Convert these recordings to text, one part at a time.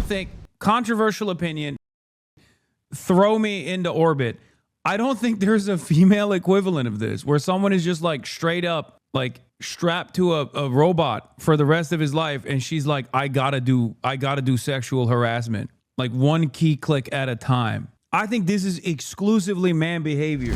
don't think, controversial opinion, throw me into orbit. I don't think there's a female equivalent of this where someone is just like straight up like strapped to a robot for the rest of his life, and she's like, I gotta do sexual harassment, like one key click at a time. I think this is exclusively man behavior.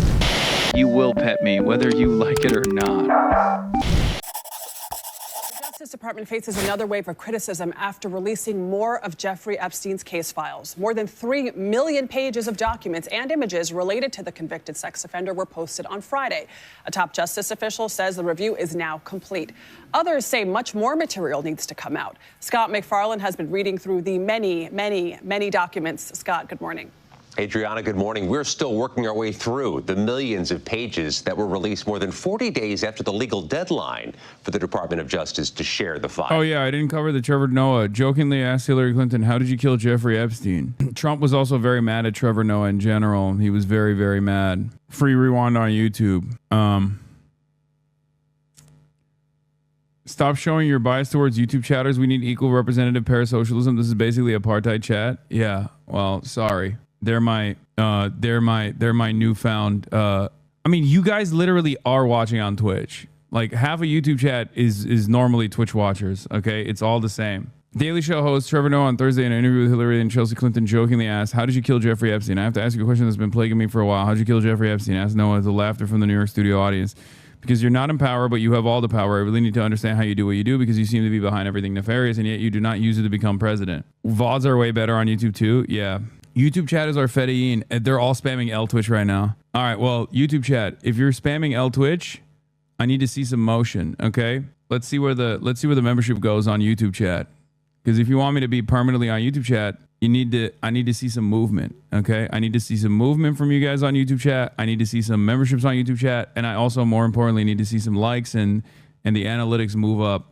You will pet me whether you like it or not. The Justice Department faces another wave of criticism after releasing more of Jeffrey Epstein's case files. More than 3 million pages of documents and images related to the convicted sex offender were posted on Friday. A top justice official says the review is now complete. Others say much more material needs to come out. Scott McFarland has been reading through the many documents. Scott, good morning. Adriana, good morning. We're still working our way through the millions of pages that were released more than 40 days after the legal deadline for the Department of Justice to share the file. Oh, yeah, I didn't cover the Trevor Noah. Jokingly asked Hillary Clinton, how did you kill Jeffrey Epstein? Trump was also very mad at Trevor Noah in general. He was very, very mad. Free rewind on YouTube. Stop showing your bias towards YouTube chatters. We need equal representative parasocialism. This is basically apartheid chat. Yeah, well, sorry. They're my newfound. I mean, you guys literally are watching on Twitch. Like half of YouTube chat is normally Twitch watchers. Okay, it's all the same. Daily Show host Trevor Noah on Thursday in an interview with Hillary and Chelsea Clinton jokingly asked, "How did you kill Jeffrey Epstein?" I have to ask you a question that's been plaguing me for a while. How did you kill Jeffrey Epstein? Asked Noah with the laughter from the New York studio audience. Because you're not in power, but you have all the power. I really need to understand how you do what you do because you seem to be behind everything nefarious, and yet you do not use it to become president. VODs are way better on YouTube too. Yeah. YouTube chat is our fedayeen. They're all spamming L Twitch right now. All right, well, YouTube chat, if you're spamming L Twitch, I need to see some motion, okay? Let's see where the membership goes on YouTube chat. Because if you want me to be permanently on YouTube chat, I need to see some movement, okay? I need to see some movement from you guys on YouTube chat. I need to see some memberships on YouTube chat, and I also, more importantly, need to see some likes and the analytics move up.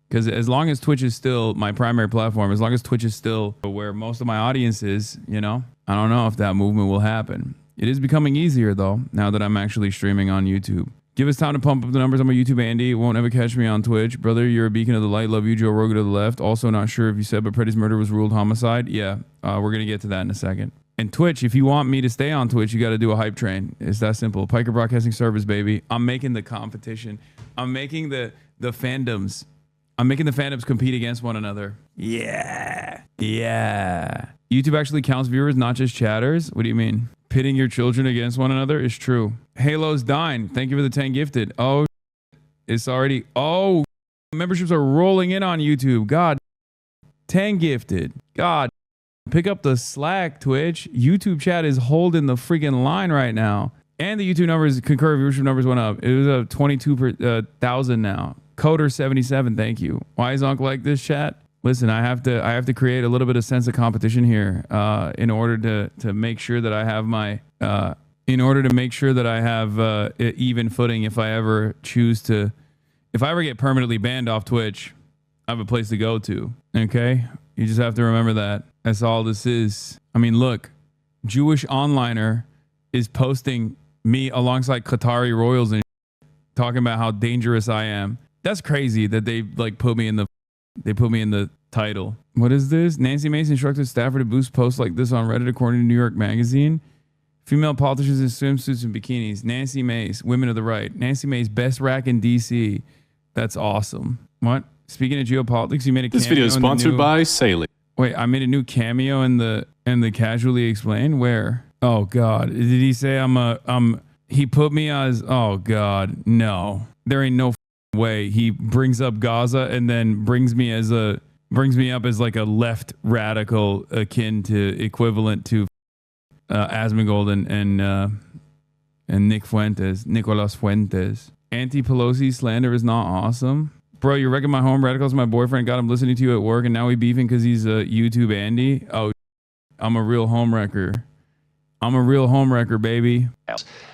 Because as long as Twitch is still my primary platform, as long as Twitch is still where most of my audience is, you know, I don't know if that movement will happen. It is becoming easier, though, now that I'm actually streaming on YouTube. Give us time to pump up the numbers on my YouTube, Andy. It won't ever catch me on Twitch. Brother, you're a beacon of the light. Love you, Joe Rogan to the left. Also not sure if you said, but Pretty's murder was ruled homicide. Yeah, we're going to get to that in a second. And Twitch, if you want me to stay on Twitch, you got to do a hype train. It's that simple. Piker Broadcasting Service, baby. I'm making the competition. I'm making the fandoms. I'm making the fandoms compete against one another. Yeah. Yeah. YouTube actually counts viewers, not just chatters. What do you mean? Pitting your children against one another is true. Halo's dying. Thank you for the 10 gifted. Oh, it's already. Oh, memberships are rolling in on YouTube. God, 10 gifted. God, pick up the slack, Twitch. YouTube chat is holding the freaking line right now. And the YouTube numbers, concurrent viewership numbers went up. It was up 22,000 now. Coder 77, thank you. Why is Unc like this, chat? Listen, I have to create a little bit of sense of competition here in order to make sure that I have my even footing if I ever get permanently banned off Twitch. I have a place to go to. Okay, you just have to remember that. That's all this is. I mean, look, Jewish onliner is posting me alongside Qatari royals and talking about how dangerous I am. That's crazy that they like put me in the title. What is this? Nancy Mace instructed staffer to boost posts like this on Reddit according to New York Magazine. Female politicians in swimsuits and bikinis. Nancy Mace, women of the right. Nancy Mace, best rack in DC. That's awesome. What? Speaking of geopolitics, you made a cameo. This video is sponsored by Saley. Wait, I made a new cameo in the Casually Explained. Where? Oh God, did he say he put me as? Oh God, no. There ain't no way he brings up Gaza and then brings me up as like a left radical akin to equivalent to Asmongold and Nicolas Fuentes. Anti-Pelosi slander is not awesome. Bro, you're wrecking my home. Radical's my boyfriend. Got him listening to you at work, and now we beefing because he's a YouTube Andy. Oh, I'm a real home wrecker. I'm a real home wrecker, baby.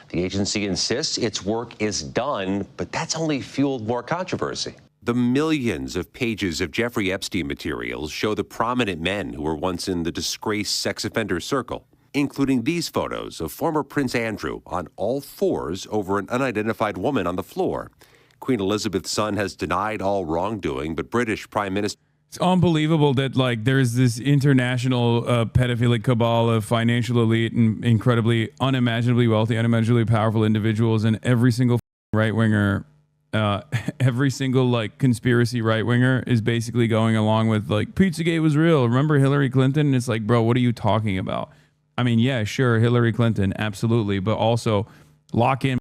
The agency insists its work is done, but that's only fueled more controversy. The millions of pages of Jeffrey Epstein materials show the prominent men who were once in the disgraced sex offender circle, including these photos of former Prince Andrew on all fours over an unidentified woman on the floor. Queen Elizabeth's son has denied all wrongdoing, but British Prime Minister... It's unbelievable that like there's this international pedophilic cabal of financial elite and incredibly unimaginably wealthy, unimaginably powerful individuals, and every single right winger, every single like conspiracy right winger is basically going along with like Pizzagate was real. Remember Hillary Clinton? And it's like, bro, what are you talking about? I mean, yeah, sure, Hillary Clinton, absolutely, but also lock in.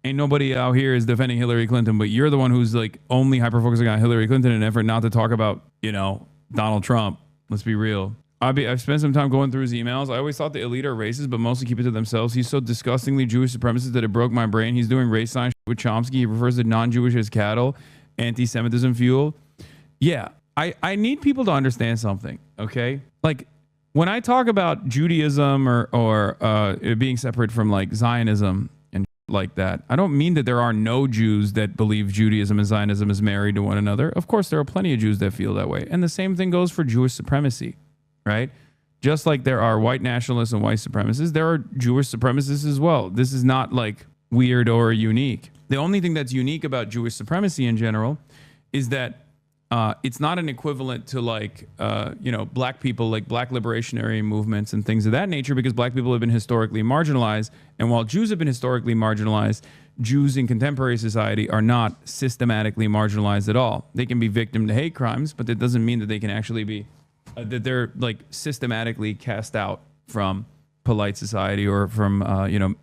Ain't nobody out here is defending Hillary Clinton, but you're the one who's like only hyper-focusing on Hillary Clinton in an effort not to talk about, you know, Donald Trump. Let's be real. I've spent some time going through his emails. I always thought the elite are racist, but mostly keep it to themselves. He's so disgustingly Jewish supremacist that it broke my brain. He's doing race science with Chomsky. He refers to non-Jewish as cattle, anti-Semitism fuel. Yeah, I need people to understand something, okay? Like, when I talk about Judaism or it being separate from like Zionism and like that, I don't mean that there are no Jews that believe Judaism and Zionism is married to one another. Of course, there are plenty of Jews that feel that way. And the same thing goes for Jewish supremacy, right? Just like there are white nationalists and white supremacists, there are Jewish supremacists as well. This is not like weird or unique. The only thing that's unique about Jewish supremacy in general is that it's not an equivalent to like, you know, black people, like black liberationary movements and things of that nature, because black people have been historically marginalized. And while Jews have been historically marginalized, Jews in contemporary society are not systematically marginalized at all. They can be victim to hate crimes, but that doesn't mean that they can actually be, that they're like systematically cast out from polite society or from, you know,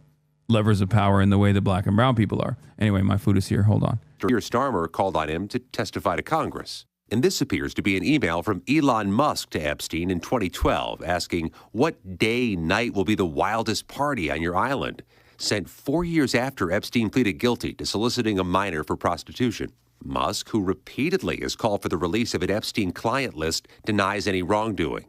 levers of power in the way that black and brown people are. Anyway, my food is here. Hold on. Starmer called on him to testify to Congress. And this appears to be an email from Elon Musk to Epstein in 2012 asking what day, night will be the wildest party on your island, sent 4 years after Epstein pleaded guilty to soliciting a minor for prostitution. Musk, who repeatedly has called for the release of an Epstein client list, denies any wrongdoing,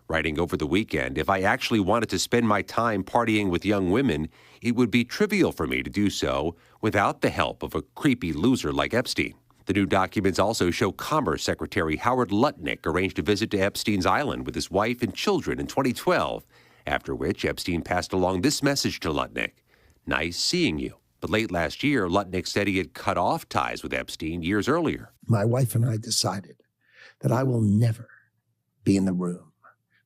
writing over the weekend, "If I actually wanted to spend my time partying with young women, it would be trivial for me to do so without the help of a creepy loser like Epstein." The new documents also show Commerce Secretary Howard Lutnick arranged a visit to Epstein's island with his wife and children in 2012, after which Epstein passed along this message to Lutnick: "Nice seeing you." But late last year, Lutnick said he had cut off ties with Epstein years earlier. My wife and I decided that I will never be in the room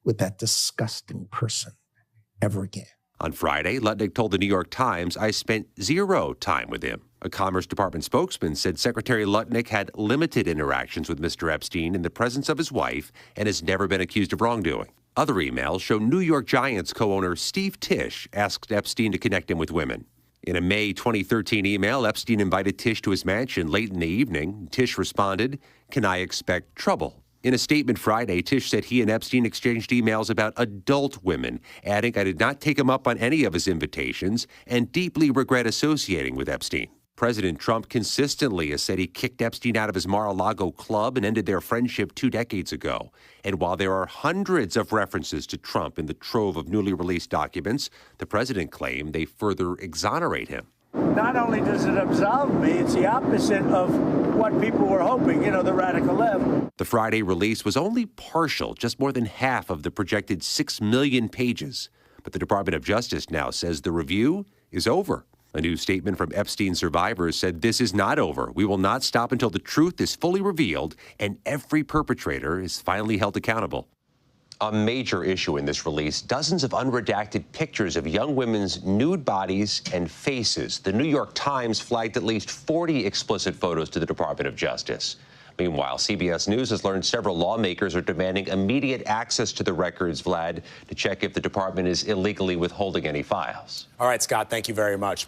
with that disgusting person ever again. On Friday, Lutnick told the New York Times, "I spent 0 time with him." A Commerce Department spokesman said Secretary Lutnick had limited interactions with Mr. Epstein in the presence of his wife and has never been accused of wrongdoing. Other emails show New York Giants co-owner Steve Tisch asked Epstein to connect him with women. In a May 2013 email, Epstein invited Tisch to his mansion late in the evening. Tisch responded, "Can I expect trouble?" In a statement Friday, Tisch said he and Epstein exchanged emails about adult women, adding, "I did not take him up on any of his invitations and deeply regret associating with Epstein." President Trump consistently has said he kicked Epstein out of his Mar-a-Lago club and ended their friendship 2 decades ago. And while there are hundreds of references to Trump in the trove of newly released documents, the president claimed they further exonerate him. Not only does it absolve me, it's the opposite of what people were hoping, you know, the radical left. The Friday release was only partial, just more than half of the projected 6 million pages. But the Department of Justice now says the review is over. A new statement from Epstein survivors said, "This is not over. We will not stop until the truth is fully revealed and every perpetrator is finally held accountable." A major issue in this release, dozens of unredacted pictures of young women's nude bodies and faces. The New York Times flagged at least 40 explicit photos to the Department of Justice. Meanwhile, CBS News has learned several lawmakers are demanding immediate access to the records, Vlad, to check if the department is illegally withholding any files. All right, Scott, thank you very much.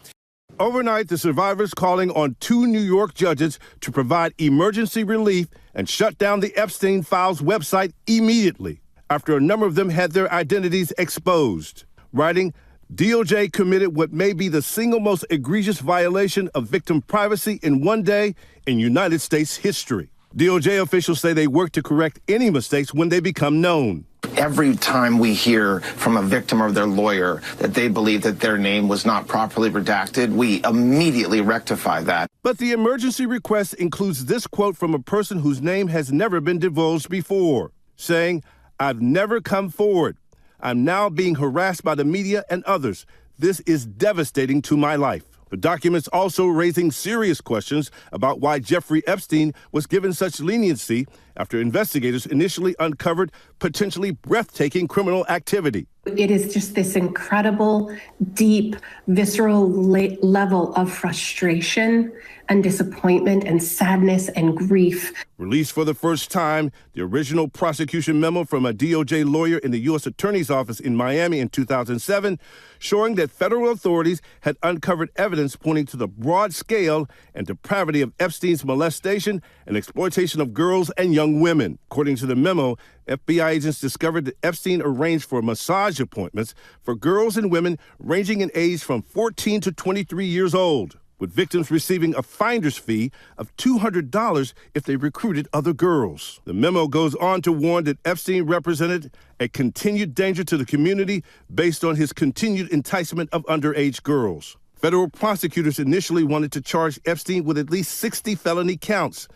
Overnight, the survivors calling on 2 New York judges to provide emergency relief and shut down the EPSTEIN Files website immediately after a number of them had their identities exposed. Writing, "DOJ committed what may be the single most egregious violation of victim privacy in one day in United States history." DOJ officials say they work to correct any mistakes when they become known. Every time we hear from a victim or their lawyer that they believe that their name was not properly redacted, we immediately rectify that. But the emergency request includes this quote from a person whose name has never been divulged before, saying, "I've never come forward. I'm now being harassed by the media and others. This is devastating to my life." The documents also raising serious questions about why Jeffrey Epstein was given such leniency after investigators initially uncovered potentially breathtaking criminal activity. It is just this incredible, deep, visceral level of frustration and disappointment and sadness and grief. Released for the first time, the original prosecution memo from a DOJ lawyer in the U.S. Attorney's Office in Miami in 2007, showing that federal authorities had uncovered evidence pointing to the broad scale and depravity of Epstein's molestation and exploitation of girls and young women. According to the memo, FBI agents discovered that Epstein arranged for massage appointments for girls and women ranging in age from 14 to 23 years old, with victims receiving a finder's fee of $200 if they recruited other girls. The memo goes on to warn that Epstein represented a continued danger to the community based on his continued enticement of underage girls. Federal prosecutors initially wanted to charge Epstein with at least 60 felony counts,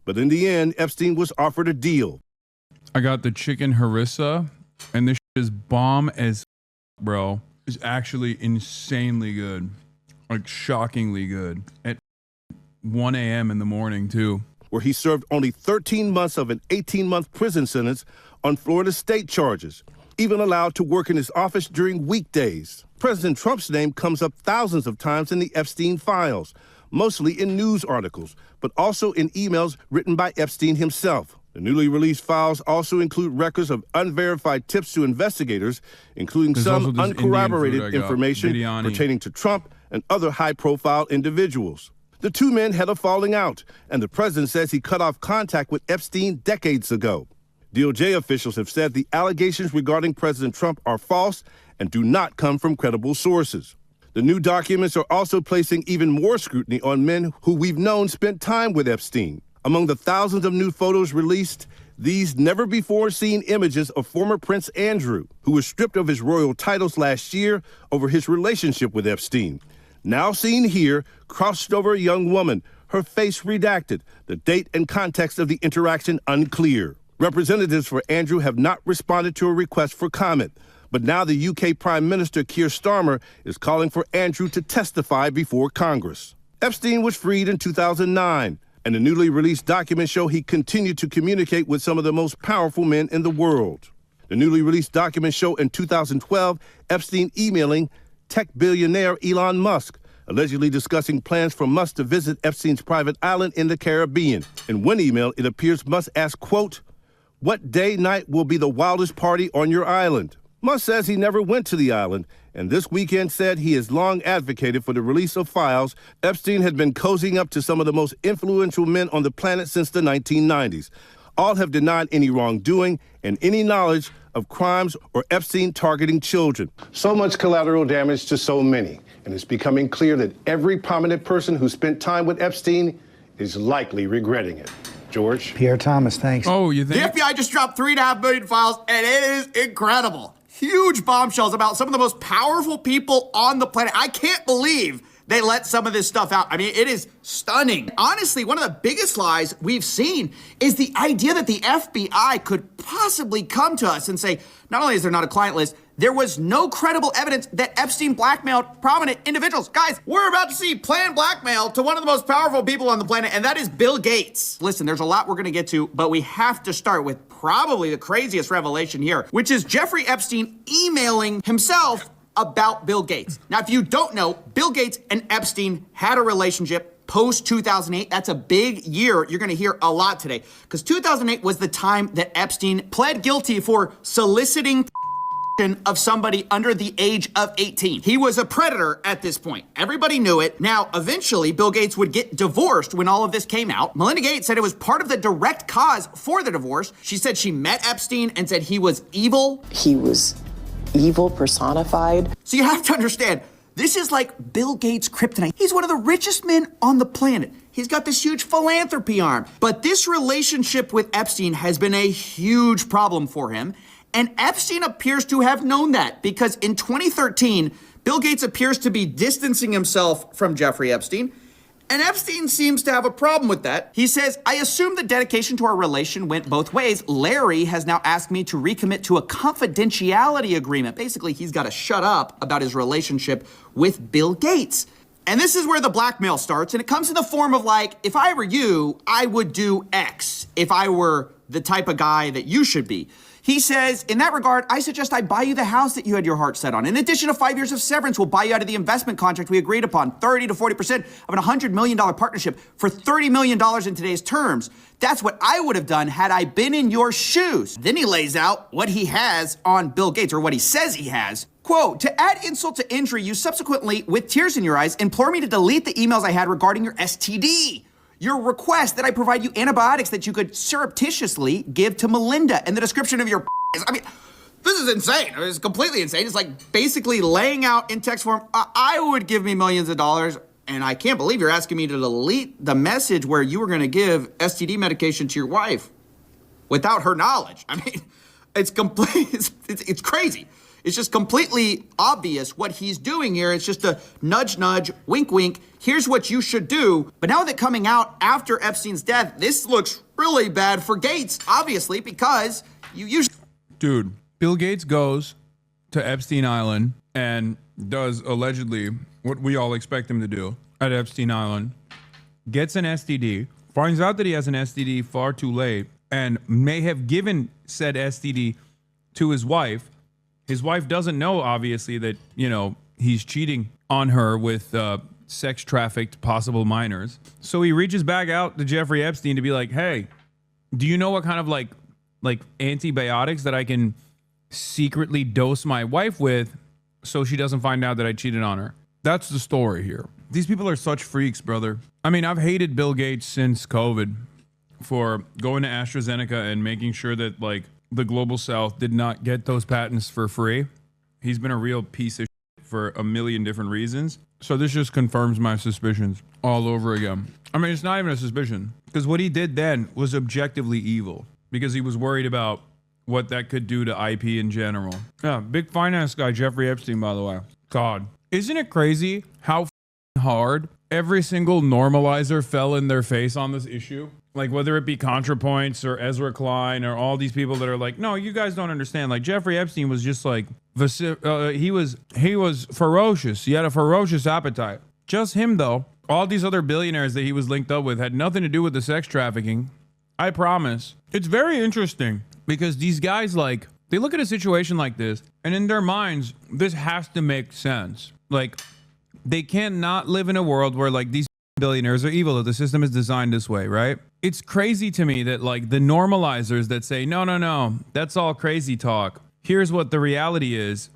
but in the end, Epstein was offered a deal. I got the chicken harissa, and this is bomb as bro. It's actually insanely good. Like shockingly good. At 1 a.m. in the morning, too. Where he served only 13 months of an 18-month prison sentence on Florida state charges, even allowed to work in his office during weekdays. President Trump's name comes up thousands of times in the Epstein files, mostly in news articles, but also in emails written by Epstein himself. The newly released files also include records of unverified tips to investigators, including some uncorroborated information pertaining to Trump and other high-profile individuals. The two men had a falling out, and the president says he cut off contact with Epstein decades ago. DOJ officials have said the allegations regarding President Trump are false and do not come from credible sources. The new documents are also placing even more scrutiny on men who we've known spent time with Epstein. Among the thousands of new photos released, these never-before-seen images of former Prince Andrew, who was stripped of his royal titles last year over his relationship with Epstein. Now seen here, crouched over a young woman, her face redacted, the date and context of the interaction unclear. Representatives for Andrew have not responded to a request for comment, but now the UK Prime Minister Keir Starmer is calling for Andrew to testify before Congress. Epstein was freed in 2009. And the newly released documents show he continued to communicate with some of the most powerful men in the world. The newly released documents show in 2012, Epstein emailing tech billionaire Elon Musk, allegedly discussing plans for Musk to visit Epstein's private island in the Caribbean. In one email, it appears Musk asked, quote, "What day night will be the wildest party on your island?" Musk says he never went to the island, and this weekend said he has long advocated for the release of files. Epstein had been cozying up to some of the most influential men on the planet since the 1990s. All have denied any wrongdoing and any knowledge of crimes or Epstein targeting children. So much collateral damage to so many, and it's becoming clear that every prominent person who spent time with Epstein is likely regretting it. George? Pierre Thomas, thanks. Oh, you think? The FBI just dropped 3.5 million files, and it is incredible. Huge bombshells about some of the most powerful people on the planet. I can't believe they let some of this stuff out. I mean, it is stunning. Honestly, one of the biggest lies we've seen is the idea that the FBI could possibly come to us and say, not only is there not a client list, there was no credible evidence that Epstein blackmailed prominent individuals. Guys, we're about to see planned blackmail to one of the most powerful people on the planet, and that is Bill Gates. Listen, there's a lot we're gonna get to, but we have to start with probably the craziest revelation here, which is Jeffrey Epstein emailing himself about Bill Gates. Now, if you don't know, Bill Gates and Epstein had a relationship post-2008. That's a big year. You're gonna hear a lot today, because 2008 was the time that Epstein pled guilty for soliciting of somebody under the age of 18. He was a predator at this point. Everybody knew it. Now, eventually, Bill Gates would get divorced when all of this came out. Melinda Gates said it was part of the direct cause for the divorce. She said she met Epstein and said he was evil. He was evil personified. So you have to understand, this is like Bill Gates' kryptonite. He's one of the richest men on the planet. He's got this huge philanthropy arm. But this relationship with Epstein has been a huge problem for him. And Epstein appears to have known that, because in 2013, Bill Gates appears to be distancing himself from Jeffrey Epstein. And Epstein seems to have a problem with that. He says, "I assume the dedication to our relation went both ways. Larry has now asked me to recommit to a confidentiality agreement." Basically, he's got to shut up about his relationship with Bill Gates. And this is where the blackmail starts, and it comes in the form of like, if I were you, I would do X. If I were the type of guy that you should be. He says, in that regard, I suggest I buy you the house that you had your heart set on. In addition to 5 years of severance, we'll buy you out of the investment contract we agreed upon, 30 to 40% of an $100 million partnership for $30 million in today's terms. That's what I would have done had I been in your shoes. Then he lays out what he has on Bill Gates, or what he says he has. Quote, to add insult to injury, you subsequently, with tears in your eyes, implore me to delete the emails I had regarding your STD. Your request that I provide you antibiotics that you could surreptitiously give to Melinda, and the description of your I mean, this is insane. It's completely insane. It's like basically laying out in text form, I would give me millions of dollars, and I can't believe you're asking me to delete the message where you were going to give STD medication to your wife without her knowledge. I mean, it's crazy. It's just completely obvious what he's doing here. It's just a nudge, nudge, wink, wink. Here's what you should do. But now that coming out after Epstein's death, this looks really bad for Gates, obviously, because you usually... Dude, Bill Gates goes to Epstein Island and does allegedly what we all expect him to do at Epstein Island, gets an STD, finds out that he has an STD far too late, and may have given said STD to his wife. His wife doesn't know, obviously, that, you know, he's cheating on her with sex trafficked possible minors. So he reaches back out to Jeffrey Epstein to be like, hey, do you know what kind of like antibiotics that I can secretly dose my wife with so she doesn't find out that I cheated on her? That's the story here. These people are such freaks, brother. I mean, I've hated Bill Gates since COVID for going to AstraZeneca and making sure that, like, the global south did not get those patents for free. He's been a real piece of shit for a million different reasons. So this just confirms my suspicions all over again. I mean, it's not even a suspicion, because what he did then was objectively evil, because he was worried about what that could do to IP in general. Yeah, big finance guy, Jeffrey Epstein, by the way. God, isn't it crazy how hard every single normalizer fell in their face on this issue? Like, whether it be ContraPoints or Ezra Klein or all these people that are like, no, you guys don't understand. Like, Jeffrey Epstein was just like, he was ferocious. He had a ferocious appetite. Just him, though. All these other billionaires that he was linked up with had nothing to do with the sex trafficking. I promise. It's very interesting because these guys, like, they look at a situation like this, and in their minds, this has to make sense. Like, they can't not live in a world where, like, these billionaires are evil, that the system is designed this way, right? It's crazy to me that, like, the normalizers that say, no, that's all crazy talk, here's what the reality is,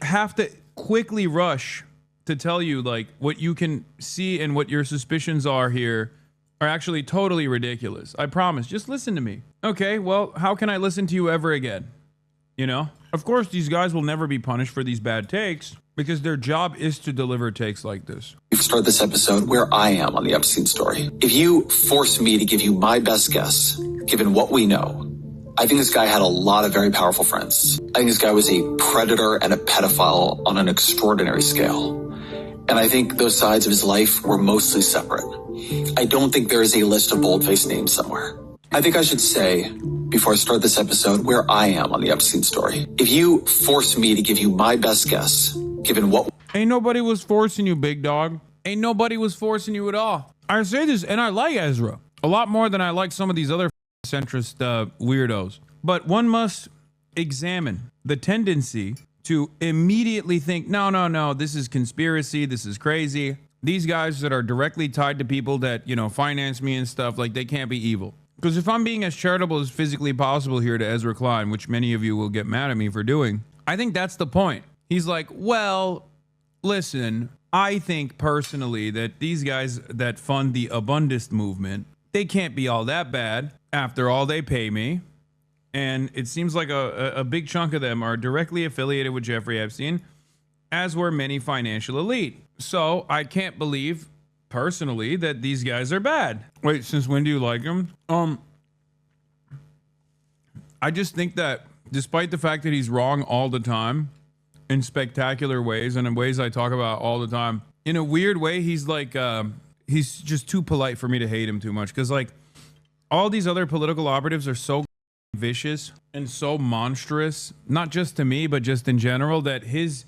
have to quickly rush to tell you, like, what you can see and what your suspicions are here are actually totally ridiculous. I promise. Just listen to me. Okay, well, how can I listen to you ever again? You know? Of course, these guys will never be punished for these bad takes because their job is to deliver takes like this. We start this episode where I am on the Epstein story. If you force me to give you my best guess, given what we know, I think this guy had a lot of very powerful friends. I think this guy was a predator and a pedophile on an extraordinary scale. And I think those sides of his life were mostly separate. I don't think there is a list of bold-faced names somewhere. I think I should say, before I start this episode, where I am on the Epstein story. If you force me to give you my best guess, given what... Ain't nobody was forcing you, big dog. Ain't nobody was forcing you at all. I say this, and I like Ezra a lot more than I like some of these other centrist weirdos. But one must examine the tendency to immediately think, no, this is conspiracy, this is crazy. These guys that are directly tied to people that, you know, finance me and stuff, like, they can't be evil. Because if I'm being as charitable as physically possible here to Ezra Klein, which many of you will get mad at me for doing, I think that's the point. He's like, well, listen, I think personally that these guys that fund the Abundist movement, they can't be all that bad. After all, they pay me. And it seems like a big chunk of them are directly affiliated with Jeffrey Epstein, as were many financial elite. So I can't believe personally that these guys are bad. Wait, since when do you like them? I just think that despite the fact that he's wrong all the time in spectacular ways and in ways I talk about all the time, in a weird way, he's like, he's just too polite for me to hate him too much. Because, like, all these other political operatives are so vicious and so monstrous, not just to me, but just in general, that his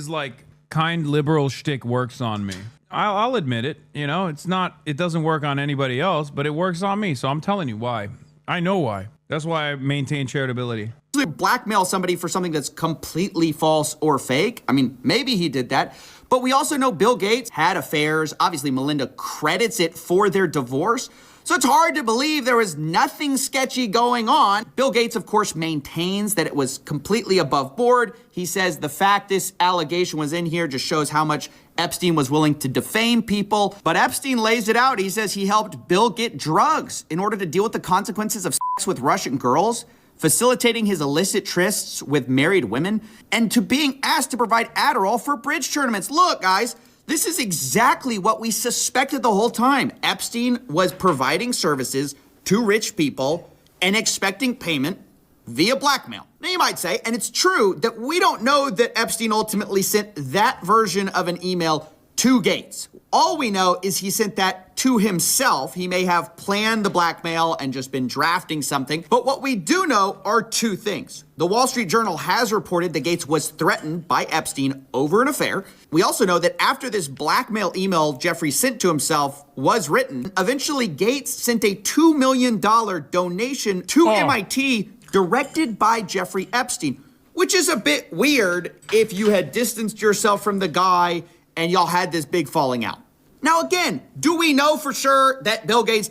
like kind liberal shtick works on me. I'll admit it, you know, it doesn't work on anybody else, but it works on me. So I'm telling you why. I know why. That's why I maintain charitability. Blackmail somebody for something that's completely false or fake. I mean, maybe he did that. But we also know Bill Gates had affairs. Obviously, Melinda credits it for their divorce. So it's hard to believe there was nothing sketchy going on. Bill Gates, of course, maintains that it was completely above board. He says the fact this allegation was in here just shows how much Epstein was willing to defame people. But Epstein lays it out. He says he helped Bill get drugs in order to deal with the consequences of sex with Russian girls, facilitating his illicit trysts with married women, and to being asked to provide Adderall for bridge tournaments. Look, guys, this is exactly what we suspected the whole time. Epstein was providing services to rich people and expecting payment via blackmail. Now you might say, and it's true, that we don't know that Epstein ultimately sent that version of an email to Gates. All we know is he sent that to himself. He may have planned the blackmail and just been drafting something. But what we do know are two things. The Wall Street Journal has reported that Gates was threatened by Epstein over an affair. We also know that after this blackmail email Jeffrey sent to himself was written, eventually Gates sent a $2 million donation to MIT directed by Jeffrey Epstein, which is a bit weird if you had distanced yourself from the guy and y'all had this big falling out. Now, again, do we know for sure that Bill Gates...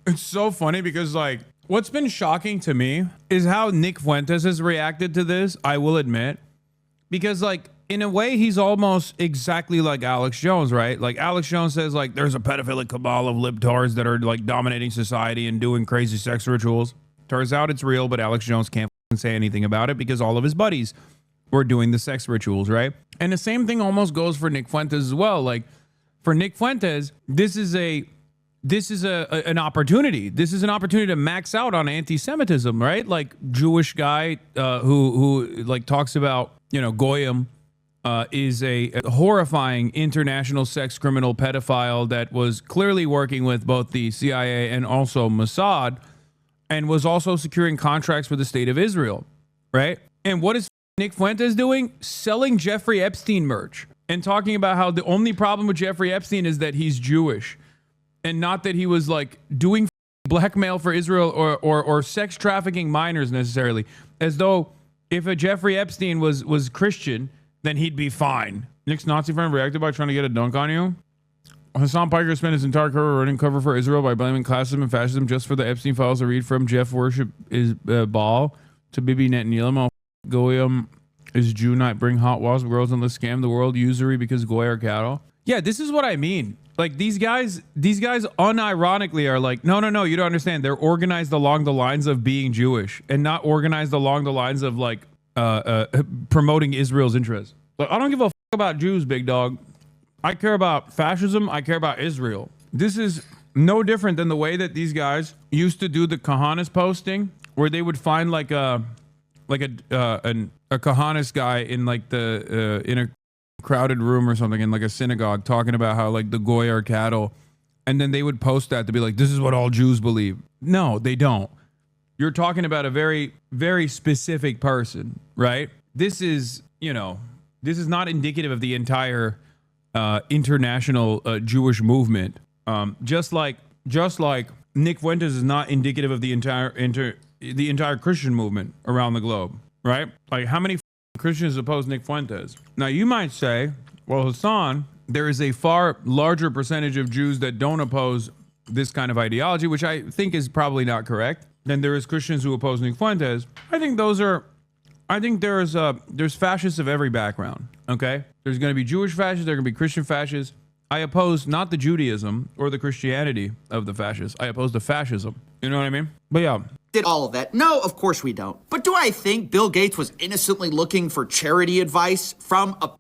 It's so funny because, like, what's been shocking to me is how Nick Fuentes has reacted to this, I will admit. Because, like, in a way, he's almost exactly like Alex Jones, right? Like, Alex Jones says, like, there's a pedophilic cabal of libtards that are, like, dominating society and doing crazy sex rituals. Turns out it's real, but Alex Jones can't say anything about it because all of his buddies were doing the sex rituals, right? And the same thing almost goes for Nick Fuentes as well. Like, for Nick Fuentes, this is an opportunity. This is an opportunity to max out on anti-Semitism, right? Like, Jewish guy who like talks about, you know, Goyim is a horrifying international sex criminal pedophile that was clearly working with both the CIA and also Mossad, and was also securing contracts for the state of Israel, right? And what is Nick Fuentes doing? Selling Jeffrey Epstein merch and talking about how the only problem with Jeffrey Epstein is that he's Jewish and not that he was like doing blackmail for Israel or sex trafficking minors necessarily, as though if a Jeffrey Epstein was Christian, then he'd be fine. Nick's Nazi friend reacted by trying to get a dunk on you. Hasan Piker spent his entire career running cover for Israel by blaming classism and fascism just for the Epstein files. I read from Jeff worship is Baal to Bibi Netanyahu. Goyim is Jew not bring hot walls, girls and let's scam the world, usury because Goy are cattle. Yeah, this is what I mean. Like, these guys unironically are like, no, you don't understand. They're organized along the lines of being Jewish and not organized along the lines of like promoting Israel's interests. Like, I don't give a fuck about Jews, big dog. I care about fascism. I care about Israel. This is no different than the way that these guys used to do the Kahanis posting, where they would find like a Kahanis guy in like the in a crowded room or something in like a synagogue talking about how like the Goy are cattle, and then they would post that to be like, this is what all Jews believe. No, they don't. You're talking about a very, very specific person, right? This is, you know, this is not indicative of the entire international Jewish movement. Just like Nick Fuentes is not indicative of the entire Christian movement around the globe, right? Like, how many Christians oppose Nick Fuentes? Now, you might say, well, Hasan, there is a far larger percentage of Jews that don't oppose this kind of ideology, which I think is probably not correct, than there is Christians who oppose Nick Fuentes. I think there's fascists of every background, okay? There's going to be Jewish fascists, there are going to be Christian fascists. I oppose not the Judaism or the Christianity of the fascists. I oppose the fascism. You know what I mean? But yeah. Did all of that? No, of course we don't. But do I think Bill Gates was innocently looking for charity advice from a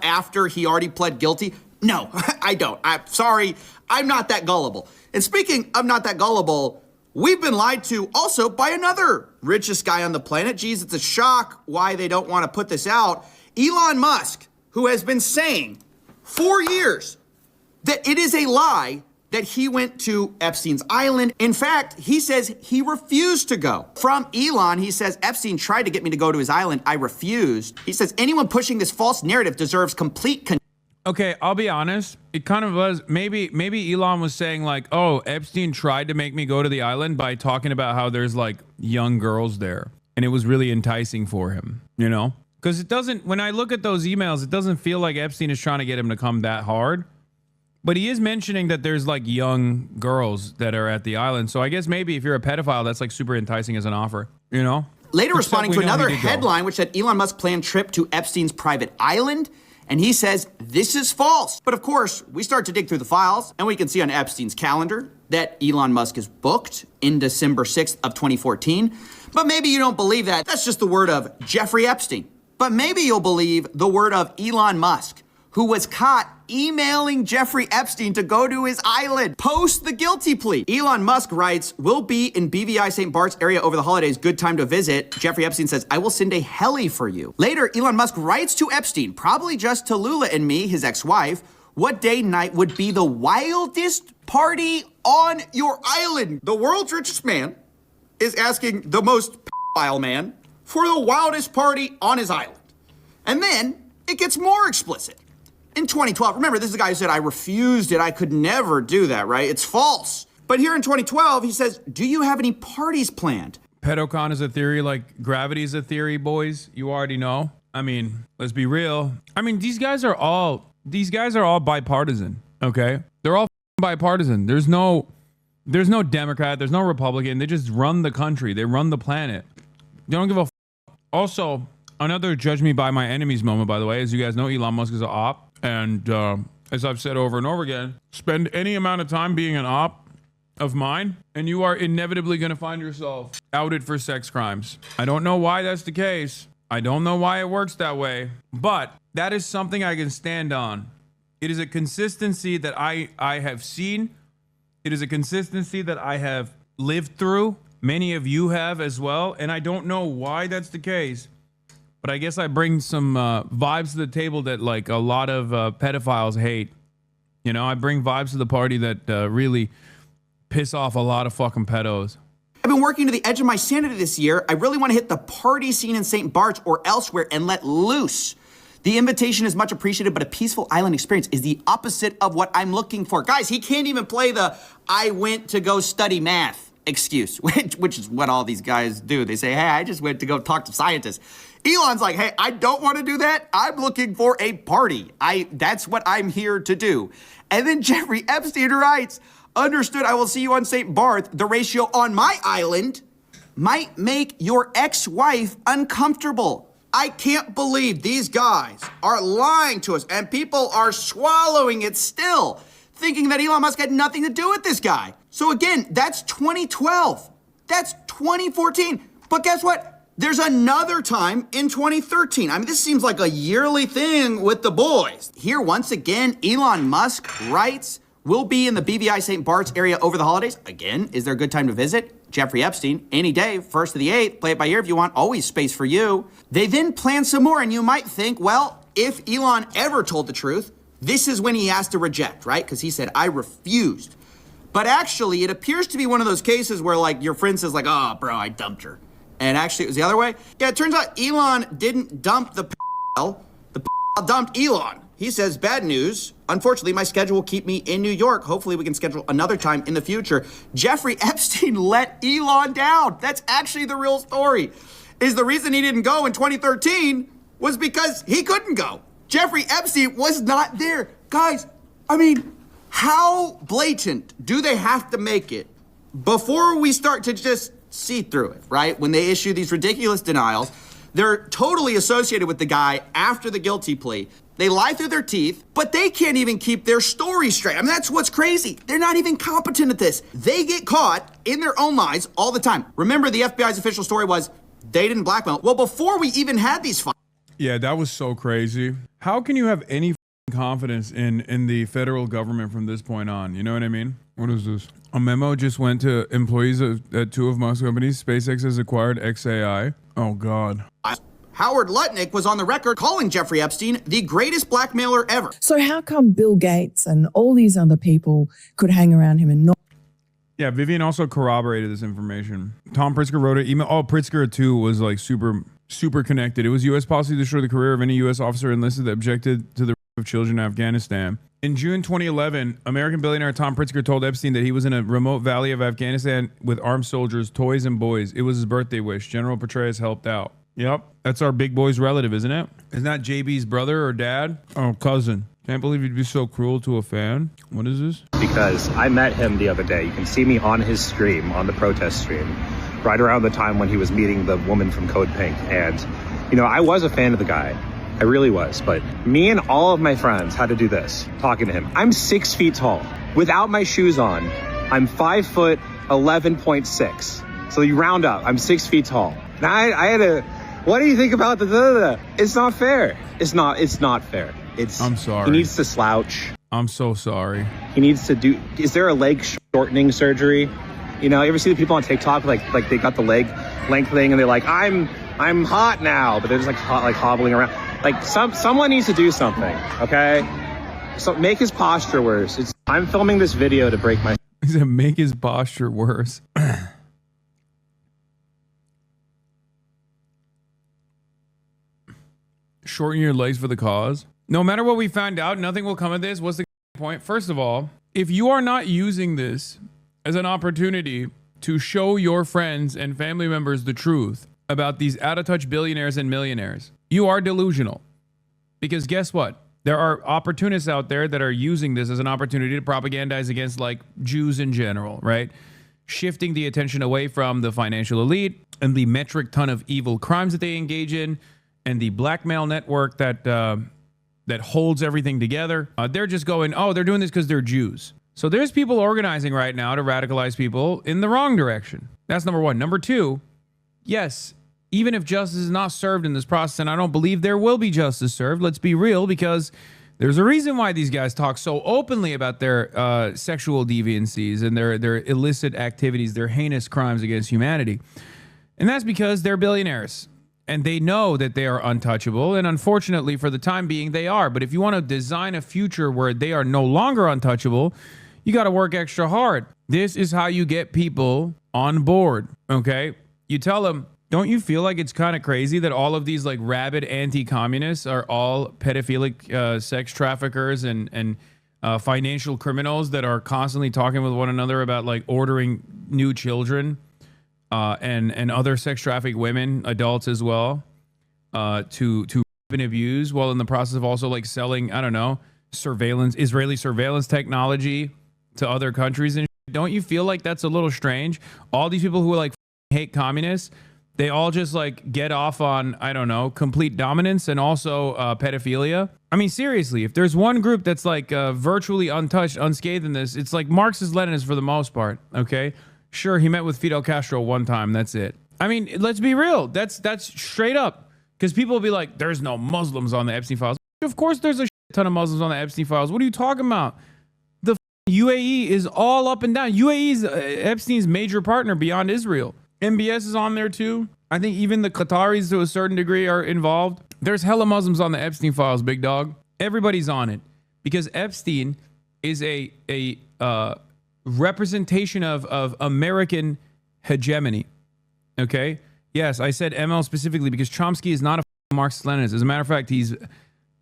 after he already pled guilty? No, I don't. I'm sorry. I'm not that gullible. And speaking of not that gullible, we've been lied to also by another richest guy on the planet. Geez, it's a shock why they don't want to put this out. Elon Musk, who has been saying for years that it is a lie that he went to Epstein's island. In fact, he says he refused to go. From Elon, he says, Epstein tried to get me to go to his island. I refused. He says anyone pushing this false narrative deserves complete Okay, I'll be honest. It kind of was. Maybe Elon was saying like, oh, Epstein tried to make me go to the island by talking about how there's like young girls there. And it was really enticing for him, you know? Because it doesn't, when I look at those emails, it doesn't feel like Epstein is trying to get him to come that hard. But he is mentioning that there's like young girls that are at the island. So I guess maybe if you're a pedophile, that's like super enticing as an offer, you know? Later responding to another headline, which said Elon Musk planned trip to Epstein's private island. And he says, this is false. But of course, we start to dig through the files and we can see on Epstein's calendar that Elon Musk is booked in December 6th of 2014. But maybe you don't believe that. That's just the word of Jeffrey Epstein. But maybe you'll believe the word of Elon Musk, who was caught emailing Jeffrey Epstein to go to his island post the guilty plea. Elon Musk writes, "Will be in BVI St. Bart's area over the holidays. Good time to visit." Jeffrey Epstein says, "I will send a heli for you." Later, Elon Musk writes to Epstein, probably just to Lula and me, his ex-wife, what day and night would be the wildest party on your island? The world's richest man is asking the most pedophile man for the wildest party on his island. And then it gets more explicit. In 2012, remember, this is the guy who said, I refused it. I could never do that, right? It's false. But here in 2012, he says, do you have any parties planned? Pedocon is a theory like gravity is a theory, boys. You already know. I mean, let's be real. I mean, these guys are all bipartisan, okay? They're all bipartisan. There's no Democrat, there's no Republican. They just run the country. They run the planet. They don't give a f. Also, another judge me by my enemies moment, by the way. As you guys know, Elon Musk is an op. And as I've said over and over again, spend any amount of time being an op of mine, and you are inevitably going to find yourself outed for sex crimes. I don't know why that's the case. I don't know why it works that way. But that is something I can stand on. It is a consistency that I have seen. It is a consistency that I have lived through. Many of you have as well. And I don't know why that's the case. But I guess I bring some vibes to the table that like a lot of pedophiles hate. You know, I bring vibes to the party that really piss off a lot of fucking pedos. I've been working to the edge of my sanity this year. I really want to hit the party scene in St. Bart's or elsewhere and let loose. The invitation is much appreciated, but a peaceful island experience is the opposite of what I'm looking for. Guys, he can't even play the I went to go study math excuse, which is what all these guys do. They say, hey, I just went to go talk to scientists. Elon's like, hey, I don't want to do that. I'm looking for a party. That's what I'm here to do. And then Jeffrey Epstein writes, understood, I will see you on St. Barth. The ratio on my island might make your ex-wife uncomfortable. I can't believe these guys are lying to us and people are swallowing it still, thinking that Elon Musk had nothing to do with this guy. So again, that's 2012. That's 2014. But guess what? There's another time in 2013. I mean, this seems like a yearly thing with the boys. Here, once again, Elon Musk writes, we'll be in the BVI St. Bart's area over the holidays. Again, is there a good time to visit? Jeffrey Epstein, any day, 1st to the 8th, play it by ear if you want, always space for you. They then plan some more, and you might think, well, if Elon ever told the truth, this is when he has to reject, right? Because he said, I refused. But actually, it appears to be one of those cases where, like, your friend says, like, oh, bro, I dumped her. And actually, it was the other way. Yeah, it turns out Elon didn't dump the p***. The p*** dumped Elon. He says, bad news. Unfortunately, my schedule will keep me in New York. Hopefully, we can schedule another time in the future. Jeffrey Epstein let Elon down. That's actually the real story. Is the reason he didn't go in 2013 was because he couldn't go. Jeffrey Epstein was not there. Guys, I mean, how blatant do they have to make it before we start to just see through it, right? When they issue these ridiculous denials, they're totally associated with the guy after the guilty plea. They lie through their teeth, but they can't even keep their story straight. I mean, that's what's crazy. They're not even competent at this. They get caught in their own lies all the time. Remember, the FBI's official story was they didn't blackmail. Well, before we even had these files. Yeah, that was so crazy. How can you have any confidence in the federal government from this point on? You know what I mean? What is this? A memo just went to employees at two of Musk's companies. SpaceX has acquired XAI. Oh, God. Howard Lutnick was on the record calling Jeffrey Epstein the greatest blackmailer ever. So how come Bill Gates and all these other people could hang around him and not? Yeah, Vivian also corroborated this information. Tom Pritzker wrote an email. Oh, Pritzker, too, was like super connected. It was U.S. policy to destroy the career of any U.S. officer enlisted that objected to the of children in Afghanistan. In June 2011, American billionaire Tom Pritzker told Epstein that he was in a remote valley of Afghanistan with armed soldiers, toys, and boys. It was his birthday wish. General Petraeus helped out. Yep, that's our big boy's relative, isn't it? Isn't that JB's brother or dad? Oh, cousin. Can't believe you'd be so cruel to a fan. What is this? Because I met him the other day. You can see me on his stream, on the protest stream, right around the time when he was meeting the woman from Code Pink. And, you know, I was a fan of the guy. I really was. But me and all of my friends had to do this, talking to him. I'm 6 feet tall. Without my shoes on, I'm 5 foot 11.6. So you round up, I'm 6 feet tall. And I had to, what do you think about the It's not fair. It's not fair. I'm sorry. He needs to slouch. I'm so sorry. He needs to do, is there a leg shortening surgery? You know, you ever see the people on TikTok, like they got the leg length thing and they're like, I'm hot now, but they're just like hobbling around. Like someone needs to do something, okay? So make his posture worse. I'm filming this video to break my. He said, make his posture worse. Shorten your legs for the cause. No matter what we find out, nothing will come of this. What's the point? First of all, if you are not using this as an opportunity to show your friends and family members the truth about these out-of-touch billionaires and millionaires, you are delusional. Because guess what? There are opportunists out there that are using this as an opportunity to propagandize against like Jews in general, right? Shifting the attention away from the financial elite and the metric ton of evil crimes that they engage in and the blackmail network that holds everything together. They're just going, oh, they're doing this because they're Jews. So there's people organizing right now to radicalize people in the wrong direction. That's number one. Number two, yes, even if justice is not served in this process, and I don't believe there will be justice served, let's be real, because there's a reason why these guys talk so openly about their sexual deviancies and their illicit activities, their heinous crimes against humanity. And that's because they're billionaires. And they know that they are untouchable. And unfortunately, for the time being, they are. But if you want to design a future where they are no longer untouchable, you got to work extra hard. This is how you get people on board, okay? You tell them, don't you feel like it's kind of crazy that all of these like rabid anti-communists are all pedophilic sex traffickers and financial criminals that are constantly talking with one another about like ordering new children and other sex trafficked women, adults as well, to rape and abuse, while in the process of also like selling, I don't know, Israeli surveillance technology to other countries. And don't you feel like that's a little strange? All these people who like hate communists, they all just like get off on, I don't know, complete dominance and also pedophilia. I mean, seriously, if there's one group that's like virtually untouched, unscathed in this, it's like Marxist-Leninists for the most part, okay? Sure, he met with Fidel Castro one time, that's it. I mean, let's be real. That's straight up. Because people will be like, there's no Muslims on the Epstein files. Of course there's a ton of Muslims on the Epstein files. What are you talking about? The UAE is all up and down. UAE is Epstein's major partner beyond Israel. MBS is on there too. I think even the Qataris to a certain degree are involved. There's hella Muslims on the Epstein files, big dog. Everybody's on it. Because Epstein is a representation of American hegemony. Okay? Yes, I said ML specifically because Chomsky is not a Marxist-Leninist. As a matter of fact, he's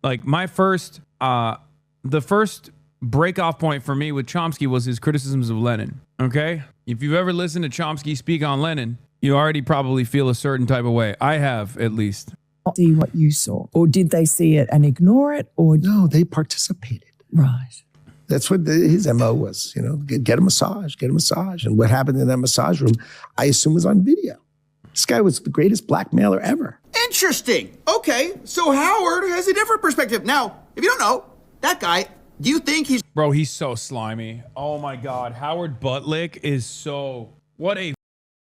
like my first, the first break-off point for me with Chomsky was his criticisms of Lenin. Okay? If you've ever listened to Chomsky speak on Lenin, you already probably feel a certain type of way. I have, at least. See what you saw? Or did they see it and ignore it? Or no, they participated. Right. That's what his MO was, you know, get a massage, get a massage. And what happened in that massage room, I assume was on video. This guy was the greatest blackmailer ever. Interesting. Okay, so Howard has a different perspective. Now, if you don't know, that guy, do you think he's... Bro, he's so slimy. Oh my God. Howard Buttlick is so... What a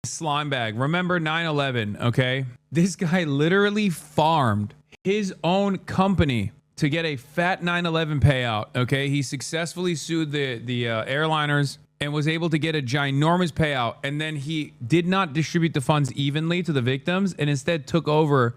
slime bag. Remember 9/11, okay? This guy literally farmed his own company to get a fat 9/11 payout, okay? He successfully sued the airliners and was able to get a ginormous payout. And then he did not distribute the funds evenly to the victims and instead took over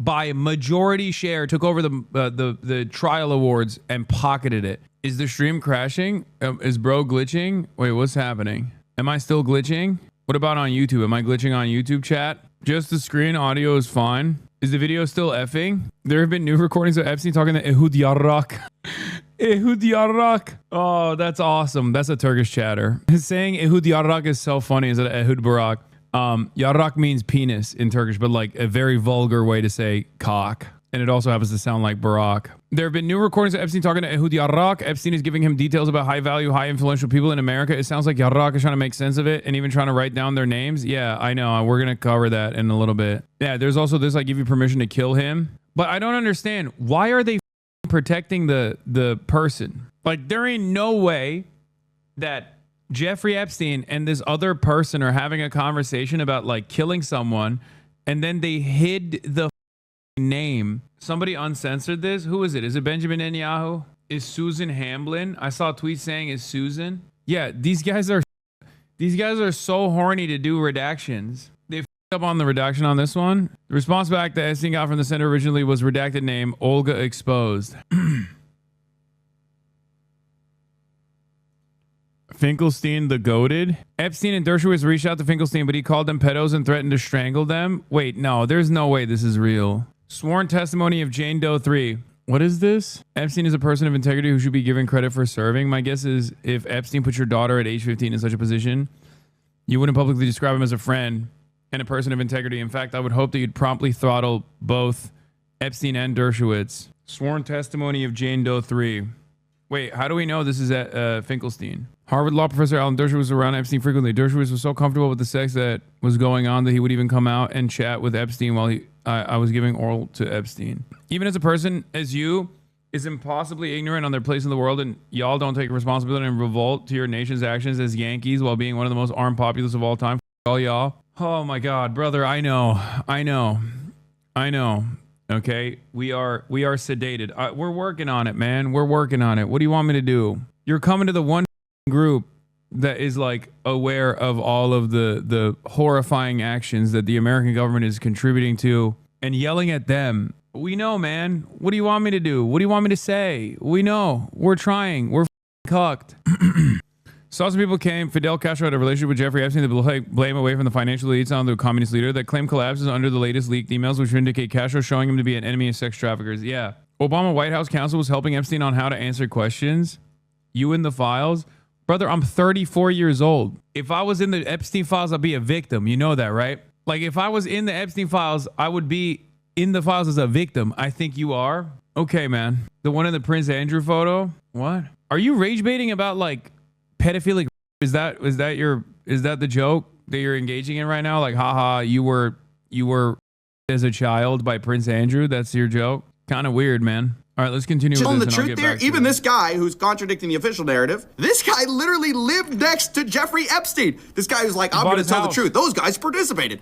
by majority share, took over the trial awards and pocketed it. Is the stream crashing? Is bro glitching? Wait, what's happening? Am I still glitching? What about on YouTube? Am I glitching on YouTube, chat? Just the screen audio is fine. Is the video still effing? There have been new recordings of Epstein talking to Ehud Yarrak. Ehud Yarrak. Oh, that's awesome. That's a Turkish chatter. Saying Ehud Yarrak is so funny instead of Ehud Barak. Yarrak means penis in Turkish, but like a very vulgar way to say cock. And it also happens to sound like Barack. There have been new recordings of Epstein talking to Ehud Yarrak. Epstein is giving him details about high value, high influential people in America. It sounds like Yarrak is trying to make sense of it and even trying to write down their names. Yeah, I know. We're going to cover that in a little bit. Yeah, there's also this, I give you permission to kill him. But I don't understand. Why are they protecting the person? Like, there ain't no way that Jeffrey Epstein and this other person are having a conversation about like killing someone, and then they hid the name. Somebody uncensored this. Who is it? Is it Benjamin Netanyahu? Is Susan Hamblin? I saw a tweet saying is Susan. Yeah, these guys are so horny to do redactions. They f***ed up on the redaction on this one. The response back that Epstein got from the center originally was redacted name Olga exposed. Finkelstein the goated. Epstein and Dershowitz reached out to Finkelstein, but he called them pedos and threatened to strangle them. Wait, no, there's no way this is real. Sworn testimony of Jane Doe 3. What is this? Epstein is a person of integrity who should be given credit for serving. My guess is if Epstein put your daughter at age 15 in such a position, you wouldn't publicly describe him as a friend and a person of integrity. In fact, I would hope that you'd promptly throttle both Epstein and Dershowitz. Sworn testimony of Jane Doe 3. Wait, how do we know this is at Finkelstein? Harvard law professor Alan Dershowitz was around Epstein frequently. Dershowitz was so comfortable with the sex that was going on that he would even come out and chat with Epstein while I was giving oral to Epstein. Even as a person as you is impossibly ignorant on their place in the world, and y'all don't take responsibility and revolt to your nation's actions as Yankees while being one of the most armed populace of all time. All y'all. Oh my God, brother, I know. Okay, we are sedated. We're working on it, man. We're working on it. What do you want me to do? You're coming to the one group that is like aware of all of the horrifying actions that the American government is contributing to and yelling at them. We know, man. What do you want me to do? What do you want me to say? We know. We're trying. We're cucked. Saw some people claim Fidel Castro had a relationship with Jeffrey Epstein that blame away from the financial elites on the communist leader. That claim collapses under the latest leaked emails, which indicate Castro showing him to be an enemy of sex traffickers. Yeah. Obama White House counsel was helping Epstein on how to answer questions. You in the files? Brother, I'm 34 years old. If I was in the Epstein files, I'd be a victim. You know that, right? Like, if I was in the Epstein files, I would be in the files as a victim. I think you are. Okay, man. The one in the Prince Andrew photo? What? Are you rage baiting about, like, pedophilic? Is that the joke that you're engaging in right now? Like, haha, you were as a child by Prince Andrew? That's your joke? Kind of weird, man. All right, let's continue with this. The truth there, even this guy who's contradicting the official narrative, this guy literally lived next to Jeffrey Epstein. This guy who's like, I'm going to tell the truth. Those guys participated.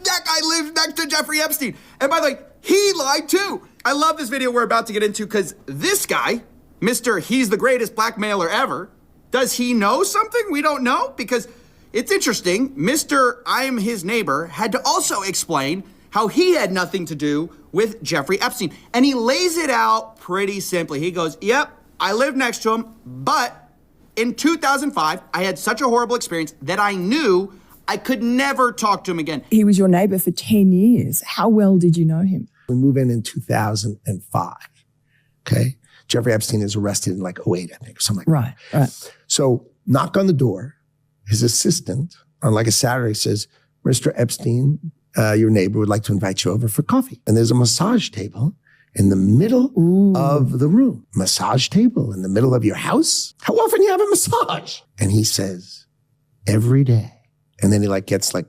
That guy lived next to Jeffrey Epstein. And by the way, he lied too. I love this video we're about to get into because this guy, Mr. He's the greatest blackmailer ever, does he know something we don't know? Because it's interesting, Mr. I'm his neighbor had to also explain how he had nothing to do with Jeffrey Epstein. And he lays it out pretty simply. He goes, yep, I lived next to him, but in 2005, I had such a horrible experience that I knew I could never talk to him again. He was your neighbor for 10 years. How well did you know him? We move in 2005, okay? Jeffrey Epstein is arrested in like 2008, I think, or something like that. Right. So knock on the door. His assistant on like a Saturday says, Mr. Epstein, your neighbor would like to invite you over for coffee. And there's a massage table in the middle of the room. Massage table in the middle of your house? How often do you have a massage? And he says, every day. And then he like gets like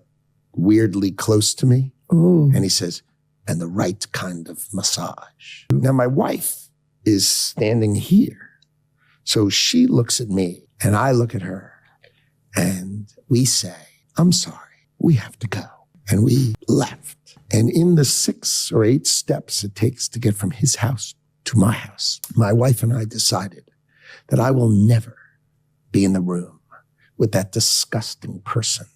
weirdly close to me. And he says, and the right kind of massage. Now my wife is standing here. So she looks at me and I look at her and we say, I'm sorry, we have to go. And we left. And in the 6 or 8 steps it takes to get from his house to my house, my wife and I decided that I will never be in the room with that disgusting person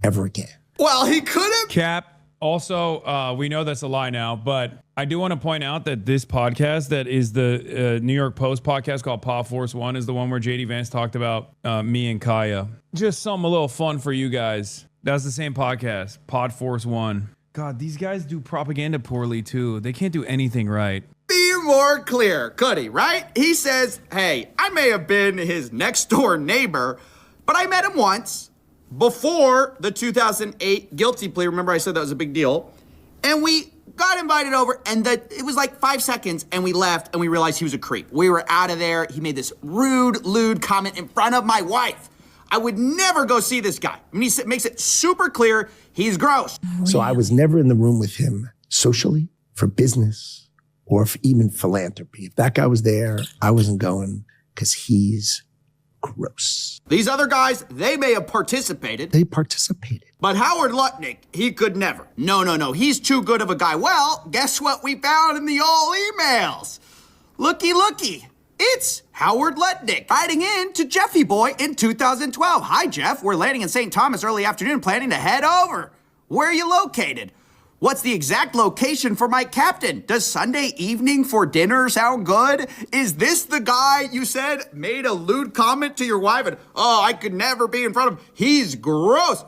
ever again. Well, he could have. Cap. Also, we know that's a lie now, but I do want to point out that this podcast that is the New York Post podcast called Pod Force One is the one where JD Vance talked about me and Kaya. Just something a little fun for you guys. That's the same podcast, Pod Force One. God, these guys do propaganda poorly too. They can't do anything right. Be more clear, could he, right? He says, hey, I may have been his next door neighbor, but I met him once before the 2008 guilty plea. Remember I said that was a big deal? And we got invited over, and it was like 5 seconds, and we left, and we realized he was a creep. We were out of there. He made this rude, lewd comment in front of my wife. I would never go see this guy. I mean, he makes it super clear he's gross. So I was never in the room with him socially, for business, or for even philanthropy. If that guy was there, I wasn't going because he's gross. These other guys, they may have participated. They participated. But Howard Lutnick, he could never. No. He's too good of a guy. Well, guess what we found in the old emails? Looky. It's Howard Lutnick writing in to Jeffy Boy in 2012. Hi, Jeff. We're landing in St. Thomas early afternoon, planning to head over. Where are you located? What's the exact location for my captain? Does Sunday evening for dinner sound good? Is this the guy you said made a lewd comment to your wife and, oh, I could never be in front of him. He's gross.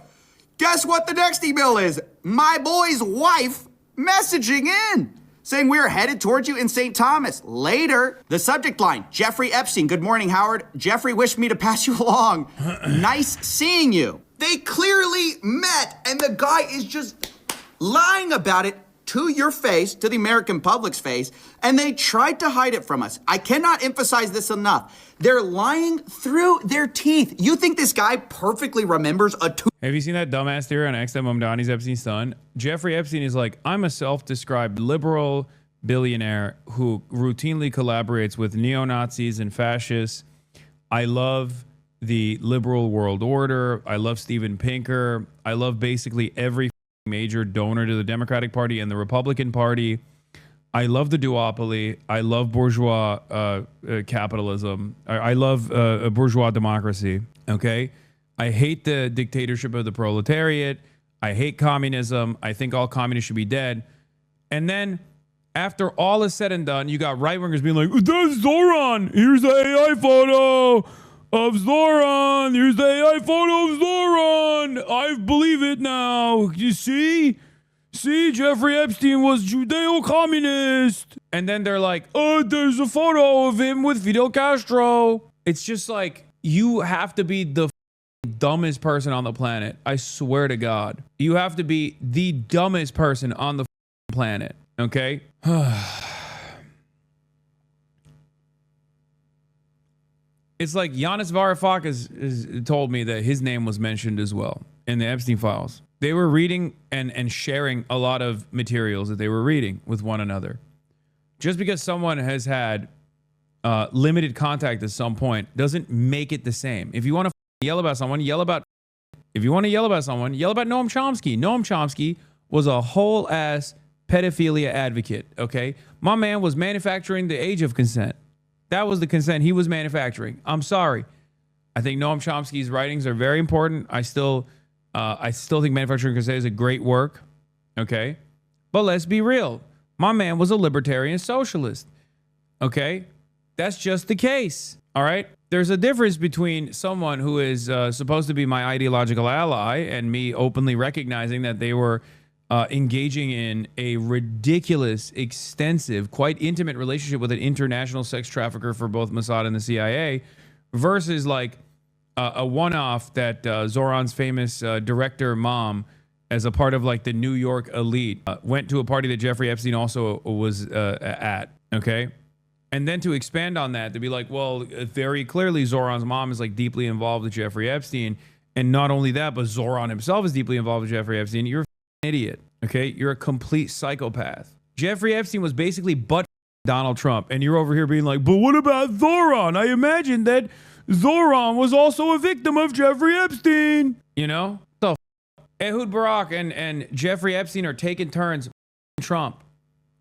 Guess what the next email is? My boy's wife messaging in, saying we're headed towards you in St. Thomas. Later, the subject line, Jeffrey Epstein. Good morning, Howard. Jeffrey wished me to pass you along. Nice seeing you. They clearly met, and the guy is just lying about it to your face, to the American public's face, and they tried to hide it from us. I cannot emphasize this enough. They're lying through their teeth. You think this guy perfectly remembers a Have you seen that dumbass theory on X that Mamdani's Epstein's son? Jeffrey Epstein is like, I'm a self-described liberal billionaire who routinely collaborates with neo-Nazis and fascists. I love the liberal world order. I love Steven Pinker. I love basically every major donor to the Democratic Party and the Republican Party. I love the duopoly. I love bourgeois capitalism. I love bourgeois democracy. Okay? I hate the dictatorship of the proletariat. I hate communism. I think all communists should be dead. And then after all is said and done, you got right-wingers being like, that's Zoran. Here's the AI photo of Zoran. Here's the AI photo of Zoran. I believe it now. You see? See, Jeffrey Epstein was Judeo-communist. And then they're like, oh, there's a photo of him with Fidel Castro. It's just like, you have to be the dumbest person on the planet. I swear to God. You have to be the dumbest person on the planet. Okay? It's like Yanis Varoufakis told me that his name was mentioned as well in the Epstein files. They were reading and sharing a lot of materials that they were reading with one another. Just because someone has had limited contact at some point doesn't make it the same. If you want to yell about someone, yell about... If you want to yell about someone, yell about Noam Chomsky. Noam Chomsky was a whole-ass pedophilia advocate, okay? My man was manufacturing the age of consent. That was the consent he was manufacturing. I'm sorry. I think Noam Chomsky's writings are very important. I still think Manufacturing Consent is a great work, okay? But let's be real. My man was a libertarian socialist, okay? That's just the case, all right? There's a difference between someone who is supposed to be my ideological ally and me openly recognizing that they were engaging in a ridiculous, extensive, quite intimate relationship with an international sex trafficker for both Mossad and the CIA versus like a one-off that Zoran's famous director mom, as a part of like the New York elite, went to a party that Jeffrey Epstein also was at, okay? And then to expand on that, to be like, well, very clearly Zoran's mom is like deeply involved with Jeffrey Epstein. And not only that, but Zoran himself is deeply involved with Jeffrey Epstein. You're an idiot, okay? You're a complete psychopath. Jeffrey Epstein was basically Donald Trump. And you're over here being like, but what about Zoran? I imagine that Zoran was also a victim of Jeffrey Epstein. You know? So Ehud Barak and Jeffrey Epstein are taking turns Trump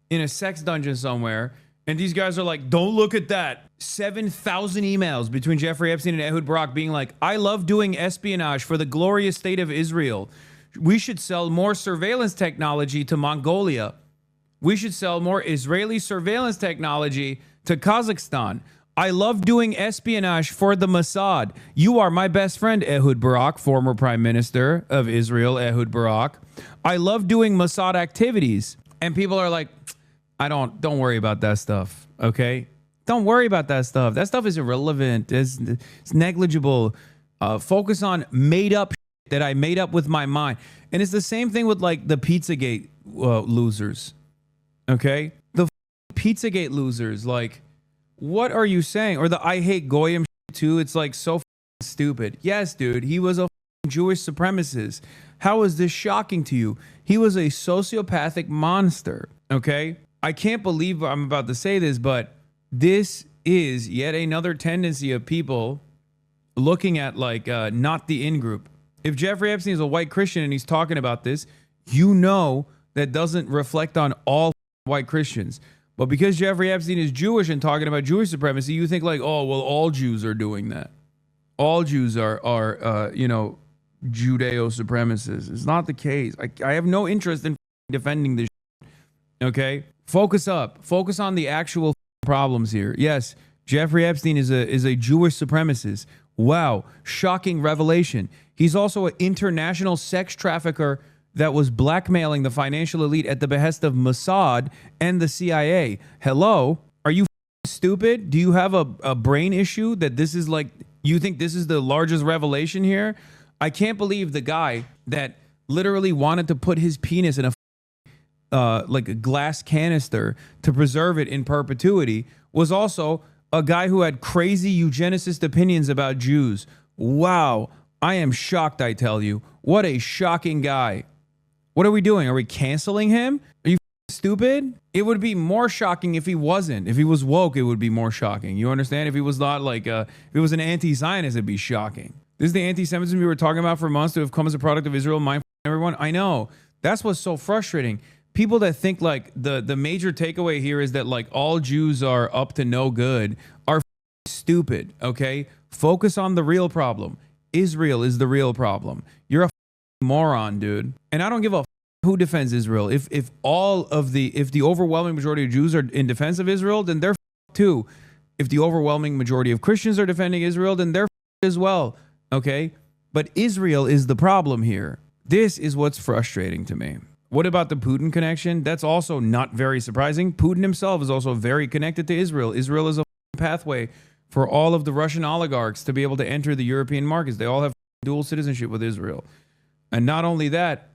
in a sex dungeon somewhere. And these guys are like, don't look at that. 7,000 emails between Jeffrey Epstein and Ehud Barak being like, I love doing espionage for the glorious state of Israel. We should sell more surveillance technology to Mongolia. We should sell more Israeli surveillance technology to Kazakhstan. I love doing espionage for the Mossad. You are my best friend, Ehud Barak, former Prime Minister of Israel, Ehud Barak. I love doing Mossad activities. And people are like, don't worry about that stuff, okay? Don't worry about that stuff. That stuff is irrelevant. It's negligible. Focus on made up shit that I made up with my mind. And it's the same thing with like the Pizzagate losers, okay? The Pizzagate losers, like, what are you saying? Or the I hate Goyim shit too. It's like so stupid. Yes, dude, he was a Jewish supremacist. How is this shocking to you? He was a sociopathic monster, okay? I can't believe I'm about to say this, but this is yet another tendency of people looking at like not the in-group. If Jeffrey Epstein is a white Christian and he's talking about this, you know that doesn't reflect on all white Christians. But because Jeffrey Epstein is Jewish and talking about Jewish supremacy, you think like, oh, well, all Jews are doing that. All Jews are you know, Judeo-supremacists. It's not the case. I have no interest in defending this shit, okay? Focus up. Focus on the actual problems here. Yes, Jeffrey Epstein is a Jewish supremacist. Wow, shocking revelation. He's also an international sex trafficker that was blackmailing the financial elite at the behest of Mossad and the CIA. Hello? Are you stupid? Do you have a brain issue that this is like, you think this is the largest revelation here? I can't believe the guy that literally wanted to put his penis in a like a glass canister to preserve it in perpetuity was also a guy who had crazy eugenicist opinions about Jews. Wow, I am shocked, I tell you. What a shocking guy. What are we doing? Are we canceling him? Are you stupid? It would be more shocking if he wasn't. If he was woke, it would be more shocking. You understand? If he was not like, if he was an anti-Zionist, it'd be shocking. This is the anti-Semitism we were talking about for months to have come as a product of Israel, mind everyone. I know. That's what's so frustrating. People that think like the major takeaway here is that like all Jews are up to no good are stupid, okay? Focus on the real problem. Israel is the real problem. You're a moron, dude. And I don't give a who defends Israel. If the overwhelming majority of Jews are in defense of Israel, then they're too. If the overwhelming majority of Christians are defending Israel, then they're as well, okay? But Israel is the problem here. This is what's frustrating to me. What about the Putin connection? That's also not very surprising. Putin himself is also very connected to Israel. Israel is a pathway for all of the Russian oligarchs to be able to enter the European markets. They all have dual citizenship with Israel. And not only that,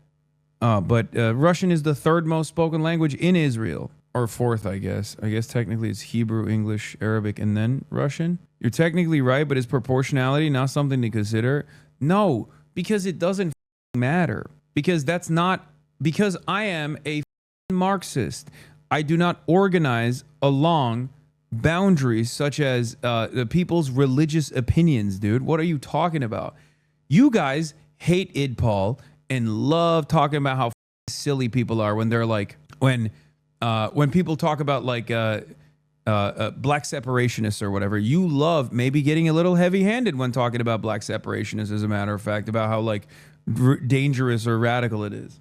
but Russian is the third most spoken language in Israel. Or fourth, I guess. I guess technically it's Hebrew, English, Arabic, and then Russian. You're technically right, but is proportionality not something to consider? No, because it doesn't matter. Because I am a Marxist. I do not organize along boundaries such as the people's religious opinions, dude. What are you talking about? You guys hate IDPOL and love talking about how silly people are when they're like, when people talk about like black separationists or whatever. You love maybe getting a little heavy-handed when talking about black separationists, as a matter of fact, about how like dangerous or radical it is.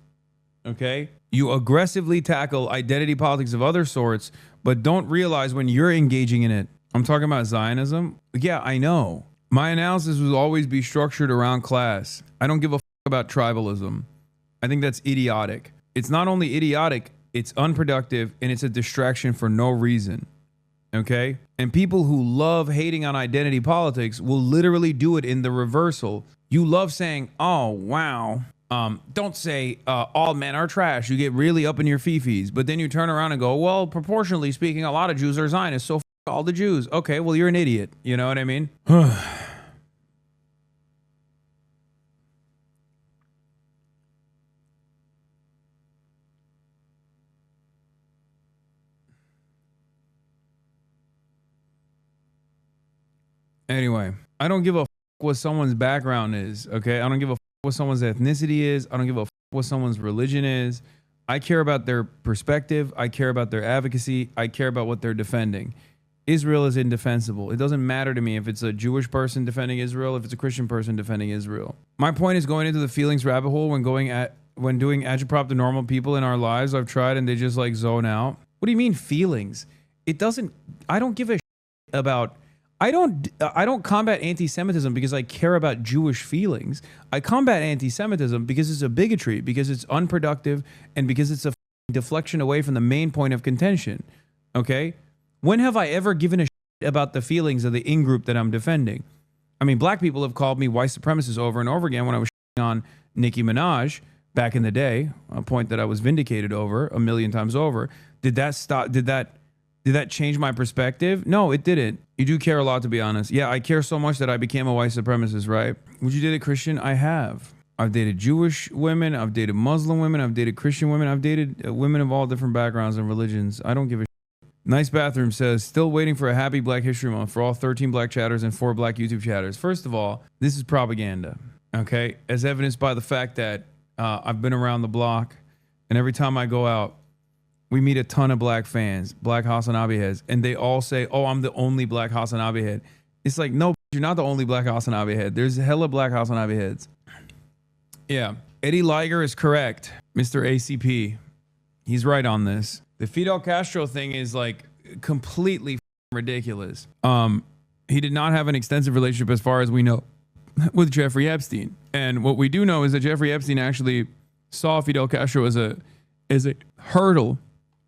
Okay? You aggressively tackle identity politics of other sorts, but don't realize when you're engaging in it. I'm talking about Zionism. Yeah, I know. My analysis will always be structured around class. I don't give a about tribalism. I think that's idiotic. It's not only idiotic, it's unproductive, and it's a distraction for no reason. Okay? And people who love hating on identity politics will literally do it in the reversal. You love saying, oh, wow. Don't say all men are trash. You get really up in your fifis, but then you turn around and go, well, proportionally speaking, a lot of Jews are Zionists, so all the Jews. Okay, well, you're an idiot. You know what I mean? Anyway, I don't give a what someone's background is, okay? I don't give a what someone's ethnicity is. I don't give a what someone's religion is. I care about their perspective. I care about their advocacy. I care about what they're defending. Israel is indefensible. It doesn't matter to me if it's a Jewish person defending Israel, if it's a Christian person defending Israel. My point is going into the feelings rabbit hole when doing agitprop to normal people in our lives. I've tried and they just like zone out. What do you mean feelings? I don't give a about I don't combat anti-Semitism because I care about Jewish feelings. I combat anti-Semitism because it's a bigotry, because it's unproductive, and because it's a deflection away from the main point of contention. Okay? When have I ever given a shit about the feelings of the in-group that I'm defending? I mean, black people have called me white supremacist over and over again when I was on Nicki Minaj back in the day, a point that I was vindicated over a million times over. Did that stop? Did that change my perspective? No, it didn't. You do care a lot, to be honest. Yeah, I care so much that I became a white supremacist, right? Would you date a Christian? I have. I've dated Jewish women. I've dated Muslim women. I've dated Christian women. I've dated women of all different backgrounds and religions. I don't give a shit. Nice Bathroom says, still waiting for a happy Black History Month for all 13 black chatters and 4 black YouTube chatters. First of all, this is propaganda, okay? As evidenced by the fact that I've been around the block, and every time I go out, we meet a ton of black fans, black Hasanabi heads, and they all say, oh, I'm the only black Hasanabi head. It's like, no, you're not the only black Hasanabi head. There's hella black Hasanabi heads. Yeah, Eddie Liger is correct, Mr. ACP. He's right on this. The Fidel Castro thing is like completely ridiculous. He did not have an extensive relationship, as far as we know, with Jeffrey Epstein. And what we do know is that Jeffrey Epstein actually saw Fidel Castro as a hurdle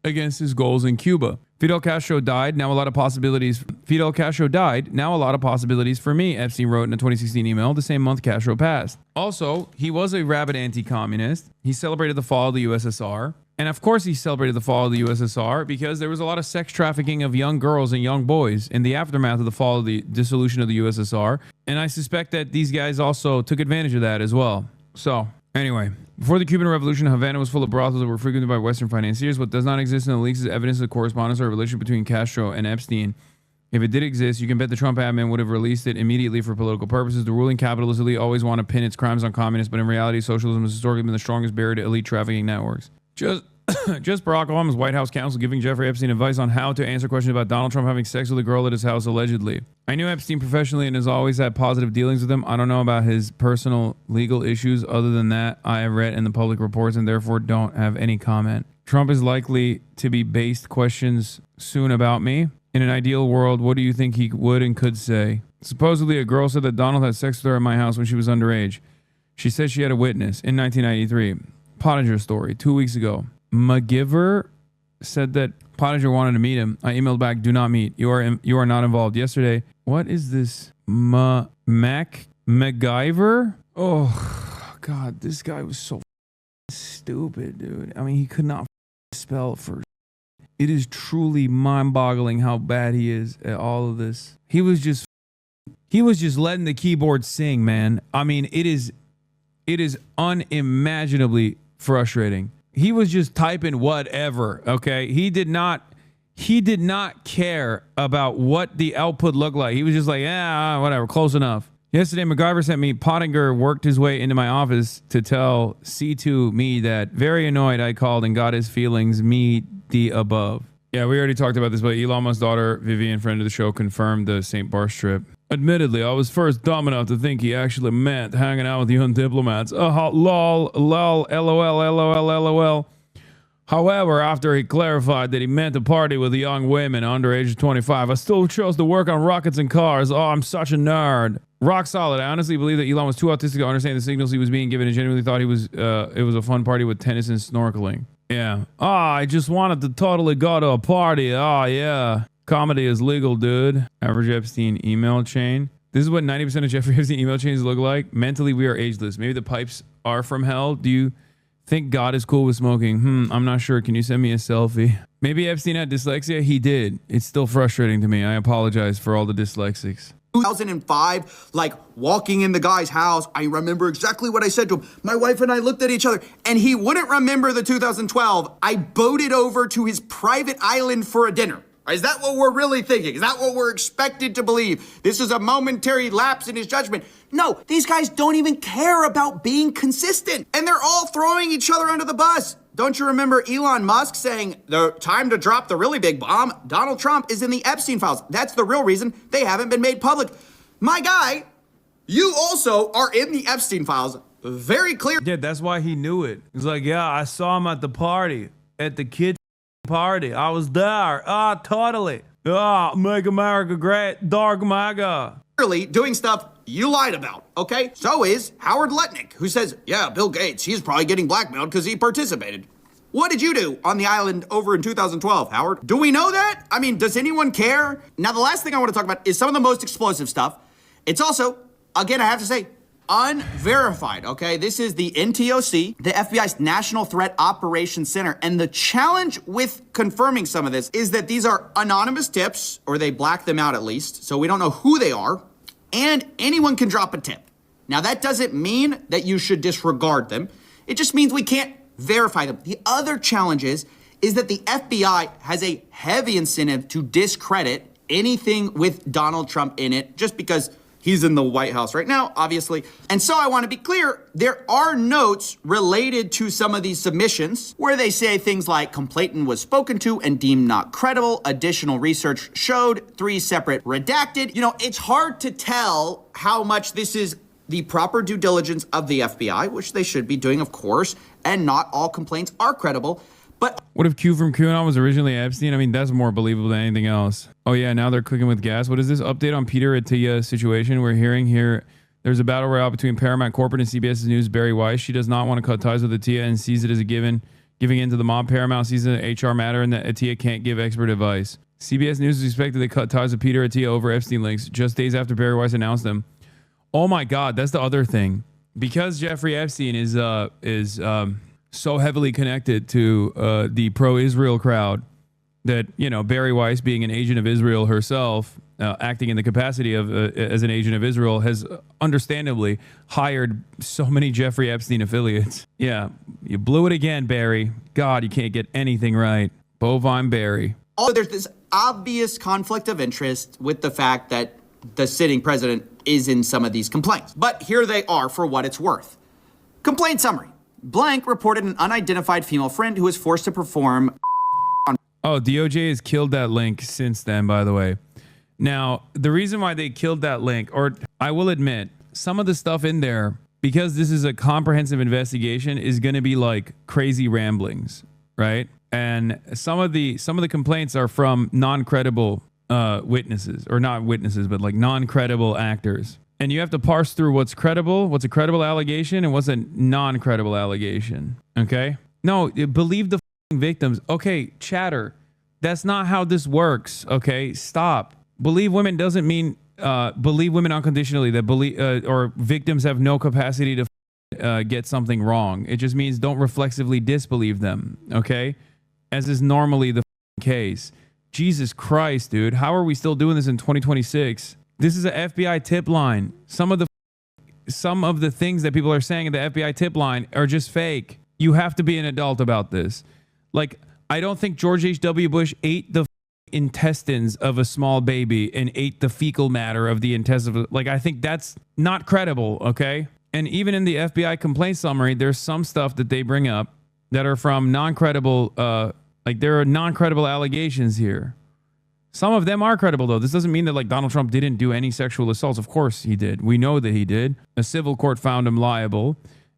against his goals in Cuba. Fidel Castro died. Now a lot of possibilities. Fidel Castro died. Now a lot of possibilities for me, Epstein wrote in a 2016 email the same month Castro passed. Also, he was a rabid anti-communist. He celebrated the fall of the USSR. And of course he celebrated the fall of the USSR because there was a lot of sex trafficking of young girls and young boys in the aftermath of the fall of the dissolution of the USSR. And I suspect that these guys also took advantage of that as well. So anyway, before the Cuban Revolution, Havana was full of brothels that were frequented by Western financiers. What does not exist in the leaks is evidence of correspondence or relation between Castro and Epstein. If it did exist, you can bet the Trump admin would have released it immediately for political purposes. The ruling capitalist elite always want to pin its crimes on communists, but in reality, socialism has historically been the strongest barrier to elite trafficking networks. Just Barack Obama's White House counsel giving Jeffrey Epstein advice on how to answer questions about Donald Trump having sex with a girl at his house, allegedly. I knew Epstein professionally and has always had positive dealings with him. I don't know about his personal legal issues. Other than that, I have read in the public reports and therefore don't have any comment. Trump is likely to be based questions soon about me. In an ideal world, what do you think he would and could say? Supposedly, a girl said that Donald had sex with her at my house when she was underage. She said she had a witness in 1993. Pottinger story, 2 weeks ago. McGiver said that Pottinger wanted to meet him. I emailed back, do not meet. You are not involved. Yesterday, what is this? MacGyver? Oh, God, this guy was so stupid, dude. I mean, he could not spell for. It is truly mind-boggling how bad he is at all of this. He was just letting the keyboard sing, man. I mean, it is unimaginably frustrating. He was just typing whatever, okay? He did not care about what the output looked like. He was just like, yeah, whatever, close enough. Yesterday, MacGyver sent me, Pottinger worked his way into my office to tell C2 me that, very annoyed, I called and got his feelings, me the above. Yeah, we already talked about this, but Elon Musk's daughter, Vivian, friend of the show, confirmed the St. Bart's trip. Admittedly, I was first dumb enough to think he actually meant hanging out with young diplomats. Lol, lol, lol, lol. However, after he clarified that he meant to party with young women under age of 25, I still chose to work on rockets and cars. Oh, I'm such a nerd. Rock solid. I honestly believe that Elon was too autistic to understand the signals he was being given and genuinely thought it was a fun party with tennis and snorkeling. Yeah. I just wanted to totally go to a party. Oh, yeah. Comedy is legal, dude. Average Epstein email chain. This is what 90% of Jeffrey Epstein email chains look like. Mentally, we are ageless. Maybe the pipes are from hell. Do you think God is cool with smoking? I'm not sure. Can you send me a selfie? Maybe Epstein had dyslexia. He did. It's still frustrating to me. I apologize for all the dyslexics. 2005, like walking in the guy's house, I remember exactly what I said to him. My wife and I looked at each other, and he wouldn't remember the 2012. I boated over to his private island for a dinner. Is that what we're really thinking? Is that what we're expected to believe? This is a momentary lapse in his judgment. No, these guys don't even care about being consistent. And they're all throwing each other under the bus. Don't you remember Elon Musk saying, the time to drop the really big bomb, Donald Trump is in the Epstein files. That's the real reason they haven't been made public. My guy, you also are in the Epstein files. Very clear. Yeah, that's why he knew it. He's like, yeah, I saw him at the party, at the kid party. I was there. Totally. Make America great. Dark MAGA. Doing stuff you lied about, okay? So is Howard Lutnick, who says, yeah, Bill Gates, he's probably getting blackmailed because he participated. What did you do on the island over in 2012, Howard? Do we know that? I mean, does anyone care? Now, the last thing I want to talk about is some of the most explosive stuff. It's also, again, I have to say, unverified, okay? This is the NTOC, the FBI's National Threat Operations Center. And the challenge with confirming some of this is that these are anonymous tips, or they black them out at least, so we don't know who they are, and anyone can drop a tip. Now, that doesn't mean that you should disregard them. It just means we can't verify them. The other challenge is that the FBI has a heavy incentive to discredit anything with Donald Trump in it, just because he's in the White House right now, obviously. And so I want to be clear, there are notes related to some of these submissions where they say things like complainant was spoken to and deemed not credible. Additional research showed 3 separate redacted. You know, it's hard to tell how much this is the proper due diligence of the FBI, which they should be doing, of course, and not all complaints are credible. But what if Q from QAnon was originally Epstein? I mean, that's more believable than anything else. Oh yeah, now they're cooking with gas. What is this update on Peter Attia situation? We're hearing here there's a battle royale between Paramount Corporate and CBS News' Barry Weiss. She does not want to cut ties with Attia and sees it as a given, giving in to the mob. Paramount sees it an HR matter and that Attia can't give expert advice. CBS News is expected to cut ties with Peter Attia over Epstein links just days after Barry Weiss announced them. Oh my God, that's the other thing. Because Jeffrey Epstein is so heavily connected to the pro-Israel crowd that, you know, Barry Weiss, being an agent of Israel herself, acting in the capacity of as an agent of Israel, has understandably hired so many Jeffrey Epstein affiliates. Yeah, you blew it again, Barry. God, you can't get anything right. Bovine Barry. Oh, there's this obvious conflict of interest with the fact that the sitting president is in some of these complaints. But here they are for what it's worth. Complaint summary. Blank reported an unidentified female friend who was forced to perform on... Oh, DOJ has killed that link since then, by the way. Now, the reason why they killed that link, or I will admit, some of the stuff in there, because this is a comprehensive investigation, is going to be like crazy ramblings, right? And some of the complaints are from non-credible witnesses, or not witnesses, but like non-credible actors. And you have to parse through what's credible, what's a credible allegation, and what's a non-credible allegation. Okay? No, believe the victims. Okay, chatter. That's not how this works. Okay? Stop. Believe women doesn't mean believe women unconditionally, that believe or victims have no capacity to get something wrong. It just means don't reflexively disbelieve them. Okay? As is normally the case. Jesus Christ, dude. How are we still doing this in 2026? This is an FBI tip line. Some of the things that people are saying in the FBI tip line are just fake. You have to be an adult about this. Like, I don't think George H.W. Bush ate the intestines of a small baby and ate the fecal matter of the intestines. Like, I think that's not credible, okay? And even in the FBI complaint summary, there's some stuff that they bring up that are from non-credible, like there are non-credible allegations here. Some of them are credible, though. This doesn't mean that like Donald Trump didn't do any sexual assaults. Of course he did. We know that he did. A civil court found him liable.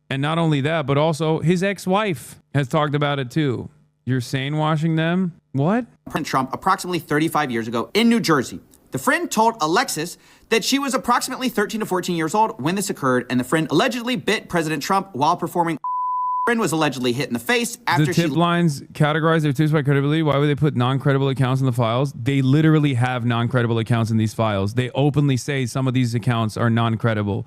And not only that, but also his ex-wife has talked about it too. You're sane washing them? What? Trump approximately 35 years ago in New Jersey. The friend told Alexis that she was approximately 13 to 14 years old when this occurred, and the friend allegedly bit President Trump while performing. Friend was allegedly hit in the face after the tip lines categorize their tips by credibility. Why would they put non-credible accounts in the files? They literally have non-credible accounts in these files. They openly say some of these accounts are non-credible.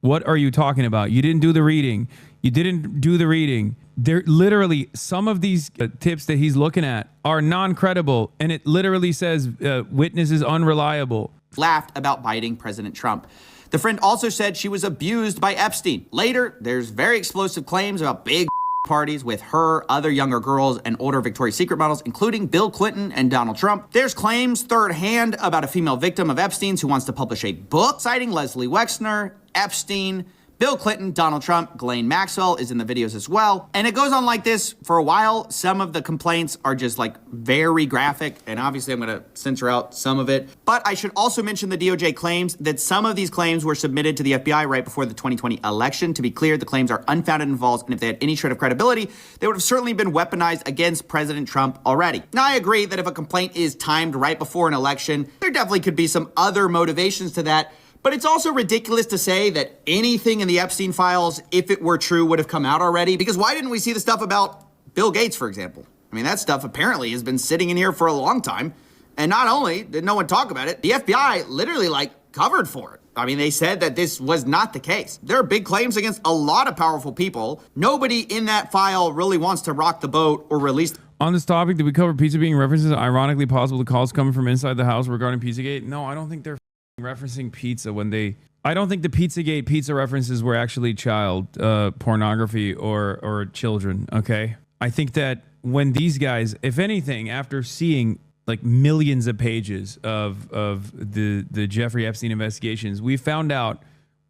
What are you talking about? You didn't do the reading. You didn't do the reading. They're literally, some of these tips that he's looking at are non-credible, and it literally says witness is unreliable. Laughed about biting President Trump. The friend also said she was abused by Epstein. Later, there's very explosive claims about big parties with her, other younger girls, and older Victoria's Secret models, including Bill Clinton and Donald Trump. There's claims third hand about a female victim of Epstein's who wants to publish a book citing Leslie Wexner, Epstein, Bill Clinton, Donald Trump, Ghislaine Maxwell is in the videos as well. And it goes on like this for a while. Some of the complaints are just like very graphic, and obviously I'm gonna censor out some of it. But I should also mention the DOJ claims that some of these claims were submitted to the FBI right before the 2020 election. To be clear, the claims are unfounded and false, and if they had any shred of credibility, they would have certainly been weaponized against President Trump already. Now, I agree that if a complaint is timed right before an election, there definitely could be some other motivations to that. But it's also ridiculous to say that anything in the Epstein files, if it were true, would have come out already. Because why didn't we see the stuff about Bill Gates, for example? I mean, that stuff apparently has been sitting in here for a long time. And not only did no one talk about it, the FBI literally covered for it. I mean, they said that this was not the case. There are big claims against a lot of powerful people. Nobody in that file really wants to rock the boat or release. On this topic, did we cover pizza being references? Ironically possible the calls coming from inside the house regarding Pizzagate? No, I don't think they're referencing pizza when they... I don't think the Pizzagate pizza references were actually child pornography or children, okay? I think that when these guys, if anything, after seeing like millions of pages of the Jeffrey Epstein investigations, we found out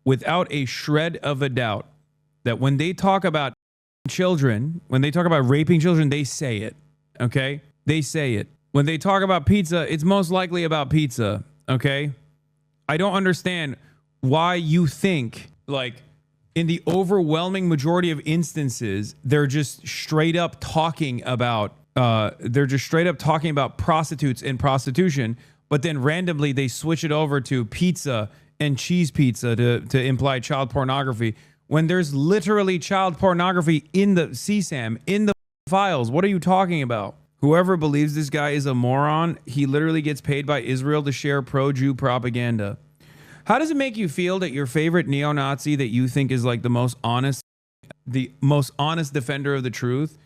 without a shred of a doubt that when they talk about children, when they talk about raping children, they say it, okay? They say it. When they talk about pizza, it's most likely about pizza, okay? I don't understand why you think, like, in the overwhelming majority of instances, they're just straight up talking about prostitutes and prostitution, but then randomly they switch it over to pizza and cheese pizza to imply child pornography when there's literally child pornography in the CSAM, in the files. What are you talking about? Whoever believes this guy is a moron, he literally gets paid by Israel to share pro-Jew propaganda. How does it make you feel that your favorite neo-Nazi that you think is like the most honest defender of the truth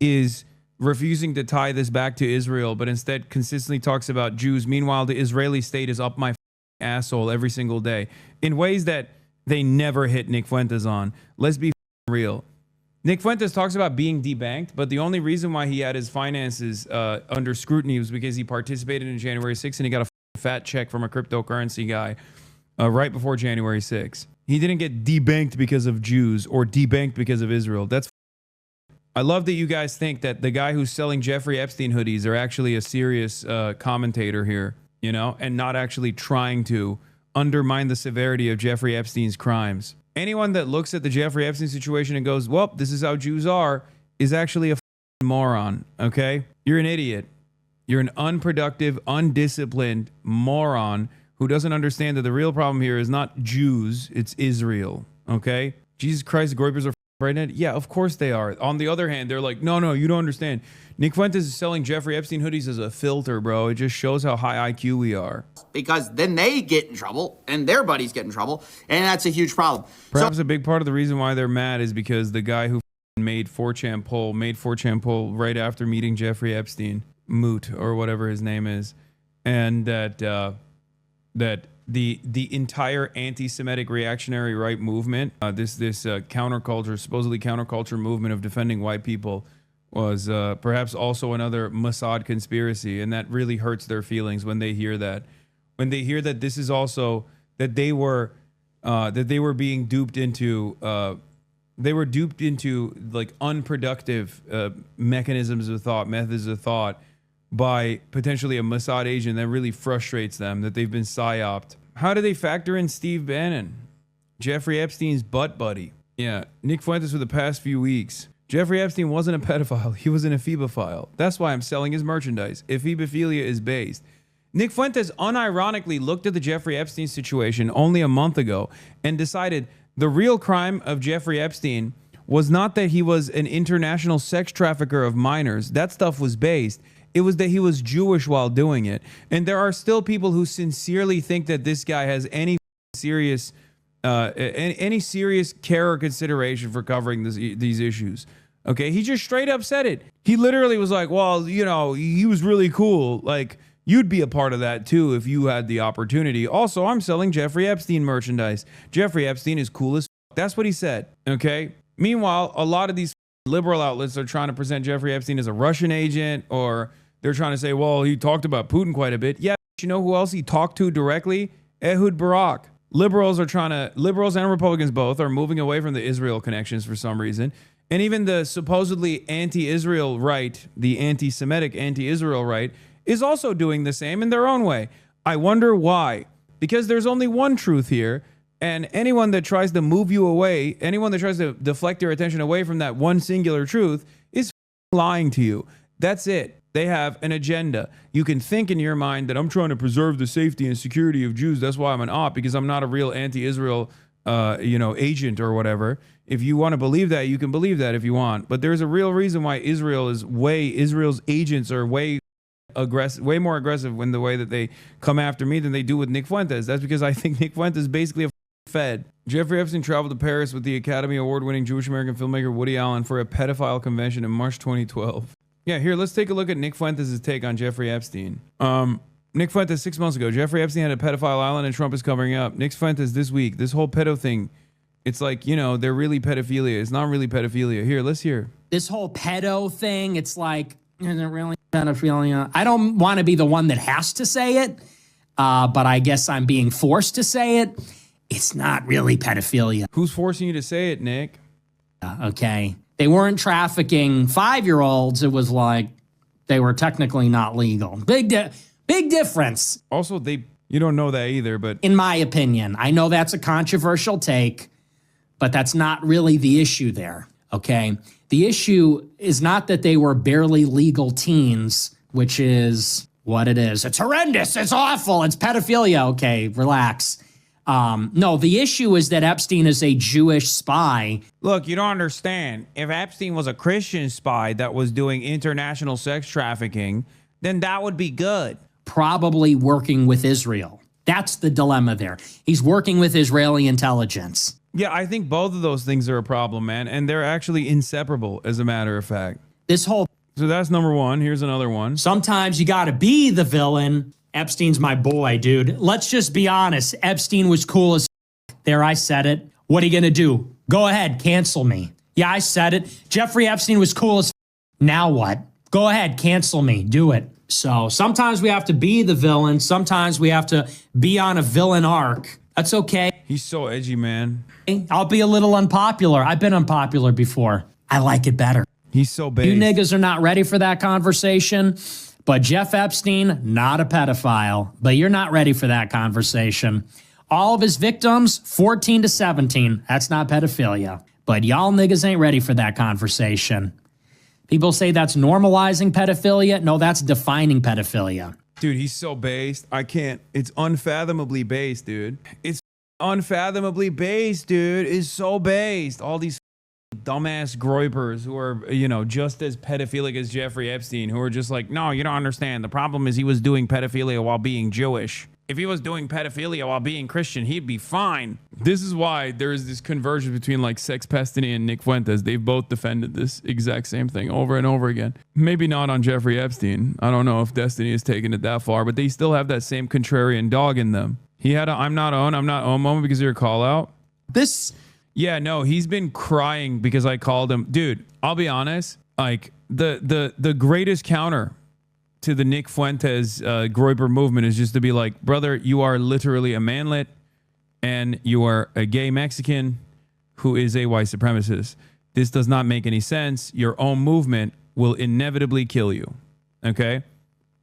is refusing to tie this back to Israel, but instead consistently talks about Jews? Meanwhile, the Israeli state is up my asshole every single day in ways that they never hit Nick Fuentes on. Let's be real. Nick Fuentes talks about being debanked, but the only reason why he had his finances under scrutiny was because he participated in January 6th and he got a fat check from a cryptocurrency guy right before January 6th. He didn't get debanked because of Jews or debanked because of Israel. I love that you guys think that the guy who's selling Jeffrey Epstein hoodies are actually a serious commentator here, you know, and not actually trying to undermine the severity of Jeffrey Epstein's crimes. Anyone that looks at the Jeffrey Epstein situation and goes, well, this is how Jews are, is actually a moron, okay? You're an idiot. You're an unproductive, undisciplined moron who doesn't understand that the real problem here is not Jews, it's Israel, okay? Jesus Christ, the Goypers are pregnant? Yeah, of course they are. On the other hand, they're like, no, you don't understand. Nick Fuentes is selling Jeffrey Epstein hoodies as a filter, bro. It just shows how high IQ we are. Because then they get in trouble and their buddies get in trouble, and that's a huge problem. Perhaps a big part of the reason why they're mad is because the guy who made 4chan poll right after meeting Jeffrey Epstein, Moot or whatever his name is, and that the entire anti-Semitic reactionary right movement, this counterculture, supposedly counterculture movement of defending white people, was perhaps also another Mossad conspiracy, and that really hurts their feelings when they hear that. When they hear that this is also that they were being duped into like unproductive mechanisms of thought, methods of thought by potentially a Mossad agent that really frustrates them, that they've been psyoped. How do they factor in Steve Bannon, Jeffrey Epstein's butt buddy? Yeah, Nick Fuentes for the past few weeks. Jeffrey Epstein wasn't a pedophile. He was an ephebophile. That's why I'm selling his merchandise. Ephebophilia is based. Nick Fuentes unironically looked at the Jeffrey Epstein situation only a month ago and decided the real crime of Jeffrey Epstein was not that he was an international sex trafficker of minors. That stuff was based. It was that he was Jewish while doing it. And there are still people who sincerely think that this guy has any serious care or consideration for covering these issues. Okay, he just straight up said it. He literally was like, well, you know, he was really cool. Like, you'd be a part of that too if you had the opportunity. Also, I'm selling Jeffrey Epstein merchandise. Jeffrey Epstein is cool as f. That's what he said, okay? Meanwhile, a lot of these liberal outlets are trying to present Jeffrey Epstein as a Russian agent, or they're trying to say, well, he talked about Putin quite a bit. Yeah, but you know who else he talked to directly? Ehud Barak. liberals and Republicans both are moving away from the Israel connections for some reason. And even the supposedly anti-Israel right, the anti-Semitic anti-Israel right, is also doing the same in their own way. I wonder why. Because there's only one truth here, and anyone that tries to move you away, anyone that tries to deflect your attention away from that one singular truth is lying to you. That's it. They have an agenda. You can think in your mind that I'm trying to preserve the safety and security of Jews. That's why I'm an op, because I'm not a real anti-Israel agent or whatever. If you want to believe that, you can believe that if you want. But there's a real reason why Israel's agents are way more aggressive when the way that they come after me than they do with Nick Fuentes. That's because I think Nick Fuentes is basically a Fed. Jeffrey Epstein traveled to Paris with the Academy Award-winning Jewish-American filmmaker Woody Allen for a pedophile convention in March 2012. Yeah, here, let's take a look at Nick Fuentes' take on Jeffrey Epstein. Nick Fuentes 6 months ago. Jeffrey Epstein had a pedophile island and Trump is covering up. Nick Fuentes this week. This whole pedo thing, it's like, they're really pedophilia. It's not really pedophilia. Here, let's hear. This whole pedo thing, it's like, is it really pedophilia? I don't want to be the one that has to say it, but I guess I'm being forced to say it. It's not really pedophilia. Who's forcing you to say it, Nick? Okay. They weren't trafficking 5-year-olds. It was like they were technically not legal. Big difference. Also, you don't know that either, but... In my opinion, I know that's a controversial take, but that's not really the issue there, okay? The issue is not that they were barely legal teens, which is what it is. It's horrendous. It's awful. It's pedophilia. Okay, relax. No, the issue is that Epstein is a Jewish spy. Look, you don't understand. If Epstein was a Christian spy that was doing international sex trafficking, then that would be good. Probably working with Israel. That's the dilemma there. He's working with Israeli intelligence. Yeah, I think both of those things are a problem, man. And they're actually inseparable, as a matter of fact. So that's number one. Here's another one. Sometimes you got to be the villain. Epstein's my boy, dude. Let's just be honest. Epstein was cool as there, I said it. What are you going to do? Go ahead, cancel me. Yeah, I said it. Jeffrey Epstein was cool as now what? Go ahead, cancel me. Do it. So sometimes we have to be the villain. Sometimes we have to be on a villain arc. That's okay. He's so edgy, man. I'll be a little unpopular. I've been unpopular before. I like it better. He's so big. You niggas are not ready for that conversation. But Jeff Epstein, not a pedophile. But you're not ready for that conversation. All of his victims, 14 to 17. That's not pedophilia. But y'all niggas ain't ready for that conversation. People say that's normalizing pedophilia. No, that's defining pedophilia. Dude, he's so based. I can't. It's unfathomably based, dude. It's unfathomably based, dude. It's so based. All these dumbass groypers who are, just as pedophilic as Jeffrey Epstein, who are just like, no, you don't understand. The problem is he was doing pedophilia while being Jewish. If he was doing pedophilia while being Christian, he'd be fine. This is why there is this convergence between like Sex Pestany and Nick Fuentes. They've both defended this exact same thing over and over again. Maybe not on Jeffrey Epstein. I don't know if Destiny has taken it that far, but they still have that same contrarian dog in them. He had a I'm not on moment because of your call out. Yeah, no, he's been crying because I called him. Dude, I'll be honest. Like the greatest counter to the Nick Fuentes Groyper movement is just to be like, brother, you are literally a manlet and you are a gay Mexican who is a white supremacist. This does not make any sense. Your own movement will inevitably kill you. Okay?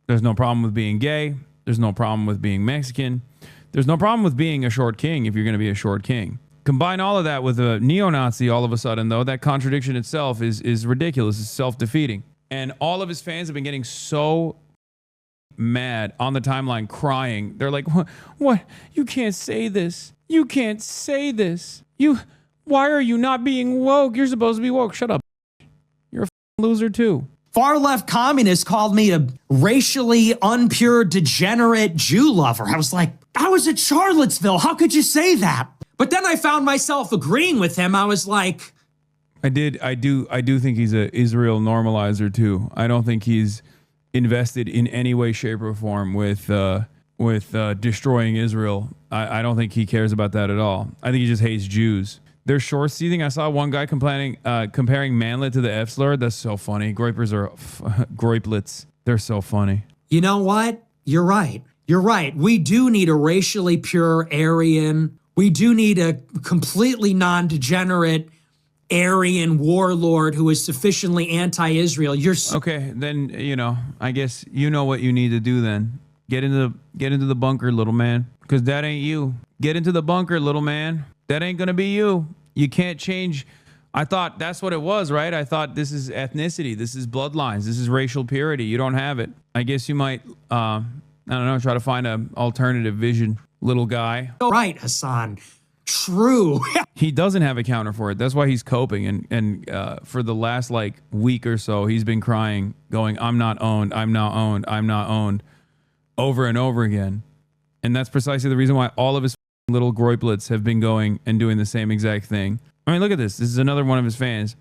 There's no problem with being gay. There's no problem with being Mexican. There's no problem with being a short king if you're going to be a short king. Combine all of that with a neo-Nazi all of a sudden, though, that contradiction itself is ridiculous. It's self-defeating. And all of his fans have been getting so mad on the timeline, crying. They're like, what? You can't say this. You can't say this. Why are you not being woke? You're supposed to be woke. Shut up. You're a loser, too. Far left communists called me a racially unpure, degenerate Jew lover. I was like, I was at Charlottesville. How could you say that? But then I found myself agreeing with him. I was like, I do think he's a Israel normalizer too. I don't think he's invested in any way, shape, or form with destroying Israel. I don't think he cares about that at all. I think he just hates Jews. They're short seating. I saw one guy comparing manlet to the F slur. That's so funny. Groypers are groiplets. They're so funny. You know what? You're right. You're right. We do need a racially pure Aryan. We do need a completely non-degenerate Aryan warlord who is sufficiently anti-Israel. Okay, then, you know, I guess you know what you need to do then. Get into the bunker, little man, because that ain't you. Get into the bunker, little man. That ain't going to be you. You can't change. I thought that's what it was, right? I thought this is ethnicity. This is bloodlines. This is racial purity. You don't have it. I guess you might, I don't know, try to find an alternative vision, little guy. Right, Hasan. True. He doesn't have a counter for it. That's why he's coping. And for the last like week or so, he's been crying, going, I'm not owned. I'm not owned. I'm not owned, over and over again. And that's precisely the reason why all of his little groiplets have been going and doing the same exact thing. I mean, look at this. This is another one of his fans.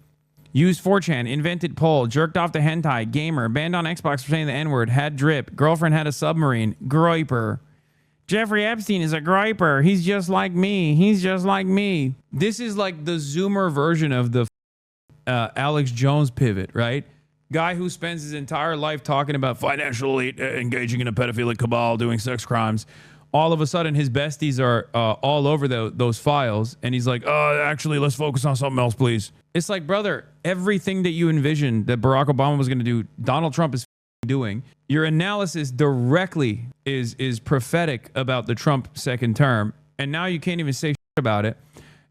Used 4chan, invented poll, jerked off to hentai, gamer, banned on Xbox for saying the N-word, had drip, girlfriend had a submarine, groiper. Jeffrey Epstein is a groiper. He's just like me. He's just like me. This is like the Zoomer version of the Alex Jones pivot, right? Guy who spends his entire life talking about financial elite, engaging in a pedophilic cabal, doing sex crimes. All of a sudden, his besties are all over those files. And he's like, actually, let's focus on something else, please. It's like, brother, everything that you envisioned that Barack Obama was going to do, Donald Trump is doing. Your analysis directly is prophetic about the Trump second term. And now you can't even say shit about it.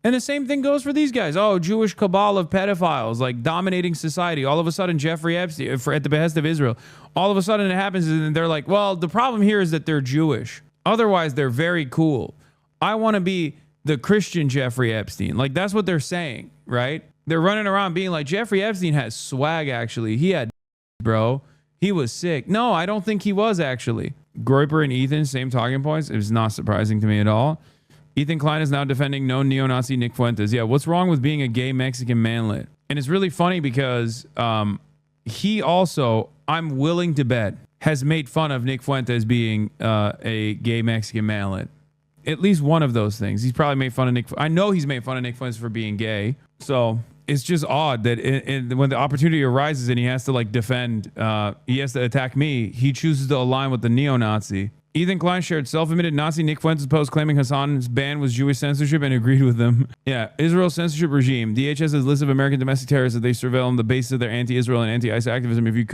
And the same thing goes for these guys. Oh, Jewish cabal of pedophiles, like dominating society. All of a sudden, Jeffrey Epstein, at the behest of Israel, all of a sudden it happens and they're like, well, the problem here is that they're Jewish. Otherwise, they're very cool. I want to be the Christian Jeffrey Epstein. Like, that's what they're saying, right? They're running around being like, Jeffrey Epstein has swag, actually. He had, bro. He was sick. No, I don't think he was, actually. Groiper and Ethan, same talking points. It was not surprising to me at all. Ethan Klein is now defending known neo-Nazi Nick Fuentes. Yeah, what's wrong with being a gay Mexican manlet? And it's really funny because he also, I'm willing to bet, has made fun of Nick Fuentes being a gay Mexican manlet. At least one of those things. He's probably made fun of Nick. I know he's made fun of Nick Fuentes for being gay. So it's just odd that when the opportunity arises and he has to like defend, he has to attack me, he chooses to align with the neo-Nazi. Ethan Klein shared self-admitted Nazi Nick Fuentes post claiming Hassan's ban was Jewish censorship and agreed with them. Yeah, Israel's censorship regime. DHS's list of American domestic terrorists that they surveil on the basis of their anti-Israel and anti-ICE activism. If you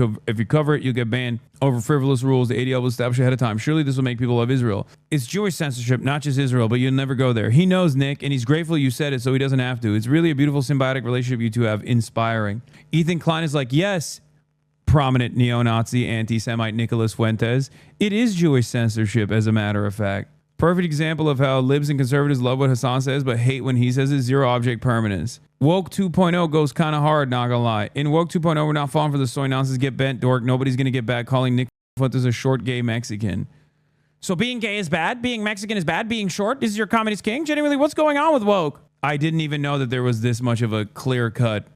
cover it, you'll get banned over frivolous rules the ADL will establish ahead of time. Surely this will make people love Israel. It's Jewish censorship, not just Israel, but you'll never go there. He knows, Nick, and he's grateful you said it so he doesn't have to. It's really a beautiful symbiotic relationship you two have. Inspiring. Ethan Klein is like, yes, prominent neo-Nazi anti-Semite Nicholas Fuentes. It is Jewish censorship, as a matter of fact. Perfect example of how libs and conservatives love what Hasan says, but hate when he says it. Zero object permanence. Woke 2.0 goes kind of hard, not gonna lie. In Woke 2.0, we're not falling for the soy nonsense. Get bent, dork. Nobody's gonna get back calling Nick Fuentes a short gay Mexican. So being gay is bad? Being Mexican is bad? Being short? This is your communist king? Genuinely, what's going on with Woke? I didn't even know that there was this much of a clear-cut,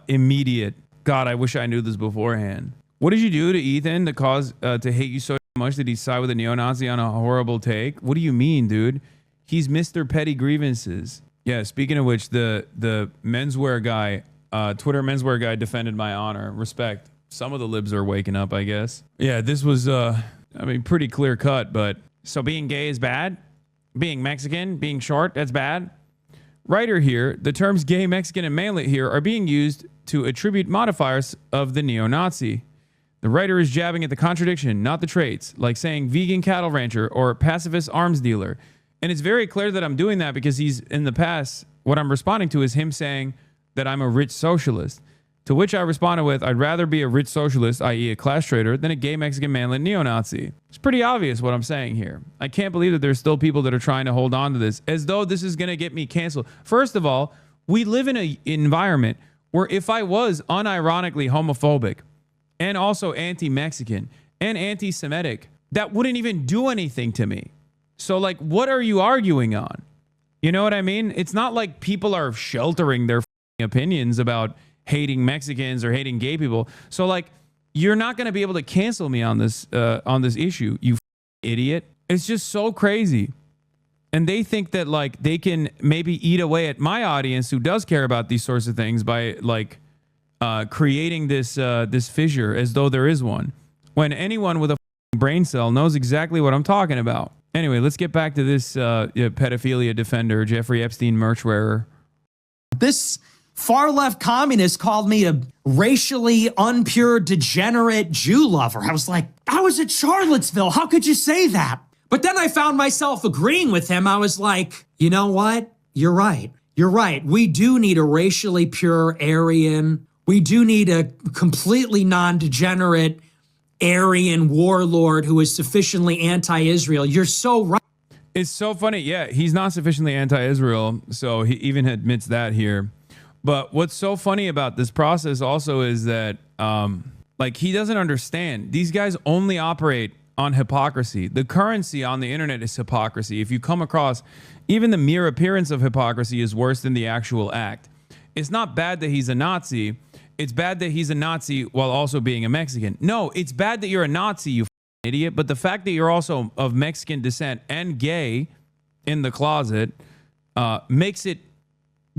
immediate... God, I wish I knew this beforehand. What did you do to Ethan to cause to hate you so much that he side with a neo-Nazi on a horrible take? What do you mean, dude? He's Mr. Petty Grievances. Yeah, speaking of which, the menswear guy, Twitter menswear guy defended my honor. Respect. Some of the libs are waking up, I guess. Yeah, this was, I mean, pretty clear cut, but... So being gay is bad? Being Mexican, being short, that's bad? Writer here, the terms gay, Mexican, and manlet here are being used to attribute modifiers of the neo-Nazi. The writer is jabbing at the contradiction, not the traits, like saying vegan cattle rancher or pacifist arms dealer. And it's very clear that I'm doing that because he's, in the past, what I'm responding to is him saying that I'm a rich socialist. To which I responded with, I'd rather be a rich socialist, i.e. a class trader, than a gay Mexican manlet neo-Nazi. It's pretty obvious what I'm saying here. I can't believe that there's still people that are trying to hold on to this as though this is going to get me canceled. First of all, we live in an environment where if I was unironically homophobic and also anti-Mexican and anti-Semitic, that wouldn't even do anything to me. So like, what are you arguing on? You know what I mean? It's not like people are sheltering their opinions about hating Mexicans or hating gay people. So like, you're not going to be able to cancel me on this issue, you idiot. It's just so crazy. And they think that like they can maybe eat away at my audience who does care about these sorts of things by like creating this this fissure as though there is one. When anyone with a brain cell knows exactly what I'm talking about. Anyway, let's get back to this pedophilia defender, Jeffrey Epstein merch wearer. This far-left communist called me a racially unpure, degenerate Jew lover. I was like, I was at Charlottesville. How could you say that? But then I found myself agreeing with him. I was like, you know what? You're right. You're right. We do need a racially pure Aryan. We do need a completely non-degenerate Aryan warlord who is sufficiently anti-Israel. You're so right. It's so funny. Yeah, he's not sufficiently anti-Israel, so he even admits that here. But what's so funny about this process also is that, like, he doesn't understand. These guys only operate on hypocrisy. The currency on the internet is hypocrisy. If you come across, even the mere appearance of hypocrisy is worse than the actual act. It's not bad that he's a Nazi. It's bad that he's a Nazi while also being a Mexican. No, it's bad that you're a Nazi, you idiot. But the fact that you're also of Mexican descent and gay in the closet makes it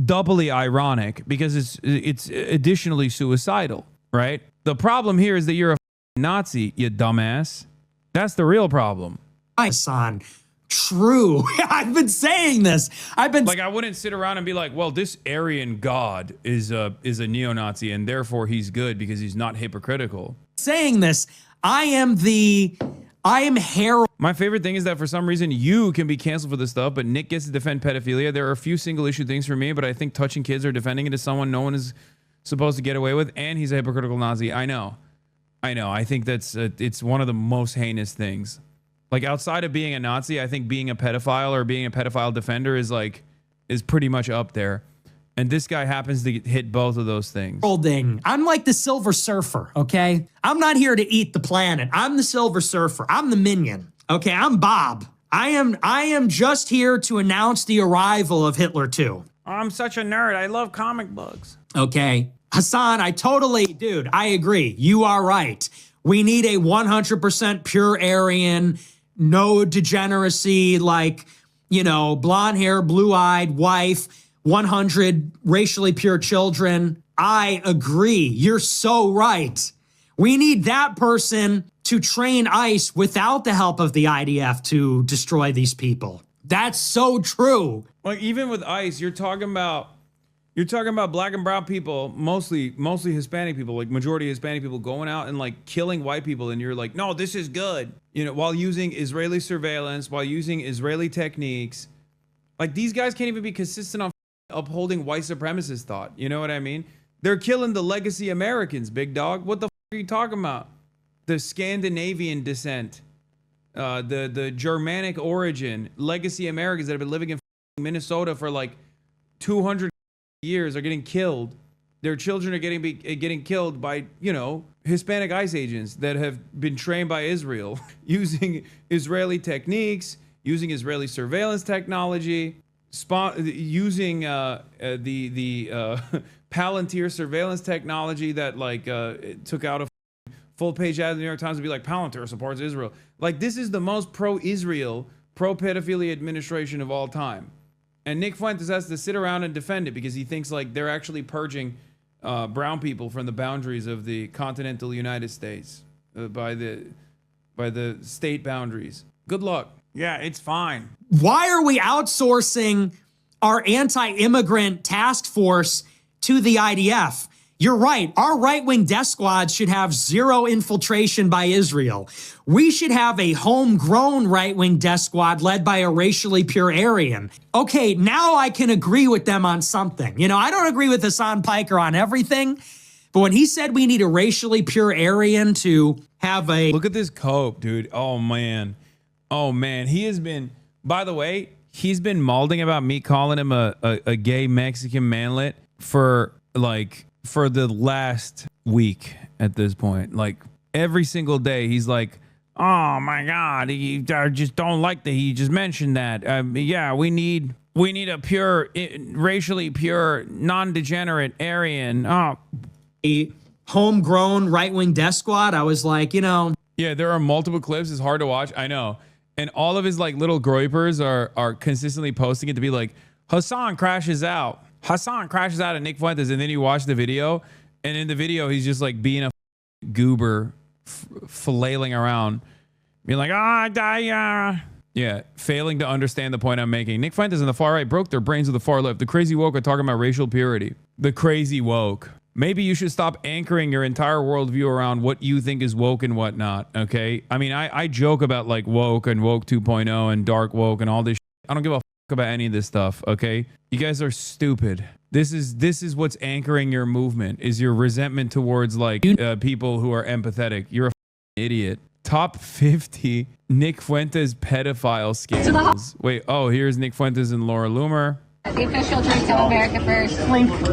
doubly ironic because it's additionally suicidal, right? The problem here is that you're a Nazi, you dumbass. That's the real problem. Hasan, true. I've been saying this. I've been like, I wouldn't sit around and be like, well, this Aryan god is a neo-Nazi and therefore he's good because he's not hypocritical. Saying this, I am heroin. My favorite thing is that for some reason you can be canceled for this stuff, but Nick gets to defend pedophilia. There are a few single issue things for me, but I think touching kids or defending it as someone no one is supposed to get away with, and he's a hypocritical Nazi. I know. I think that's it's one of the most heinous things. Like, outside of being a Nazi, I think being a pedophile or being a pedophile defender is pretty much up there. And this guy happens to hit both of those things. I'm like the Silver Surfer, okay? I'm not here to eat the planet. I'm the Silver Surfer. I'm the minion. Okay, I'm Bob. I am just here to announce the arrival of Hitler 2. I'm such a nerd. I love comic books. Okay. Hasan, dude, I agree. You are right. We need a 100% pure Aryan, no degeneracy, like, blonde hair, blue-eyed wife, 100 racially pure children. I agree. You're so right. We need that person to train ICE without the help of the IDF to destroy these people. That's so true. Like, even with ICE, you're talking about black and brown people, mostly Hispanic people, like majority Hispanic people going out and like killing white people. And you're like, no, this is good. While using Israeli surveillance, while using Israeli techniques. Like, these guys can't even be consistent on upholding white supremacist thought. You know what I mean? They're killing the legacy Americans, big dog. What the are you talking about? The Scandinavian descent, the Germanic origin, legacy Americans that have been living in Minnesota for like 200 years are getting killed. Their children are getting killed by, Hispanic ICE agents that have been trained by Israel using Israeli techniques, using Israeli surveillance technology, using the Paletir surveillance technology that took out a full-page ad in the New York Times to be like, Paletir supports Israel. Like, this is the most pro-Israel, pro-pedophilia administration of all time. And Nick Fuentes has to sit around and defend it because he thinks like they're actually purging brown people from the boundaries of the continental United States by the state boundaries. Good luck. Yeah, it's fine. Why are we outsourcing our anti-immigrant task force to the IDF? You're right. Our right-wing death squads should have zero infiltration by Israel. We should have a homegrown right-wing death squad led by a racially pure Aryan. Okay, now I can agree with them on something. I don't agree with Hasan Piker on everything, but when he said we need a racially pure Aryan to have a... Look at this cope, dude. Oh, man. He has been... By the way, he's been malding about me calling him a gay Mexican manlet for the last week at this point. Like, every single day, he's like, oh my God, I just don't like that he just mentioned that. Yeah, we need a pure, racially pure, non-degenerate Aryan. Oh. A homegrown right-wing death squad. I was like, Yeah, there are multiple clips. It's hard to watch. I know. And all of his like little groypers are consistently posting it to be like, Hasan crashes out. Hasan crashes out at Nick Fuentes, and then you watch the video, and in the video he's just like being a goober, flailing around, Being like, yeah, failing to understand the point I'm making. Nick Fuentes and the far right broke their brains with the far left. The crazy woke are talking about racial purity. The crazy woke. Maybe you should stop anchoring your entire worldview around what you think is woke and whatnot, okay? I mean, I joke about like woke and woke 2.0 and dark woke and all this shit. I don't give a fuck about any of this stuff, okay? You guys are stupid. This is what's anchoring your movement, is your resentment towards like people who are empathetic. You're a idiot. Top 50 Nick Fuentes pedophile scandals. Wait, oh, here's Nick Fuentes and Laura Loomer. The official drink to America first. Link. To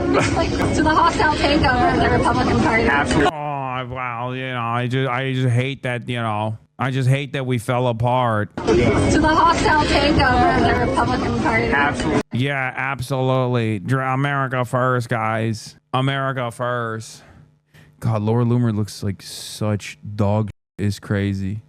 the hostile takeover of the Republican Party. Absolutely. Oh, well, you know, I just hate that, you know, I just hate that we fell apart. To the hostile takeover of the Republican Party. Absolutely. Yeah, absolutely. America first, guys. America first. God, Laura Loomer looks like such dog shit. Is crazy.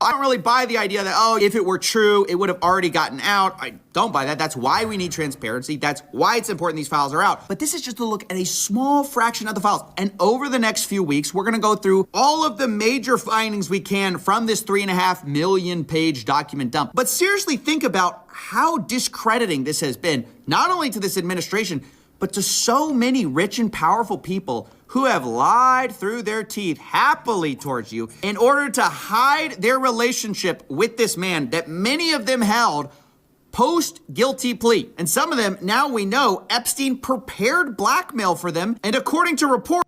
I don't really buy the idea that, oh, if it were true, it would have already gotten out. I don't buy that. That's why we need transparency. That's why it's important these files are out. But this is just a look at a small fraction of the files. And over the next few weeks, we're going to go through all of the major findings we can from this 3.5 million page document dump. But seriously, think about how discrediting this has been, not only to this administration, but to so many rich and powerful people who have lied through their teeth happily towards you in order to hide their relationship with this man that many of them held post-guilty plea. And some of them, now we know, Epstein prepared blackmail for them. And according to reports,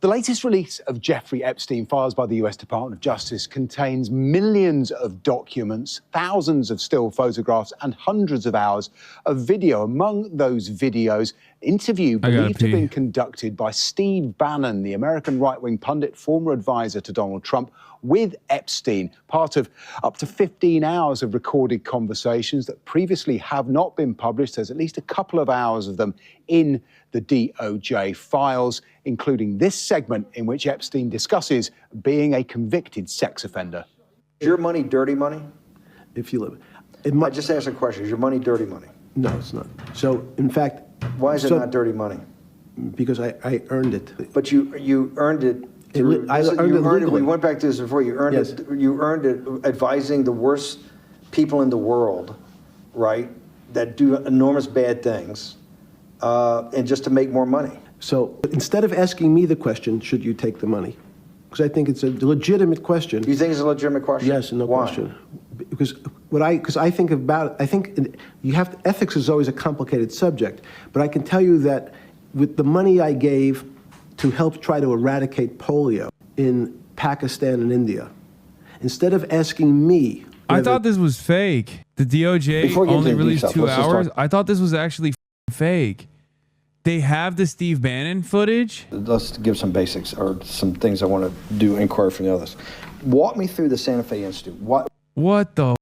the latest release of Jeffrey Epstein files by the US Department of Justice contains millions of documents, thousands of still photographs, and hundreds of hours of video. Among those videos, an interview believed to have been conducted by Steve Bannon, the American right-wing pundit, former advisor to Donald Trump, with Epstein, part of up to 15 hours of recorded conversations that previously have not been published. There's at least a couple of hours of them in the DOJ files, including this segment in which Epstein discusses being a convicted sex offender. Is your money dirty money? If you live, I just asked a question. Is your money dirty money? No, it's not. So, in fact, why is it not dirty money? Because I earned it. But you earned it. I earned it legally. We went back to this before. You earned it. You earned it advising the worst people in the world, right? That do enormous bad things, and just to make more money. So instead of asking me the question, should you take the money? Because I think it's a legitimate question. You think it's a legitimate question? Yes, no question. Because I think about, ethics is always a complicated subject, but I can tell you that with the money I gave to help try to eradicate polio in Pakistan and India, instead of asking me, I thought this was fake. The DOJ only released 2 hours. I thought this was actually fake. They have the Steve Bannon footage. Let's give some basics or some things I want to do inquiry from the others. Walk me through the Santa Fe Institute. What the?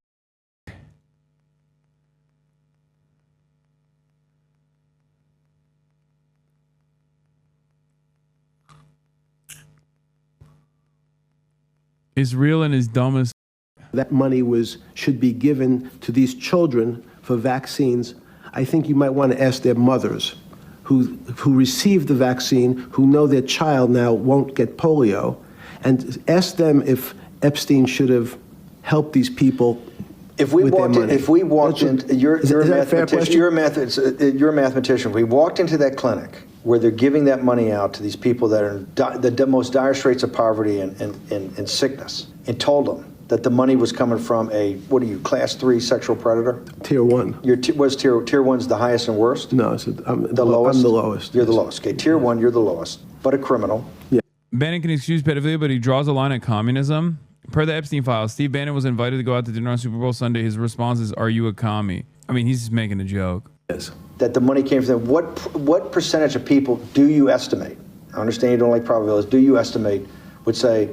Is real and is dumb as. That money should be given to these children for vaccines. I think you might want to ask their mothers who received the vaccine, who know their child now won't get polio, and ask them if Epstein should have helped these people. You're a mathematician. You're a mathematician. We walked into that clinic where they're giving that money out to these people that are in the most dire straits of poverty and sickness, and told them that the money was coming from class 3 sexual predator? Tier 1. Was tier 1's the highest and worst? No, I'm the lowest. I'm the lowest. You're the lowest. Okay, tier 1, you're the lowest, but a criminal. Yeah. Bannon can excuse pedophilia, but he draws a line at communism. Per the Epstein files, Steve Bannon was invited to go out to dinner on Super Bowl Sunday. His response is, "Are you a commie?" I mean, he's just making a joke. Yes. That the money came from them. What percentage of people do you estimate? I understand you don't like probabilities. Do you estimate would say?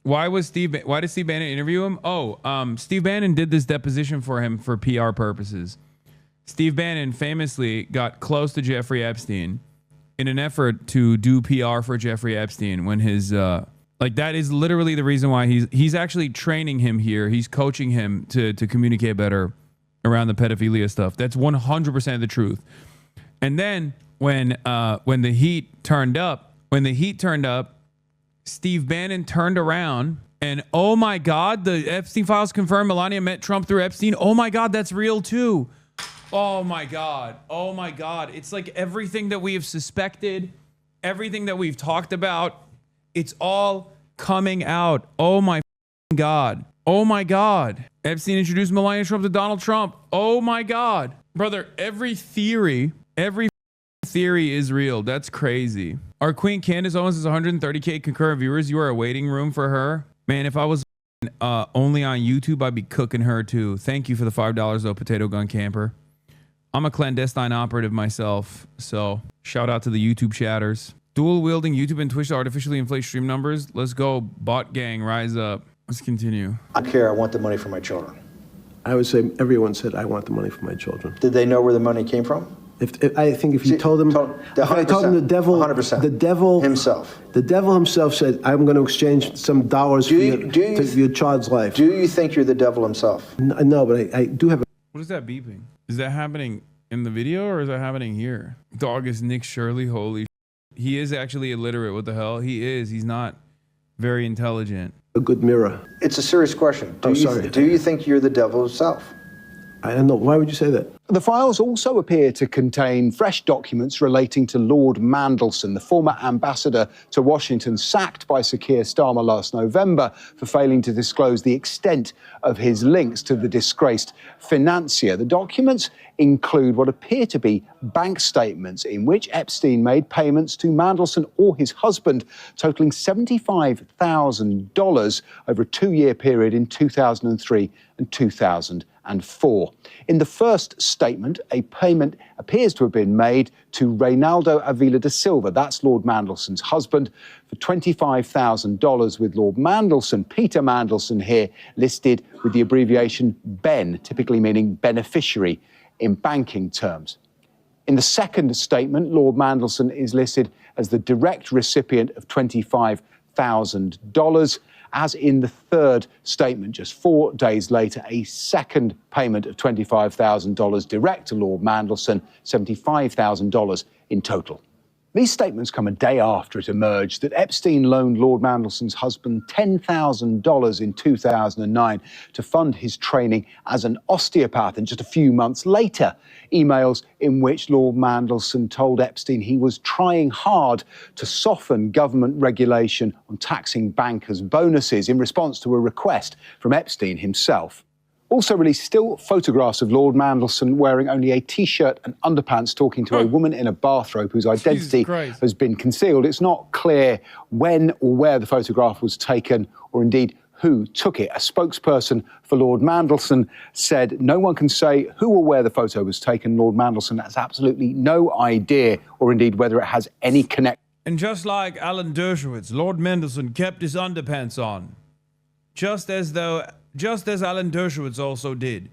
Why did Steve Bannon interview him? Steve Bannon did this deposition for him for PR purposes. Steve Bannon famously got close to Jeffrey Epstein in an effort to do PR for Jeffrey Epstein when his that is literally the reason why he's actually training him here. He's coaching him to communicate better around the pedophilia stuff. That's 100% the truth. And then when the heat turned up, Steve Bannon turned around And oh my God, the Epstein files confirm Melania met Trump through Epstein. Oh my God, that's real too. Oh my God. Oh my God. It's like everything that we have suspected, everything that we've talked about, it's all coming out. Oh my God. Oh my God. Epstein introduced Melania Trump to Donald Trump. Oh my God. Brother, every theory is real. That's crazy. Our Queen Candace Owens is 130K concurrent viewers. You are a waiting room for her. Man, if I was only on YouTube, I'd be cooking her too. Thank you for the $5 though, Potato Gun Camper. I'm a clandestine operative myself, so shout out to the YouTube chatters. Dual wielding YouTube and Twitch to artificially inflate stream numbers. Let's go, bot gang, rise up. Let's continue. I care. I want the money for my children. I would say everyone said, I want the money for my children. Did they know where the money came from? I think if you told them, if I told them the devil, 100%. The devil himself said, I'm going to exchange some dollars for your child's life. Do you think you're the devil himself? No, but I do have. What is that beeping? Is that happening in the video or is that happening here? Dog is Nick Shirley. Holy shit. He is actually illiterate. What the hell? He is. He's not very intelligent. A good mirror. It's a serious question. Do you think you're the devil himself? I don't know. Why would you say that? The files also appear to contain fresh documents relating to Lord Mandelson, the former ambassador to Washington, sacked by Sir Keir Starmer last November for failing to disclose the extent of his links to the disgraced financier. The documents include what appear to be bank statements in which Epstein made payments to Mandelson or his husband, totaling $75,000 over a 2-year period in 2003 and 2004. In the first statement, a payment appears to have been made to Reynaldo Avila da Silva, that's Lord Mandelson's husband, for $25,000 with Lord Mandelson, Peter Mandelson here, listed with the abbreviation BEN, typically meaning beneficiary in banking terms. In the second statement, Lord Mandelson is listed as the direct recipient of $25,000. As in the third statement, just 4 days later, a second payment of $25,000 direct to Lord Mandelson, $75,000 in total. These statements come a day after it emerged that Epstein loaned Lord Mandelson's husband $10,000 in 2009 to fund his training as an osteopath. And just a few months later, emails in which Lord Mandelson told Epstein he was trying hard to soften government regulation on taxing bankers' bonuses in response to a request from Epstein himself. Also released still photographs of Lord Mandelson wearing only a T-shirt and underpants talking to a woman in a bathrobe whose identity has been concealed. It's not clear when or where the photograph was taken or indeed who took it. A spokesperson for Lord Mandelson said no one can say who or where the photo was taken. Lord Mandelson has absolutely no idea or indeed whether it has any connection. And just like Alan Dershowitz, Lord Mandelson kept his underpants on. Just as Alan Dershowitz also did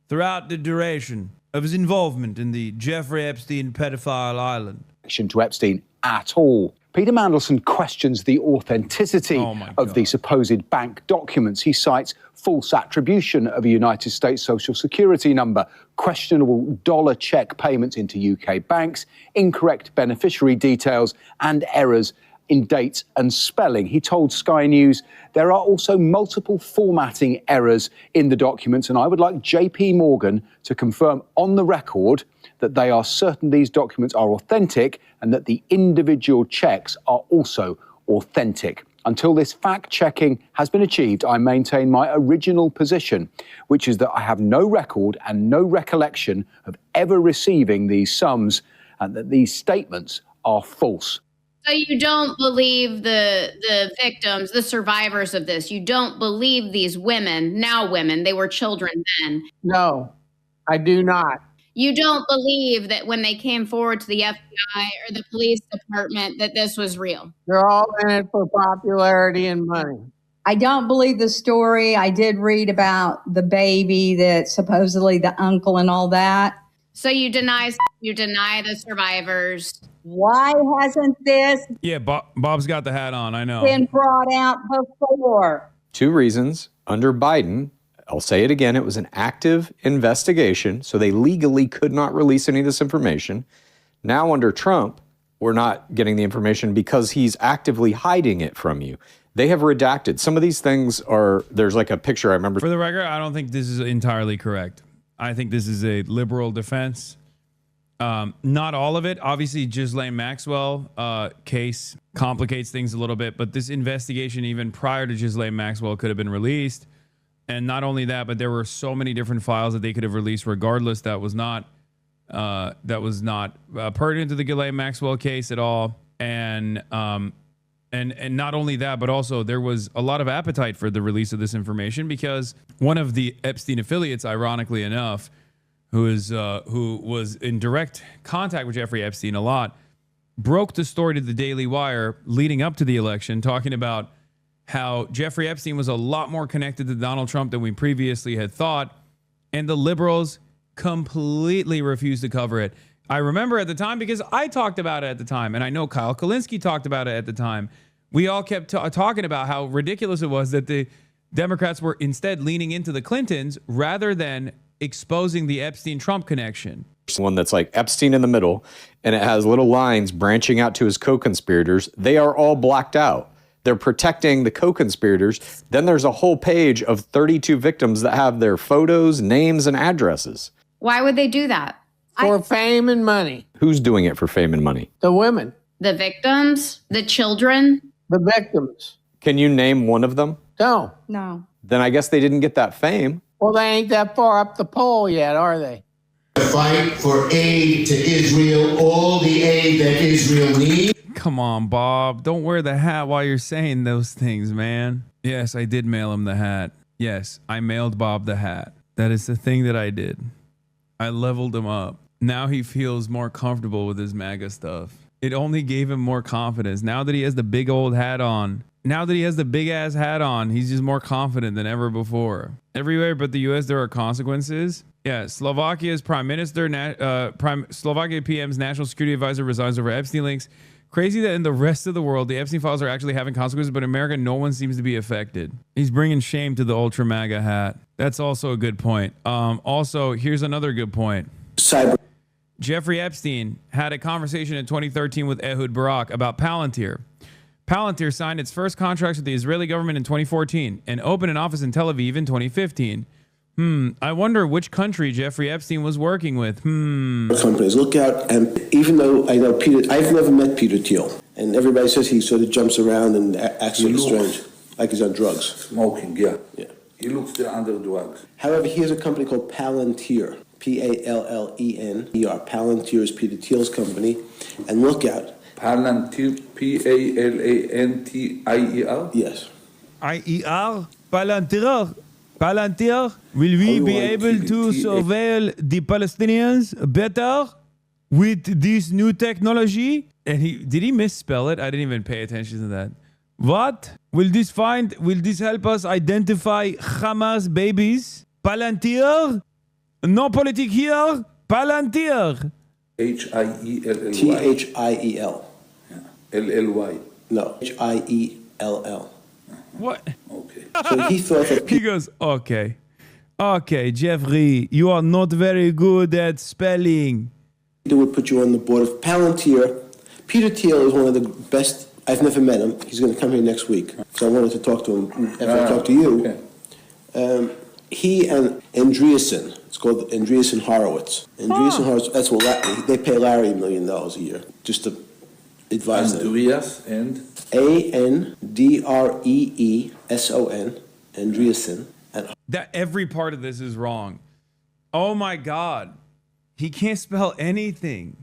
throughout the duration of his involvement in the Jeffrey Epstein pedophile island. To Epstein at all. Peter Mandelson questions the authenticity of the supposed bank documents. He cites false attribution of a United States Social Security number, questionable dollar check payments into UK banks, incorrect beneficiary details, and errors in dates and spelling. He told Sky News there are also multiple formatting errors in the documents, and I would like JP Morgan to confirm on the record that they are certain these documents are authentic and that the individual checks are also authentic. Until this fact-checking has been achieved, I maintain my original position, which is that I have no record and no recollection of ever receiving these sums and that these statements are false. So you don't believe the victims, the survivors of this? You don't believe these women, now women, they were children then? No, I do not. You don't believe that when they came forward to the FBI or the police department that this was real? They're all in it for popularity and money. I don't believe the story. I did read about the baby, that supposedly the uncle and all that. So you deny the survivors. Why hasn't this Yeah, Bob's got the hat on, I know. been brought out before? 2 reasons. Under Biden, I'll say it again, it was an active investigation, so they legally could not release any of this information. Now under Trump, we're not getting the information because he's actively hiding it from you. They have redacted. Some of these things are, there's like a picture I remember. For the record, I don't think this is entirely correct. I think this is a liberal defense. Not all of it. Obviously, Ghislaine Maxwell case complicates things a little bit, but this investigation, even prior to Ghislaine Maxwell, could have been released. And not only that, but there were so many different files that they could have released regardless. That was not pertinent to the Ghislaine Maxwell case at all. And not only that, but also there was a lot of appetite for the release of this information because one of the Epstein affiliates, ironically enough, who was in direct contact with Jeffrey Epstein a lot, broke the story to the Daily Wire leading up to the election, talking about how Jeffrey Epstein was a lot more connected to Donald Trump than we previously had thought, and the liberals completely refused to cover it. I remember at the time because I talked about it at the time, and I know Kyle Kulinski talked about it at the time. We all kept talking about how ridiculous it was that the Democrats were instead leaning into the Clintons rather than exposing the Epstein-Trump connection. One that's like Epstein in the middle, and it has little lines branching out to his co-conspirators. They are all blacked out. They're protecting the co-conspirators. Then there's a whole page of 32 victims that have their photos, names, and addresses. Why would they do that? For fame and money. Who's doing it for fame and money? The women. The victims? The children? The victims. Can you name one of them? No. No. Then I guess they didn't get that fame. Well, they ain't that far up the pole yet, are they? Fight for aid to Israel, all the aid that Israel needs. Come on, Bob. Don't wear the hat while you're saying those things, man. Yes, I did mail him the hat. Yes, I mailed Bob the hat. That is the thing that I did. I leveled him up. Now he feels more comfortable with his MAGA stuff. It only gave him more confidence. Now that he has the big old hat on, now that he has the big ass hat on, he's just more confident than ever before. Everywhere but the US, there are consequences. Yeah, Slovakia's Prime Minister, Slovakia PM's National Security Advisor resigns over Epstein links. Crazy that in the rest of the world, the Epstein files are actually having consequences, but in America, no one seems to be affected. He's bringing shame to the ultra MAGA hat. That's also a good point. Also, here's another good point. Jeffrey Epstein had a conversation in 2013 with Ehud Barak about Palantir. Palantir signed its first contracts with the Israeli government in 2014 and opened an office in Tel Aviv in 2015. I wonder which country Jeffrey Epstein was working with. Companies look out, and even though I know Peter, I've never met Peter Thiel, and everybody says he sort of jumps around and acts sort of strange, like he's on drugs. Smoking, yeah. He looks under drugs. However, he has a company called Palantir, P-A-L-L-E-N-E-R. Palantir is Peter Thiel's company, and look out. Palantir, P-A-L-A-N-T-I-E-R? Yes. I-E-R? Palantir? Palantir? Will we be able to surveil the Palestinians better with this new technology? And did he misspell it? I didn't even pay attention to that. What? Will this help us identify Hamas babies? Palantir? No politic here? Palantir. H-I-E-L-L-Y. T-H-I-E-L. L-L-Y. No, H-I-E-L-L. What? Okay. So he thought that he goes, okay. Okay, Jeffrey, you are not very good at spelling. Peter would put you on the board of Palantir. Peter Thiel is one of the best. I've never met him. He's going to come here next week. So I wanted to talk to him after I talked to you. Okay. He and Andreessen, it's called Andreessen Horowitz. Andreessen Horowitz, that's what they pay Larry $1 million a year just to advise them. Andreas and? A-N-D-R-E-E-S-O-N, Andreessen. That every part of this is wrong. Oh my God. He can't spell anything.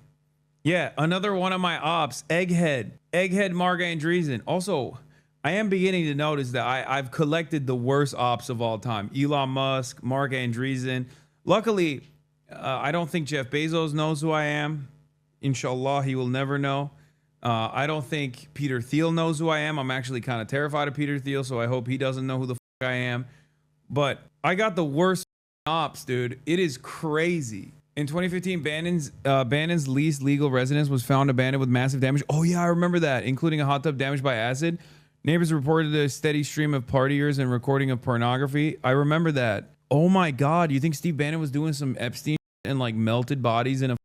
Yeah, another one of my ops, Egghead, Marga Andreessen. Also, I am beginning to notice that I've collected the worst ops of all time. Elon Musk, Marga Andreessen. Luckily, I don't think Jeff Bezos knows who I am. Inshallah, he will never know. I don't think Peter Thiel knows who I am. I'm actually kind of terrified of Peter Thiel, so I hope he doesn't know who the fuck I am. But I got the worst ops, dude. It is crazy. In 2015, Bannon's least legal residence was found abandoned with massive damage. Oh yeah, I remember that, including a hot tub damaged by acid. Neighbors reported a steady stream of partiers and recording of pornography. I remember that. Oh my God, you think Steve Bannon was doing some Epstein and like melted bodies in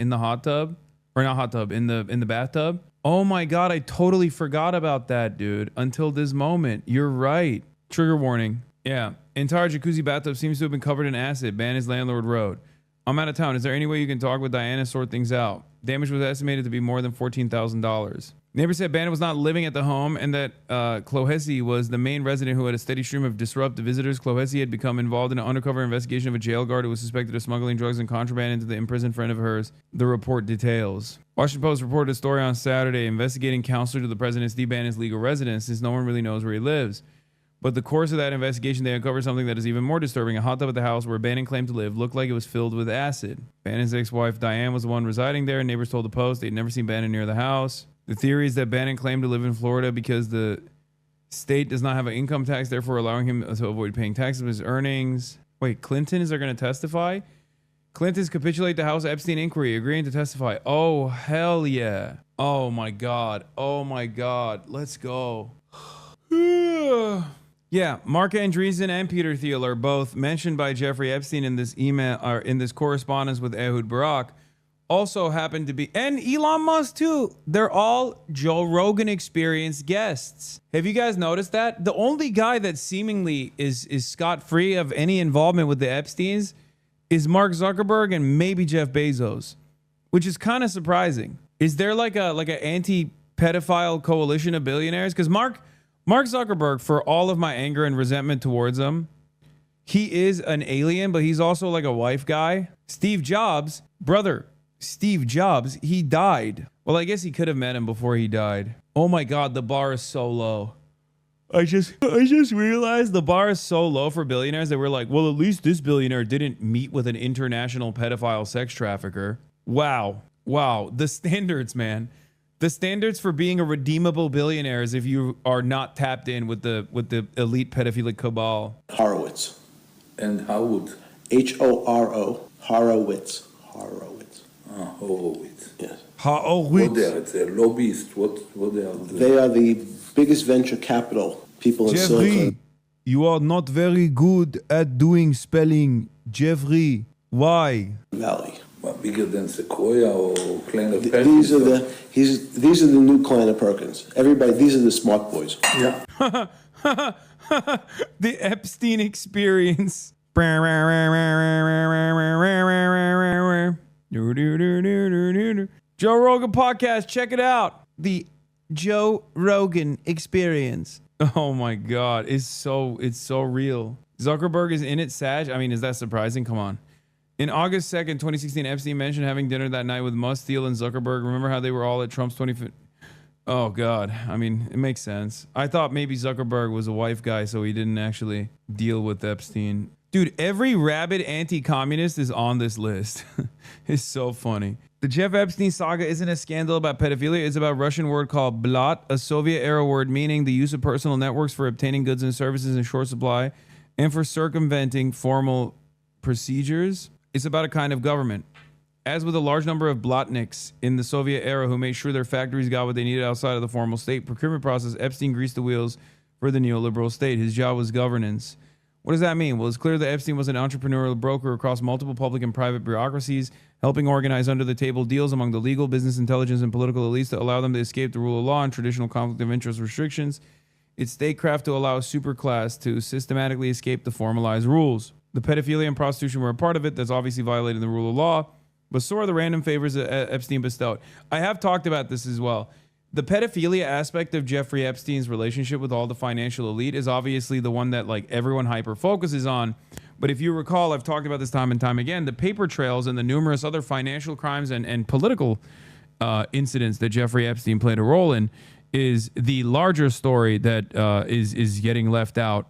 the hot tub? or not hot tub, in the bathtub. Oh my God, I totally forgot about that, dude, until this moment. You're right. Trigger warning. Yeah. Entire jacuzzi bathtub seems to have been covered in acid. Ban his landlord road. I'm out of town. Is there any way you can talk with Diana, sort things out? Damage was estimated to be more than $14,000. Neighbor said Bannon was not living at the home and that Clohesi was the main resident who had a steady stream of disruptive visitors. Clohesi had become involved in an undercover investigation of a jail guard who was suspected of smuggling drugs and contraband into the imprisoned friend of hers. The report details. Washington Post reported a story on Saturday investigating counselor to the president Steve Bannon's legal residence, since no one really knows where he lives. But the course of that investigation, they uncovered something that is even more disturbing. A hot tub at the house where Bannon claimed to live looked like it was filled with acid. Bannon's ex-wife Diane was the one residing there. Neighbors told the Post they'd never seen Bannon near the house. The theory is that Bannon claimed to live in Florida because the state does not have an income tax, therefore allowing him to avoid paying taxes of his earnings. Wait, Clinton, is there going to testify? Clinton's capitulate the House Epstein inquiry, agreeing to testify. Oh, hell yeah. Oh my God. Oh my God. Let's go. Yeah, Mark Andreessen and Peter Thiel are both mentioned by Jeffrey Epstein in this email, or in this correspondence with Ehud Barak. Also happen to be, and Elon Musk too. They're all Joe Rogan Experience guests. Have you guys noticed that? The only guy that seemingly is scot-free of any involvement with the Epsteins is Mark Zuckerberg and maybe Jeff Bezos, which is kind of surprising. Is there like an anti-pedophile coalition of billionaires? Because Mark Zuckerberg, for all of my anger and resentment towards him, he is an alien, but he's also like a wife guy. Steve Jobs, he died. Well, I guess he could have met him before he died. Oh my God, the bar is so low. I just realized the bar is so low for billionaires that we're like, well, at least this billionaire didn't meet with an international pedophile sex trafficker. Wow. The standards, man. The standards for being a redeemable billionaire is if you are not tapped in with the elite pedophilic cabal. Horowitz. And Howard. H-O-R-O. Horowitz. Horowitz. Yes. Horowitz. What they are? It's a lobbyist. What they are? They are the biggest venture capital people in Silicon. You are not very good at doing spelling. Jeffrey, why? Valley. What, bigger than Sequoia or Klein of These are the new Klein of Perkins. Everybody, these are the smart boys. Yeah. The Epstein Experience. Joe Rogan Podcast, check it out. The Joe Rogan Experience. Oh my God, it's so real. Zuckerberg is in it, Sag. I mean, is that surprising? Come on. In August 2nd, 2016, Epstein mentioned having dinner that night with Musk, Thiel, and Zuckerberg. Remember how they were all at Trump's 25th? Oh God, I mean, it makes sense. I thought maybe Zuckerberg was a wife guy, so he didn't actually deal with Epstein. Dude, every rabid anti-communist is on this list. It's so funny. The Jeff Epstein saga isn't a scandal about pedophilia. It's about a Russian word called blat, a Soviet-era word meaning the use of personal networks for obtaining goods and services in short supply and for circumventing formal procedures. It's about a kind of government. As with a large number of blatniks in the Soviet era who made sure their factories got what they needed outside of the formal state procurement process, Epstein greased the wheels for the neoliberal state. His job was governance. What does that mean? Well, it's clear that Epstein was an entrepreneurial broker across multiple public and private bureaucracies, helping organize under-the-table deals among the legal, business, intelligence, and political elites to allow them to escape the rule of law and traditional conflict of interest restrictions. It's statecraft to allow a superclass to systematically escape the formalized rules. The pedophilia and prostitution were a part of it. That's obviously violating the rule of law. But so are the random favors that Epstein bestowed. I have talked about this as well. The pedophilia aspect of Jeffrey Epstein's relationship with all the financial elite is obviously the one that like everyone hyper focuses on. But if you recall, I've talked about this time and time again, the paper trails and the numerous other financial crimes and political incidents that Jeffrey Epstein played a role in is the larger story that is getting left out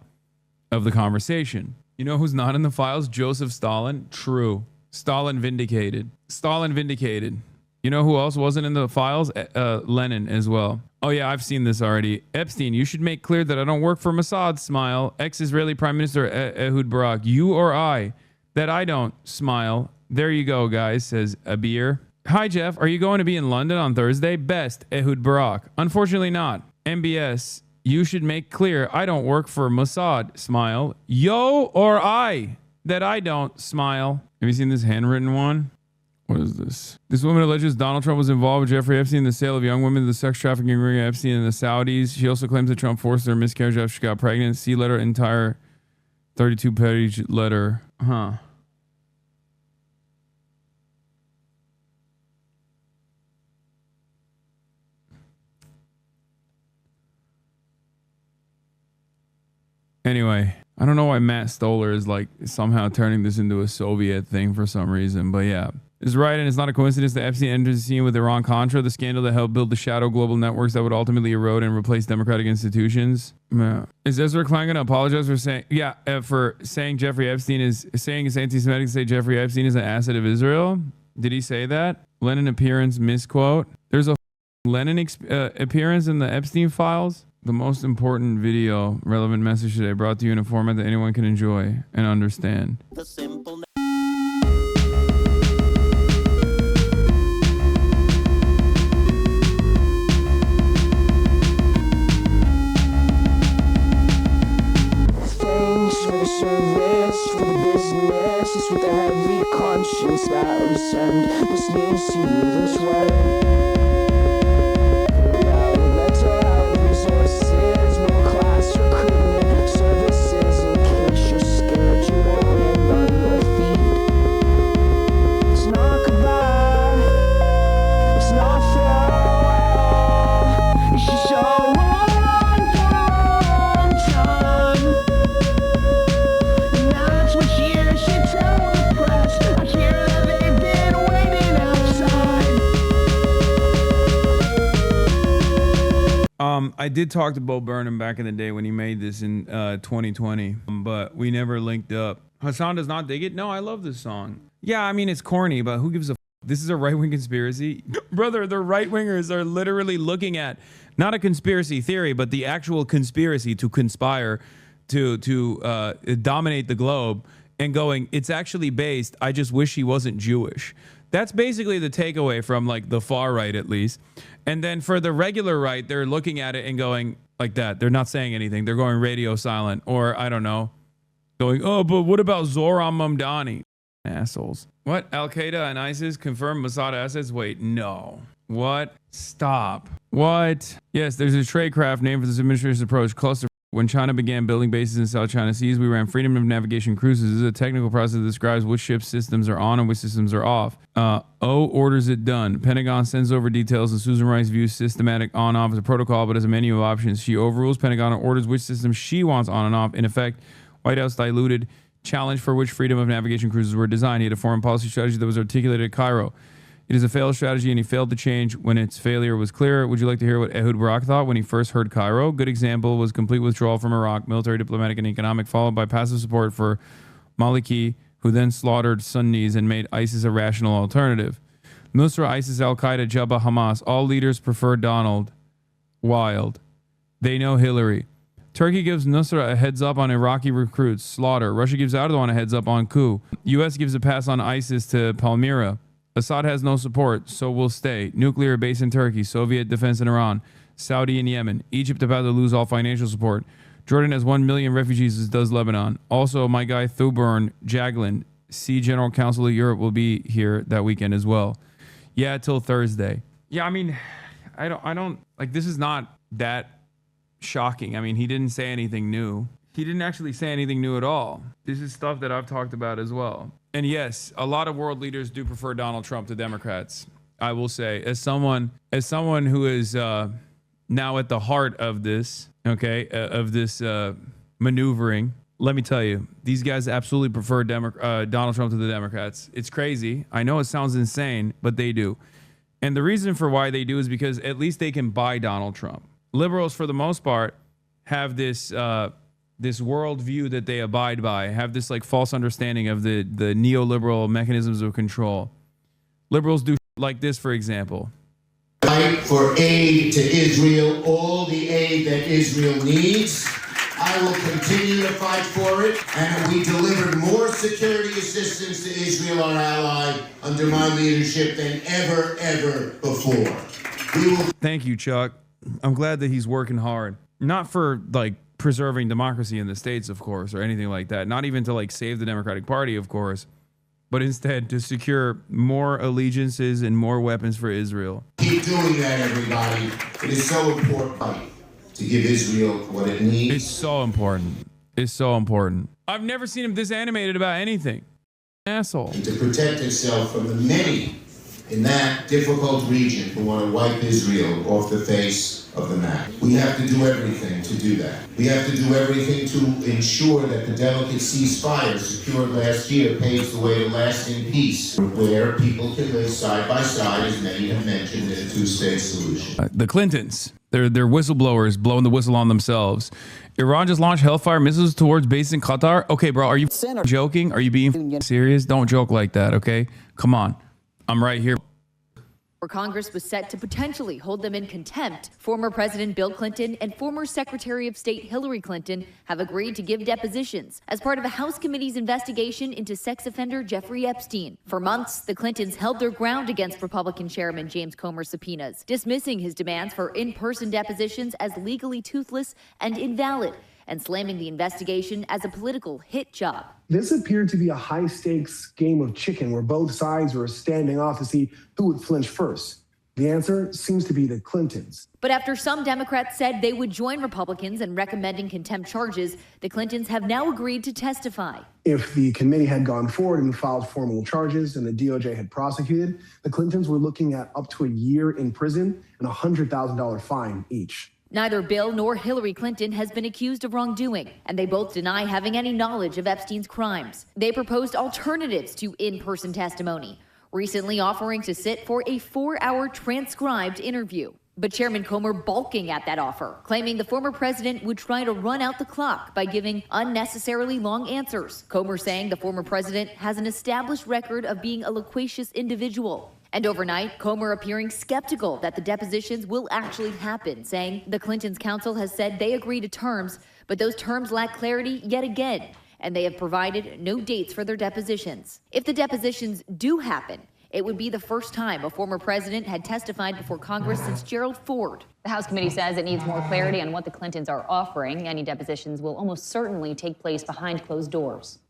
of the conversation. You know who's not in the files? Joseph Stalin. True. Stalin vindicated. Stalin vindicated. You know who else wasn't in the files? Lenin as well. Oh yeah, I've seen this already. Epstein, you should make clear that I don't work for Mossad, smile. Ex-Israeli Prime Minister Ehud Barak, you or I, that I don't, smile. There you go, guys, says Abir. Hi, Jeff. Are you going to be in London on Thursday? Best, Ehud Barak. Unfortunately not. MBS, you should make clear I don't work for Mossad, smile. Yo or I, that I don't, smile. Have you seen this handwritten one? What is this? This woman alleges Donald Trump was involved with Jeffrey Epstein in the sale of young women to the sex trafficking ring of Epstein and the Saudis. She also claims that Trump forced her miscarriage after she got pregnant. See letter, entire 32-page letter. Huh. Anyway, I don't know why Matt Stoller is like somehow turning this into a Soviet thing for some reason, but yeah. Is right, and it's not a coincidence that Epstein entered the scene with Iran-Contra, the scandal that helped build the shadow global networks that would ultimately erode and replace democratic institutions. Yeah. Is Ezra Klein going to apologize for saying, for saying Jeffrey Epstein is saying it's anti-Semitic to say Jeffrey Epstein is an asset of Israel? Did he say that? Lenin appearance misquote. There's a Lenin appearance in the Epstein files. The most important video relevant message today brought to you in a format that anyone can enjoy and understand. The simple service for the business is with a heavy conscience that we send this news to you this way. Mental health resources, middle class recruitment services in case you're scared you won't land on your feet. It's not goodbye, it's not farewell, it's just so I did talk to Bo Burnham back in the day when he made this in 2020, but we never linked up. Hasan does not dig it. No, I love this song. Yeah, I mean, it's corny, but who gives a f? This is a right-wing conspiracy. Brother, the right-wingers are literally looking at not a conspiracy theory, but the actual conspiracy to conspire to dominate the globe and going, it's actually based, I just wish he wasn't Jewish. That's basically the takeaway from like the far right, at least. And then for the regular right, they're looking at it and going like that. They're not saying anything. They're going radio silent, or I don't know, going, oh, but what about Zohran Mamdani? Assholes. What? Al-Qaeda and ISIS confirmed Mossad assets? Wait, no. What? Stop. What? Yes, there's a trade craft named for this administration's approach, cluster. When China began building bases in South China Seas, we ran freedom of navigation cruises. This is a technical process that describes which ship systems are on and which systems are off. O orders it done. Pentagon sends over details, and Susan Rice views systematic on-off as a protocol, but as a menu of options. She overrules Pentagon and orders which system she wants on and off. In effect, White House diluted challenge for which freedom of navigation cruises were designed. He had a foreign policy strategy that was articulated at Cairo. It is a failed strategy, and he failed to change when its failure was clear. Would you like to hear what Ehud Barak thought when he first heard Cairo? Good example was complete withdrawal from Iraq, military, diplomatic, and economic, followed by passive support for Maliki, who then slaughtered Sunnis and made ISIS a rational alternative. Nusra, ISIS, Al-Qaeda, Jabhat, Hamas, all leaders prefer Donald. Wild. They know Hillary. Turkey gives Nusra a heads up on Iraqi recruits, slaughter. Russia gives Erdogan a heads up on coup. U.S. gives a pass on ISIS to Palmyra. Assad has no support, so will stay. Nuclear base in Turkey, Soviet defense in Iran, Saudi in Yemen. Egypt about to lose all financial support. Jordan has 1 million refugees, as does Lebanon. Also, my guy Thorbjørn Jagland, General Council of Europe, will be here that weekend as well. Yeah, till Thursday. Yeah, I mean, I don't like, this is not that shocking. I mean, he didn't say anything new. He didn't actually say anything new at all. This is stuff that I've talked about as well. And yes, a lot of world leaders do prefer Donald Trump to Democrats. I will say, as someone who is now at the heart of this, maneuvering, let me tell you, these guys absolutely prefer Donald Trump to the Democrats. It's crazy. I know it sounds insane, but they do. And the reason for why they do is because at least they can buy Donald Trump. Liberals, for the most part, have this worldview that they abide by, have this like false understanding of the neoliberal mechanisms of control. Liberals do like this, for example. Fight for aid to Israel, all the aid that Israel needs. I will continue to fight for it, and we delivered more security assistance to Israel, our ally, under my leadership than ever before. Thank you, Chuck. I'm glad that he's working hard. Not for like preserving democracy in the States, of course, or anything like that. Not even to like save the Democratic Party, of course, but instead to secure more allegiances and more weapons for Israel. Keep doing that, everybody. It is so important to give Israel what it needs. It's so important. It's so important. I've never seen him this animated about anything. Asshole. And to protect itself from the many in that difficult region who want to wipe Israel off the face of the map. We have to do everything to do that. We have to do everything to ensure that the delicate ceasefire secured last year paves the way to lasting peace, where people can live side by side, as many have mentioned, in a two-state solution. The Clintons, they're whistleblowers blowing the whistle on themselves. Iran just launched Hellfire missiles towards base in Qatar. Okay, bro, are you joking? Are you being serious? Don't joke like that, okay? Come on. I'm right here. Where Congress was set to potentially hold them in contempt, former President Bill Clinton and former Secretary of State Hillary Clinton have agreed to give depositions as part of a House committee's investigation into sex offender Jeffrey Epstein. For months, the Clintons held their ground against Republican Chairman James Comer's subpoenas, dismissing his demands for in-person depositions as legally toothless and invalid, and slamming the investigation as a political hit job. This appeared to be a high-stakes game of chicken where both sides were standing off to see who would flinch first. The answer seems to be the Clintons. But after some Democrats said they would join Republicans in recommending contempt charges, the Clintons have now agreed to testify. If the committee had gone forward and filed formal charges and the DOJ had prosecuted, the Clintons were looking at up to a year in prison and a $100,000 fine each. Neither Bill nor Hillary Clinton has been accused of wrongdoing, and they both deny having any knowledge of Epstein's crimes. They proposed alternatives to in-person testimony, recently offering to sit for a 4-hour transcribed interview. But Chairman Comer balking at that offer, claiming the former president would try to run out the clock by giving unnecessarily long answers. Comer saying the former president has an established record of being a loquacious individual. And overnight, Comer appearing skeptical that the depositions will actually happen, saying the Clintons' counsel has said they agree to terms, but those terms lack clarity yet again, and they have provided no dates for their depositions. If the depositions do happen, it would be the first time a former president had testified before Congress since Gerald Ford. The House committee says it needs more clarity on what the Clintons are offering. Any depositions will almost certainly take place behind closed doors.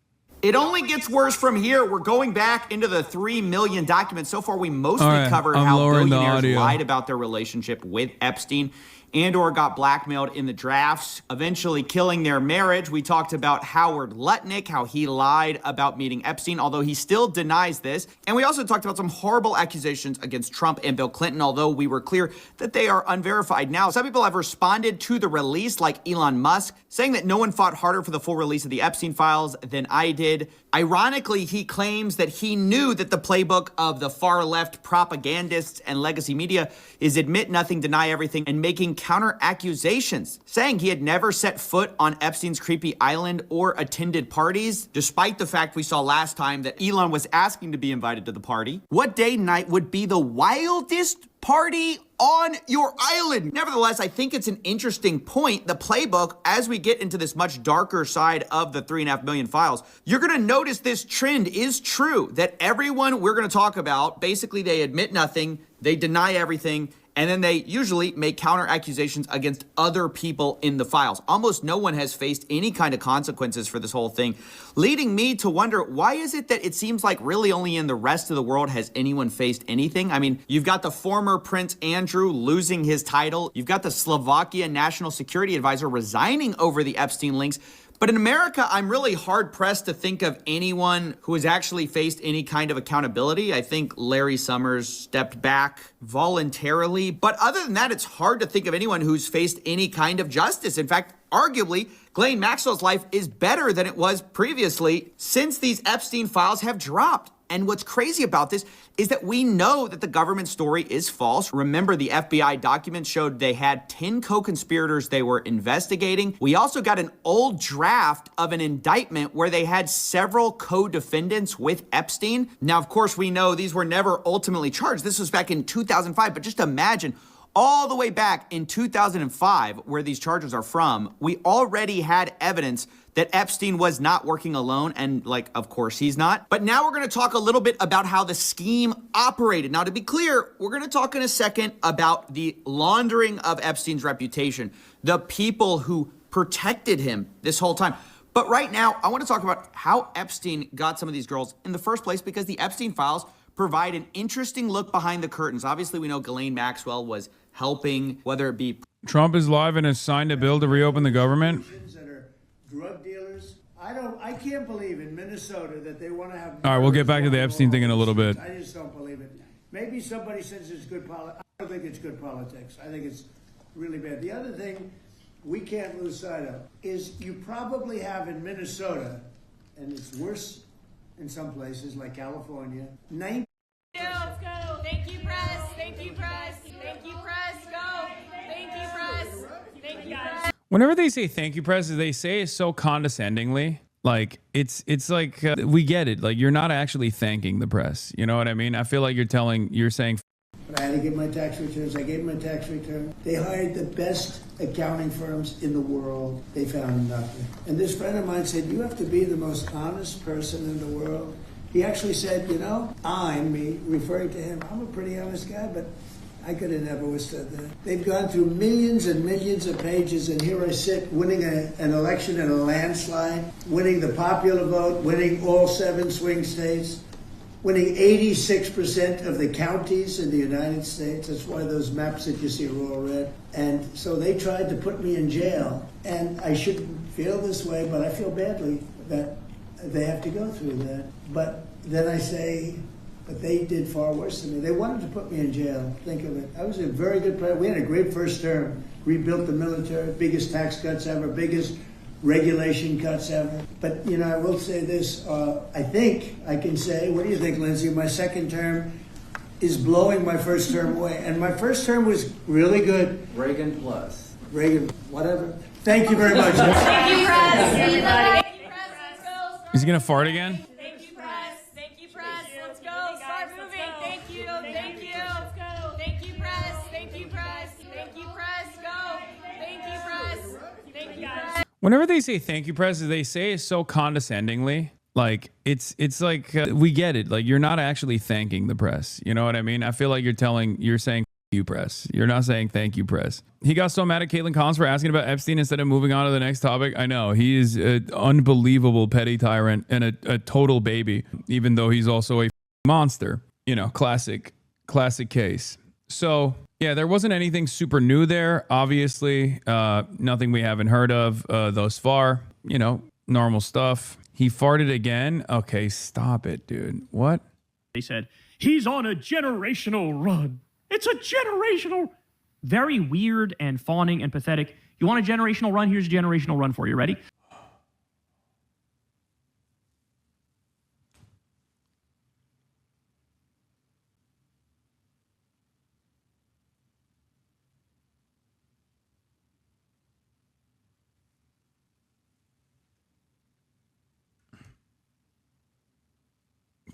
It only gets worse from here. We're going back into the 3 million documents. So far, we mostly covered how billionaires lied about their relationship with Epstein and or got blackmailed in the drafts, eventually killing their marriage. We talked about Howard Lutnick, how he lied about meeting Epstein, although he still denies this. And we also talked about some horrible accusations against Trump and Bill Clinton, although we were clear that they are unverified. Now, some people have responded to the release, like Elon Musk, saying that no one fought harder for the full release of the Epstein files than I did. Ironically, he claims that he knew that the playbook of the far-left propagandists and legacy media is admit nothing, deny everything, and making counter accusations, saying he had never set foot on Epstein's creepy island or attended parties, despite the fact we saw last time that Elon was asking to be invited to the party. What day and night would be the wildest party on your island? Nevertheless, I think it's an interesting point. The playbook, as we get into this much darker side of the 3.5 million files, you're going to notice this trend is true, that everyone we're going to talk about, basically they admit nothing, they deny everything, and then they usually make counter accusations against other people in the files. Almost no one has faced any kind of consequences for this whole thing, leading me to wonder, why is it that it seems like really only in the rest of the world has anyone faced anything? I mean, you've got the former Prince Andrew losing his title. You've got the Slovakia National Security Advisor resigning over the Epstein links. But in America, I'm really hard-pressed to think of anyone who has actually faced any kind of accountability. I think Larry Summers stepped back voluntarily. But other than that, it's hard to think of anyone who's faced any kind of justice. In fact, arguably, Ghislaine Maxwell's life is better than it was previously since these Epstein files have dropped. And what's crazy about this is that we know that the government story is false. Remember, the FBI documents showed they had 10 co-conspirators they were investigating. We also got an old draft of an indictment where they had several co-defendants with Epstein. Now, of course, we know these were never ultimately charged. This was back in 2005, but just imagine, all the way back in 2005, where these charges are from, we already had evidence that Epstein was not working alone, and of course he's not. But now we're gonna talk a little bit about how the scheme operated. Now, to be clear, we're gonna talk in a second about the laundering of Epstein's reputation, the people who protected him this whole time. But right now, I want to talk about how Epstein got some of these girls in the first place, because the Epstein files provide an interesting look behind the curtains. Obviously, we know Ghislaine Maxwell was helping, whether it be Trump is live and has signed a bill to reopen the government. That are drug dealers. I can't believe in Minnesota that they want to have. All right, we'll get back to the Epstein thing in a little bit. I just don't believe it. Maybe somebody says it's good politics. I don't think it's good politics. I think it's really bad. The other thing we can't lose sight of is you probably have in Minnesota, and it's worse in some places like California, 19. Let's go. Thank you, press. Thank you, press. Thank you, press. Go. Thank you, press. Thank you, press. Whenever they say thank you, press, they say it so condescendingly. Like it's like we get it. Like you're not actually thanking the press. You know what I mean? I feel like you're saying. But I had to give my tax returns. I gave my tax return. They hired the best accounting firms in the world. They found nothing. And this friend of mine said, "You have to be the most honest person in the world." He actually said, "You know, me referring to him. I'm a pretty honest guy, but I could have never withstood that." They've gone through millions and millions of pages, and here I sit winning an election in a landslide, winning the popular vote, winning all 7 swing states, winning 86% of the counties in the United States. That's why those maps that you see are all red. And so they tried to put me in jail, and I shouldn't feel this way, but I feel badly that they have to go through that. But then I say, but they did far worse than me. They wanted to put me in jail. Think of it. I was a very good president. We had a great first term. Rebuilt the military, biggest tax cuts ever, biggest regulation cuts ever. But, you know, I will say this. I think I can say, what do you think, Lindsay? My second term is blowing my first term away. And my first term was really good. Reagan plus. Reagan, whatever. Thank you very much. Thank you, press. Everybody. Is he gonna fart again? Thank you, press. Thank you, press. Let's go. Start moving. Thank you. Thank you. Let's go. Thank you, press. Thank you, press. Thank you, press. Go. Thank you, press. Thank you, press. Whenever they say thank you, press, they say it so condescendingly. Like it's like we get it. Like you're not actually thanking the press. You know what I mean? I feel like you're saying you, press. You're not saying thank you, press. He got so mad at Caitlin Collins for asking about Epstein instead of moving on to the next topic. I know he is an unbelievable petty tyrant and a total baby, even though he's also a monster. You know, classic case. So yeah, there wasn't anything super new there. Obviously, nothing we haven't heard of thus far. You know, normal stuff. He farted again. Okay, stop it, dude. What? They said he's on a generational run. It's a generational, very weird and fawning and pathetic. You want a generational run? Here's a generational run for you. Ready?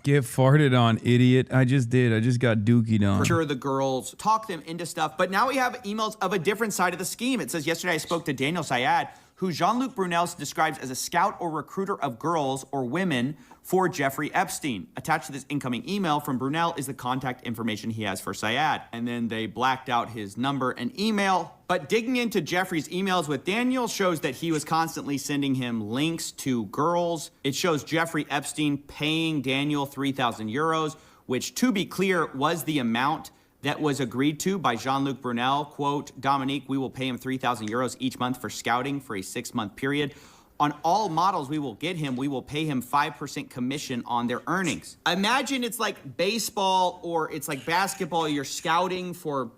Get farted on, idiot. I just did. I just got dookied on. For sure the girls talk them into stuff, but now we have emails of a different side of the scheme. It says, yesterday I spoke to Daniel Syed, who Jean-Luc Brunel describes as a scout or recruiter of girls or women for Jeffrey Epstein. Attached to this incoming email from Brunel is the contact information he has for Syed. And then they blacked out his number and email. But digging into Jeffrey's emails with Daniel shows that he was constantly sending him links to girls. It shows Jeffrey Epstein paying Daniel 3,000 euros, which, to be clear, was the amount that was agreed to by Jean-Luc Brunel. Quote, Dominique, we will pay him 3,000 euros each month for scouting for a 6-month period. On all models we will get him, we will pay him 5% commission on their earnings. Imagine it's like baseball or it's like basketball. You're scouting for,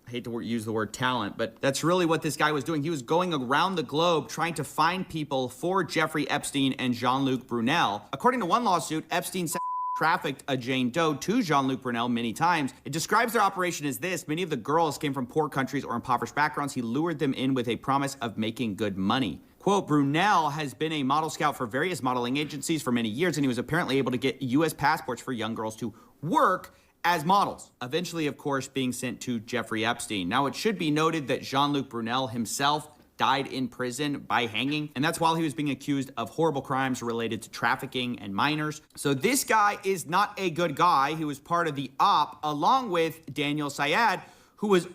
I hate to use the word talent, but that's really what this guy was doing. He was going around the globe trying to find people for Jeffrey Epstein and Jean-Luc Brunel. According to one lawsuit, Epstein trafficked a Jane Doe to Jean-Luc Brunel many times. It describes their operation as this. Many of the girls came from poor countries or impoverished backgrounds. He lured them in with a promise of making good money. Quote, Brunel has been a model scout for various modeling agencies for many years, and he was apparently able to get U.S. passports for young girls to work as models, eventually, of course, being sent to Jeffrey Epstein. Now, it should be noted that Jean-Luc Brunel himself died in prison by hanging, and that's while he was being accused of horrible crimes related to trafficking and minors. So this guy is not a good guy. He was part of the op along with Daniel Syed, who was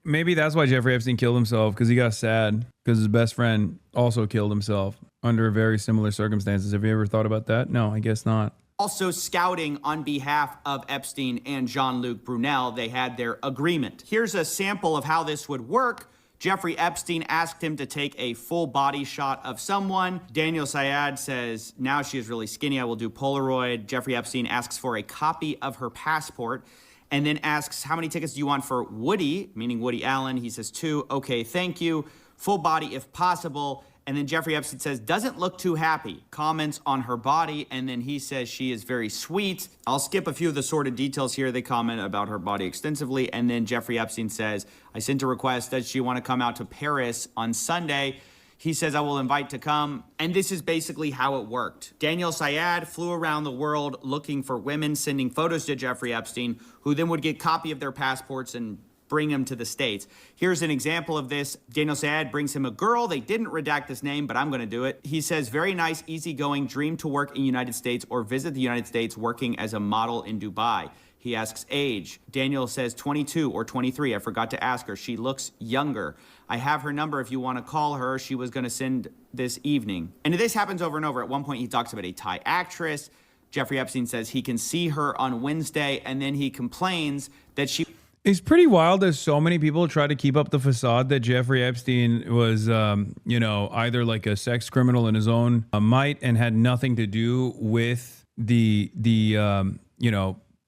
Maybe that's why Jeffrey Epstein killed himself, because he got sad because his best friend also killed himself. under very similar circumstances. Have you ever thought about that? No, I guess not. Also scouting on behalf of Epstein and Jean-Luc Brunel. They had their agreement. Here's a sample of how this would work. Jeffrey Epstein asked him to take a full body shot of someone. Daniel Syed says, now she is really skinny, I will do Polaroid. Jeffrey Epstein asks for a copy of her passport and then asks, how many tickets do you want for Woody, meaning Woody Allen? He says 2. Okay, thank you. Full body if possible. And then Jeffrey Epstein says, doesn't look too happy. Comments on her body, and then he says she is very sweet. I'll skip a few of the sordid details here. They comment about her body extensively, and then Jeffrey Epstein says, I sent a request. Does she want to come out to Paris on Sunday? He says, I will invite to come. And this is basically how it worked. Daniel Syed flew around the world looking for women, sending photos to Jeffrey Epstein, who then would get copy of their passports and bring him to the States. Here's an example of this. Daniel Syed brings him a girl. They didn't redact this name, but I'm going to do it. He says, very nice, easygoing, dream to work in United States or visit the United States working as a model in Dubai. He asks age. Daniel says 22 or 23. I forgot to ask her. She looks younger. I have her number if you want to call her. She was going to send this evening. And this happens over and over. At one point, he talks about a Thai actress. Jeffrey Epstein says he can see her on Wednesday, and then he complains that she... It's pretty wild that so many people try to keep up the facade that Jeffrey Epstein was, either like a sex criminal in his own might and had nothing to do with the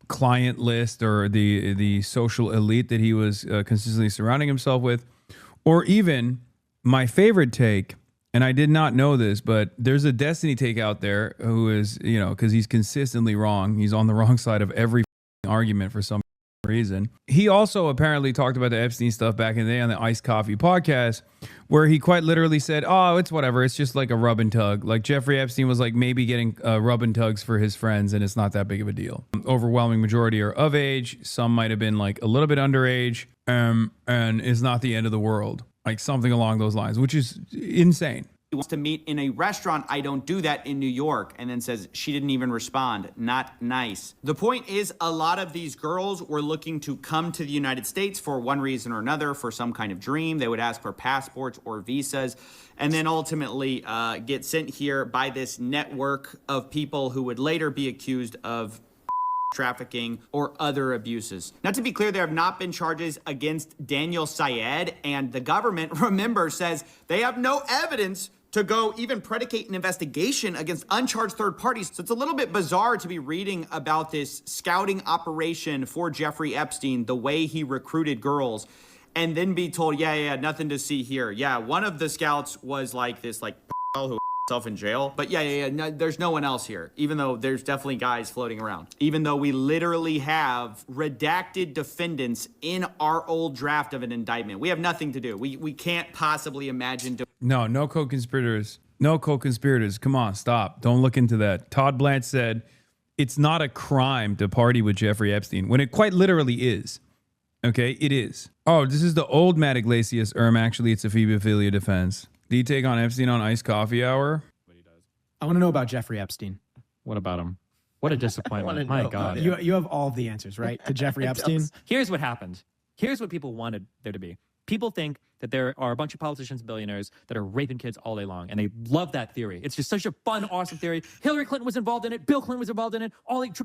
client list or the social elite that he was consistently surrounding himself with, or even my favorite take. And I did not know this, but there's a Destiny take out there who is, because he's consistently wrong. He's on the wrong side of every argument for some reason. He also apparently talked about the Epstein stuff back in the day on the Iced Coffee podcast, where he quite literally said, oh, it's whatever. It's just like a rub and tug. Like Jeffrey Epstein was like maybe getting rub and tugs for his friends, and it's not that big of a deal. Overwhelming majority are of age. Some might have been like a little bit underage, and it's not the end of the world. Like something along those lines, which is insane. He wants to meet in a restaurant. I don't do that in New York. And then says she didn't even respond. Not nice. The point is, a lot of these girls were looking to come to the United States for one reason or another, for some kind of dream. They would ask for passports or visas, and then ultimately get sent here by this network of people who would later be accused of trafficking or other abuses. Now, to be clear, there have not been charges against Daniel Syed, and the government, remember, says they have no evidence to go even predicate an investigation against uncharged third parties. So it's a little bit bizarre to be reading about this scouting operation for Jeffrey Epstein, the way he recruited girls, and then be told, yeah, nothing to see here. Yeah, one of the scouts was like this, who himself in jail. But no, there's no one else here, even though there's definitely guys floating around. Even though we literally have redacted defendants in our old draft of an indictment. We have nothing to do. We can't possibly imagine doing. No co-conspirators. No co-conspirators. Come on, stop. Don't look into that. Todd Blanche said, it's not a crime to party with Jeffrey Epstein, when it quite literally is. Okay, it is. Oh, this is the old Matt Iglesias. Actually, it's a Phoebophilia defense. The take on Epstein on Iced Coffee Hour. I want to know about Jeffrey Epstein. What about him? What a disappointment. My God. You have all of the answers, right? To Jeffrey Epstein? Here's what happened. Here's what people wanted there to be. People think that there are a bunch of politicians and billionaires that are raping kids all day long, and they love that theory. It's just such a fun, awesome theory. Hillary Clinton was involved in it. Bill Clinton was involved in it.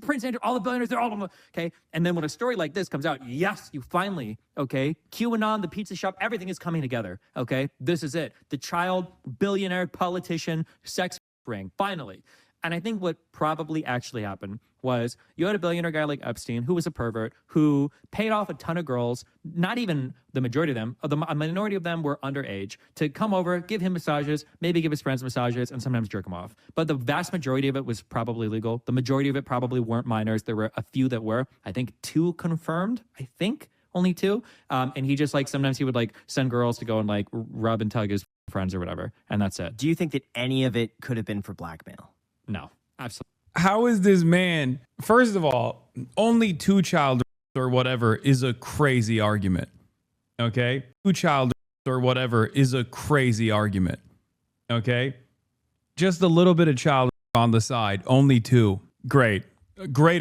Prince Andrew, all the billionaires, they're all of them. Okay? And then when a story like this comes out, yes, you finally, okay, QAnon, the pizza shop, everything is coming together, okay? This is it. The child, billionaire, politician, sex ring, finally. And I think what probably actually happened was you had a billionaire guy like Epstein, who was a pervert, who paid off a ton of girls, not even the majority of them, a minority of them were underage, to come over, give him massages, maybe give his friends massages, and sometimes jerk him off. But the vast majority of it was probably legal. The majority of it probably weren't minors. There were a few that were. I think 2 confirmed, only 2. And he just sometimes he would send girls to go and rub and tug his friends or whatever. And that's it. Do you think that any of it could have been for blackmail? No, absolutely. How is this man? First of all, only 2 child or whatever is a crazy argument. Okay? 2 child or whatever is a crazy argument. Okay? Just a little bit of child on the side, only 2. Great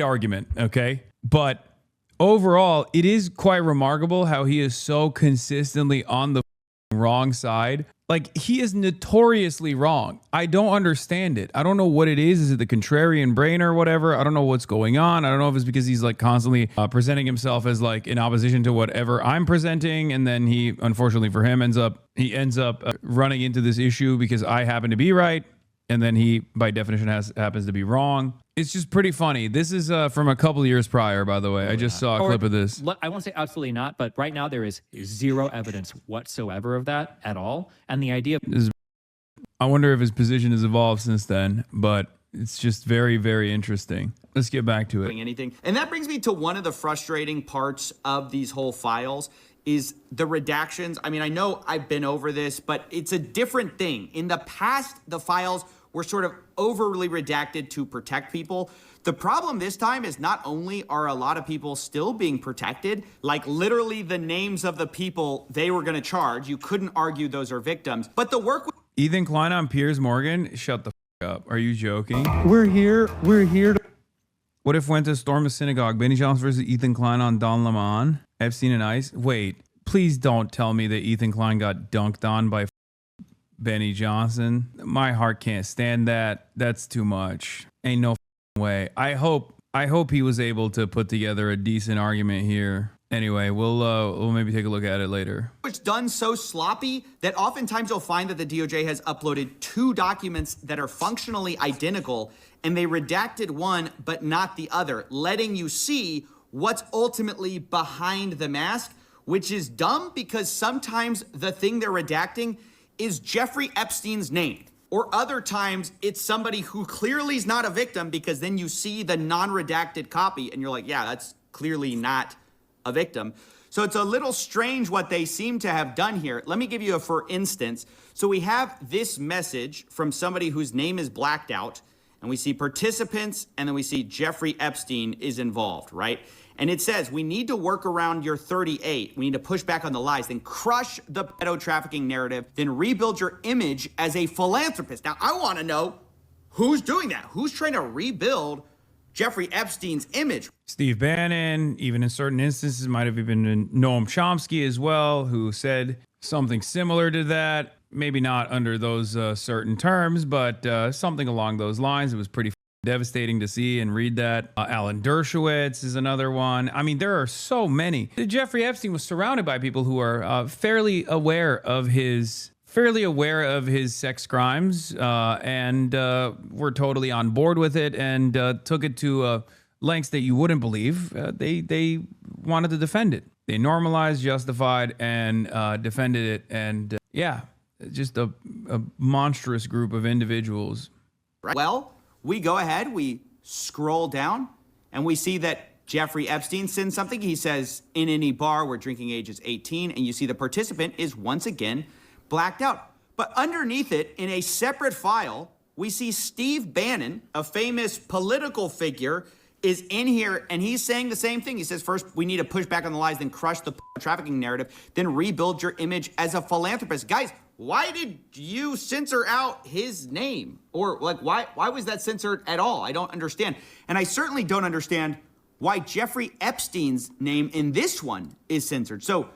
argument. Okay? But overall, it is quite remarkable how he is so consistently on the wrong side Like, he is notoriously wrong. I don't understand it. I don't know what it is. Is it the contrarian brain or whatever? I don't know what's going on. I don't know if it's because he's like constantly presenting himself as like in opposition to whatever I'm presenting. And then he, unfortunately for him, ends up running into this issue because I happen to be right. And then he, by definition, happens to be wrong. It's just pretty funny. This is from a couple of years prior, by the way. I just saw a clip of this. I won't say absolutely not, but right now there is zero evidence whatsoever of that at all. And the idea I wonder if his position has evolved since then, but it's just very, very interesting. Let's get back to it. Anything. And that brings me to one of the frustrating parts of these whole files is the redactions. I mean, I know I've been over this, but it's a different thing. In the past, the files were sort of overly redacted to protect people. The problem this time is not only are a lot of people still being protected, like literally the names of the people they were gonna charge, you couldn't argue those are victims, but the work with Ethan Klein on Piers Morgan? Shut the f up. Are you joking? We're here to... What if Fuentes stormed a synagogue? Benny Johnson versus Ethan Klein on Don Lemon? Epstein and Ice? Wait, please don't tell me that Ethan Klein got dunked on by Benny Johnson. My heart can't stand that. That's too much. Ain't no way. I hope he was able to put together a decent argument here. Anyway, we'll maybe take a look at it later. It's done so sloppy that oftentimes you'll find that the DOJ has uploaded 2 documents that are functionally identical and they redacted one but not the other, letting you see what's ultimately behind the mask, which is dumb because sometimes the thing they're redacting is Jeffrey Epstein's name. Or other times it's somebody who clearly is not a victim because then you see the non-redacted copy and you're like, yeah, that's clearly not a victim. So it's a little strange what they seem to have done here. Let me give you a for instance. So we have this message from somebody whose name is blacked out, and we see participants, and then we see Jeffrey Epstein is involved, right? And it says, we need to work around your 38. We need to push back on the lies, then crush the pedo trafficking narrative, then rebuild your image as a philanthropist. Now, I want to know who's doing that. Who's trying to rebuild Jeffrey Epstein's image? Steve Bannon, even in certain instances, might have even been Noam Chomsky as well, who said something similar to that. Maybe not under those certain terms, but something along those lines. It was pretty devastating to see and read that. Alan Dershowitz is another one. I mean, there are so many. Jeffrey Epstein was surrounded by people who are fairly aware of his sex crimes and were totally on board with it and took it to lengths that you wouldn't believe. They wanted to defend it. They normalized, justified, and defended it. And yeah, just a monstrous group of individuals. Well, we go ahead, we scroll down, and we see that Jeffrey Epstein sends something. He says, in any bar where drinking age is 18, and you see the participant is once again blacked out. But underneath it, in a separate file, we see Steve Bannon, a famous political figure, is in here, and he's saying the same thing. He says, first, we need to push back on the lies, then crush the trafficking narrative, then rebuild your image as a philanthropist. Guys, why did you censor out his name? Or like, why was that censored at all? I don't understand. And I certainly don't understand why Jeffrey Epstein's name in this one is censored. So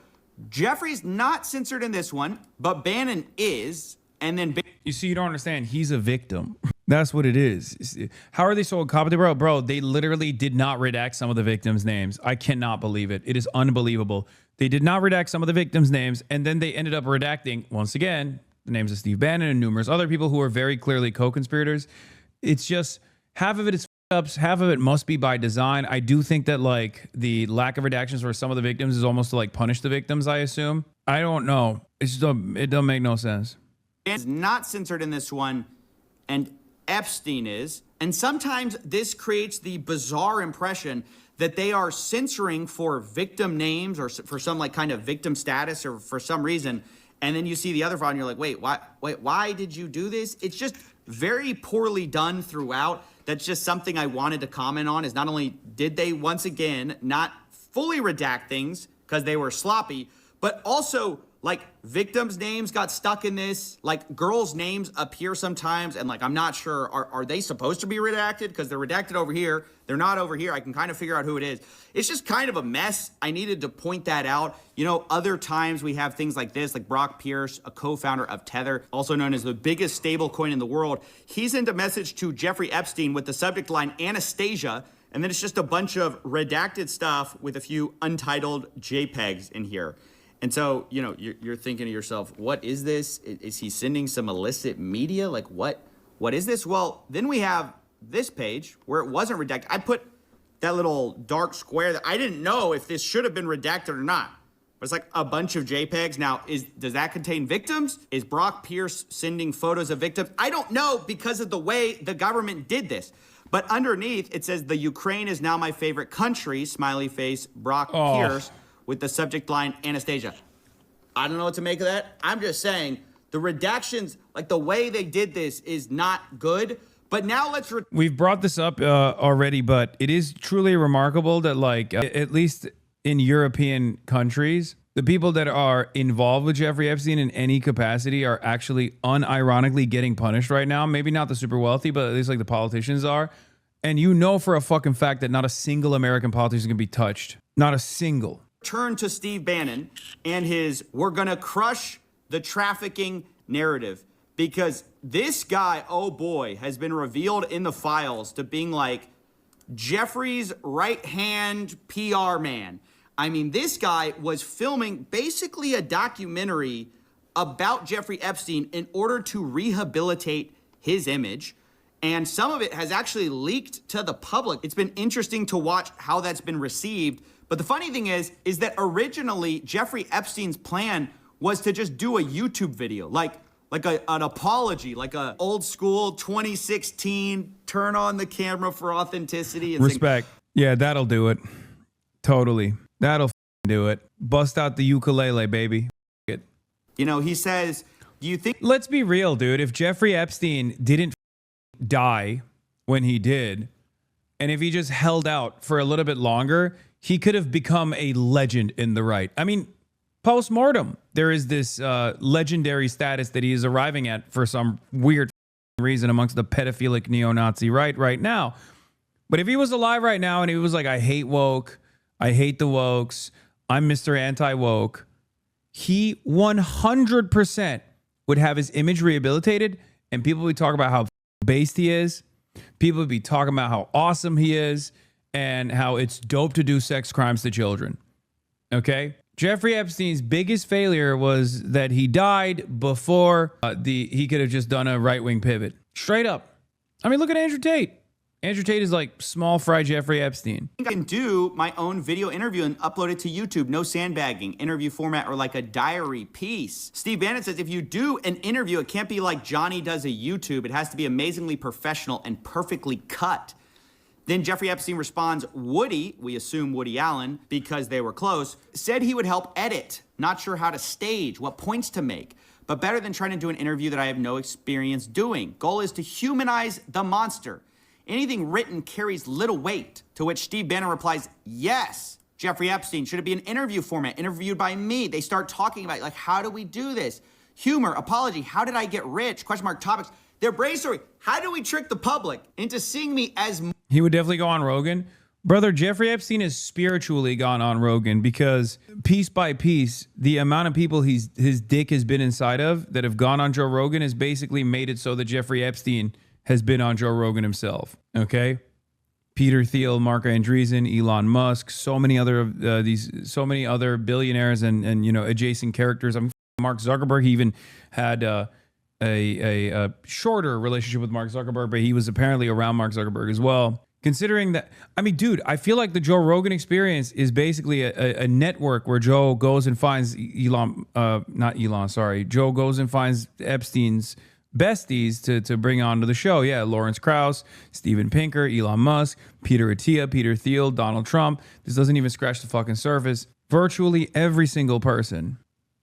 Jeffrey's not censored in this one, but Bannon is. And then you see, you don't understand. He's a victim. That's what it is. How are they so incompetent? Bro, they literally did not redact some of the victims' names. I cannot believe it. It is unbelievable. They did not redact some of the victims' names, and then they ended up redacting, once again, the names of Steve Bannon and numerous other people who are very clearly co-conspirators. It's just, half of it is ups, half of it must be by design. I do think that like the lack of redactions for some of the victims is almost to like punish the victims, I assume. I don't know. It's just, it doesn't make no sense. It's not censored in this one, and Epstein is. And sometimes this creates the bizarre impression that they are censoring for victim names or for some like kind of victim status or for some reason. And then you see the other file and you're like, wait, why did you do this? It's just very poorly done throughout. That's just something I wanted to comment on, is not only did they once again not fully redact things because they were sloppy, but also like victims' names got stuck in this. Like girls' names appear sometimes, and like I'm not sure, are they supposed to be redacted? Because they're redacted over here. They're not over here. I can kind of figure out who it is. It's just kind of a mess. I needed to point that out. You know, other times we have things like this, like Brock Pierce, a co-founder of Tether, also known as the biggest stable coin in the world. He sent a message to Jeffrey Epstein with the subject line Anastasia, and then it's just a bunch of redacted stuff with a few untitled JPEGs in here. And so, you know, you're thinking to yourself, what is this? Is he sending some illicit media? Like, what is this? Well, then we have this page where it wasn't redacted. I put that little dark square that I didn't know if this should have been redacted or not. But it's like a bunch of JPEGs. Now, does that contain victims? Is Brock Pierce sending photos of victims? I don't know because of the way the government did this. But underneath, it says, the Ukraine is now my favorite country, smiley face, Brock Pierce, with the subject line Anastasia. I don't know what to make of that. I'm just saying the redactions, like the way they did this is not good. But now let's... We've brought this up already, but it is truly remarkable that like, at least in European countries, the people that are involved with Jeffrey Epstein in any capacity are actually unironically getting punished right now. Maybe not the super wealthy, but at least like the politicians are. And you know for a fucking fact that not a single American politician can be touched. Not a single. Turn to Steve Bannon and his "we're gonna crush the trafficking" narrative, because this guy, oh boy, has been revealed in the files to being like Jeffrey's right-hand PR man. I mean, this guy was filming basically a documentary about Jeffrey Epstein in order to rehabilitate his image. And some of it has actually leaked to the public. It's been interesting to watch how that's been received. But the funny thing is that originally Jeffrey Epstein's plan was to just do a YouTube video, like an apology, like a old school 2016, turn on the camera for authenticity. And respect. Yeah, that'll do it. Totally. That'll do it. Bust out the ukulele, baby. You know, he says, do you think... Let's be real, dude. If Jeffrey Epstein didn't die when he did, and if he just held out for a little bit longer, he could have become a legend in the right. I mean, post-mortem, there is this legendary status that he is arriving at for some weird reason amongst the pedophilic neo-Nazi right now. But if he was alive right now and he was like, I hate woke, I hate the wokes, I'm Mr. Anti-Woke, he 100% would have his image rehabilitated, and people would talk about how based he is. People would be talking about how awesome he is and how it's dope to do sex crimes to children. Okay? Jeffrey Epstein's biggest failure was that he died before he could have just done a right-wing pivot. Straight up. I mean, look at Andrew Tate. Andrew Tate is like small fry Jeffrey Epstein. I can do my own video interview and upload it to YouTube. No sandbagging, interview format, or like a diary piece. Steve Bannon says if you do an interview, it can't be like Johnny does a YouTube. It has to be amazingly professional and perfectly cut. Then Jeffrey Epstein responds, Woody, we assume Woody Allen, because they were close, said he would help edit. Not sure how to stage, what points to make. But better than trying to do an interview that I have no experience doing. Goal is to humanize the monster. Anything written carries little weight, to which Steve Bannon replies, yes, Jeffrey Epstein. Should it be an interview format, interviewed by me? They start talking about, like, how do we do this? Humor, apology, how did I get rich? Question mark topics. They're brainstorming. How do we trick the public into seeing me as... He would definitely go on Rogan. Brother, Jeffrey Epstein has spiritually gone on Rogan because piece by piece, the amount of people his dick has been inside of that have gone on Joe Rogan has basically made it so that Jeffrey Epstein has been on Joe Rogan himself. Okay, Peter Thiel, Mark Andreessen, Elon Musk, so many other billionaires and you know adjacent characters. I mean, Mark Zuckerberg. He even had a shorter relationship with Mark Zuckerberg, but he was apparently around Mark Zuckerberg as well. Considering that, I mean, dude, I feel like the Joe Rogan experience is basically a network where Joe goes and finds Joe goes and finds Epstein's besties to bring onto the show. Yeah, Lawrence Krauss, Steven Pinker, Elon Musk, Peter Attia, Peter Thiel, Donald Trump. This doesn't even scratch the fucking surface. Virtually every single person.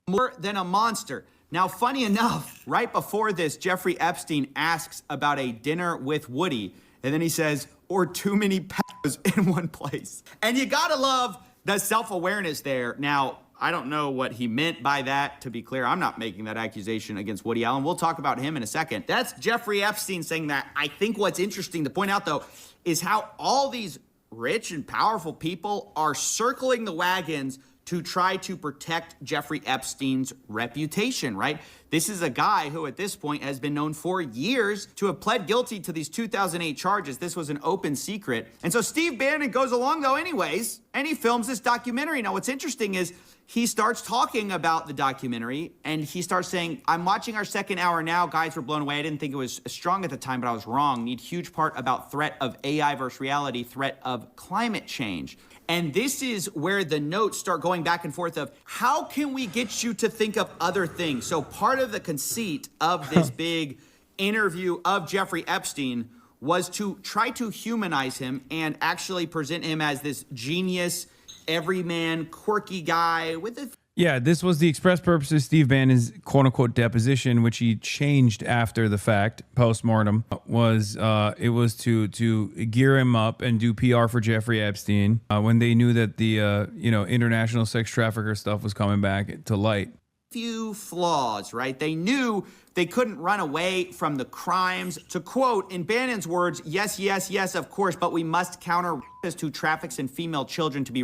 More than a monster. Now, funny enough, right before this, Jeffrey Epstein asks about a dinner with Woody, and then he says, or too many pedos in one place. And you gotta love the self-awareness there. Now, I don't know what he meant by that. To be clear, I'm not making that accusation against Woody Allen. We'll talk about him in a second. That's Jeffrey Epstein saying that. I think what's interesting to point out, though, is how all these rich and powerful people are circling the wagons to try to protect Jeffrey Epstein's reputation, right? This is a guy who at this point has been known for years to have pled guilty to these 2008 charges. This was an open secret. And so Steve Bannon goes along though anyways, and he films this documentary. Now what's interesting is he starts talking about the documentary and he starts saying, I'm watching our second hour now. Guys were blown away. I didn't think it was as strong at the time, but I was wrong. Need huge part about threat of AI versus reality, threat of climate change. And this is where the notes start going back and forth of how can we get you to think of other things? So part of the conceit of this big interview of Jeffrey Epstein was to try to humanize him and actually present him as this genius, everyman, quirky guy with a... Yeah, this was the express purpose of Steve Bannon's quote-unquote deposition, which he changed after the fact, post-mortem, was it was to gear him up and do PR for Jeffrey Epstein when they knew that the international sex trafficker stuff was coming back to light. Few flaws, right? They knew they couldn't run away from the crimes. To quote, in Bannon's words, yes, yes, yes, of course, but we must counter rapists who traffics in female children to be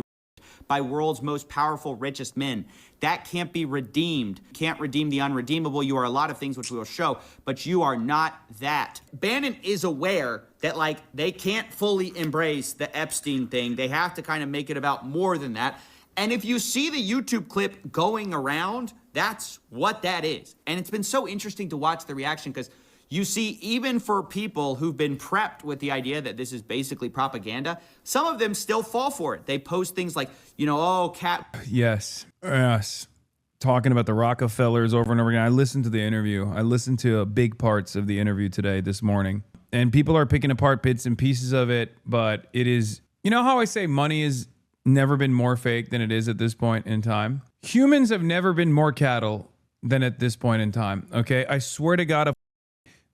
by world's most powerful, richest men. That can't be redeemed. Can't redeem the unredeemable. You are a lot of things which we will show, but you are not that. Bannon is aware that like they can't fully embrace the Epstein thing. They have to kind of make it about more than that. And if you see the YouTube clip going around, that's what that is. And it's been so interesting to watch the reaction because you see, even for people who've been prepped with the idea that this is basically propaganda, some of them still fall for it. They post things like, oh, cat. Yes. Talking about the Rockefellers over and over again. I listened to the interview. I listened to big parts of the interview this morning. And people are picking apart bits and pieces of it. But it is, you know how I say money has never been more fake than it is at this point in time? Humans have never been more cattle than at this point in time. Okay? I swear to God,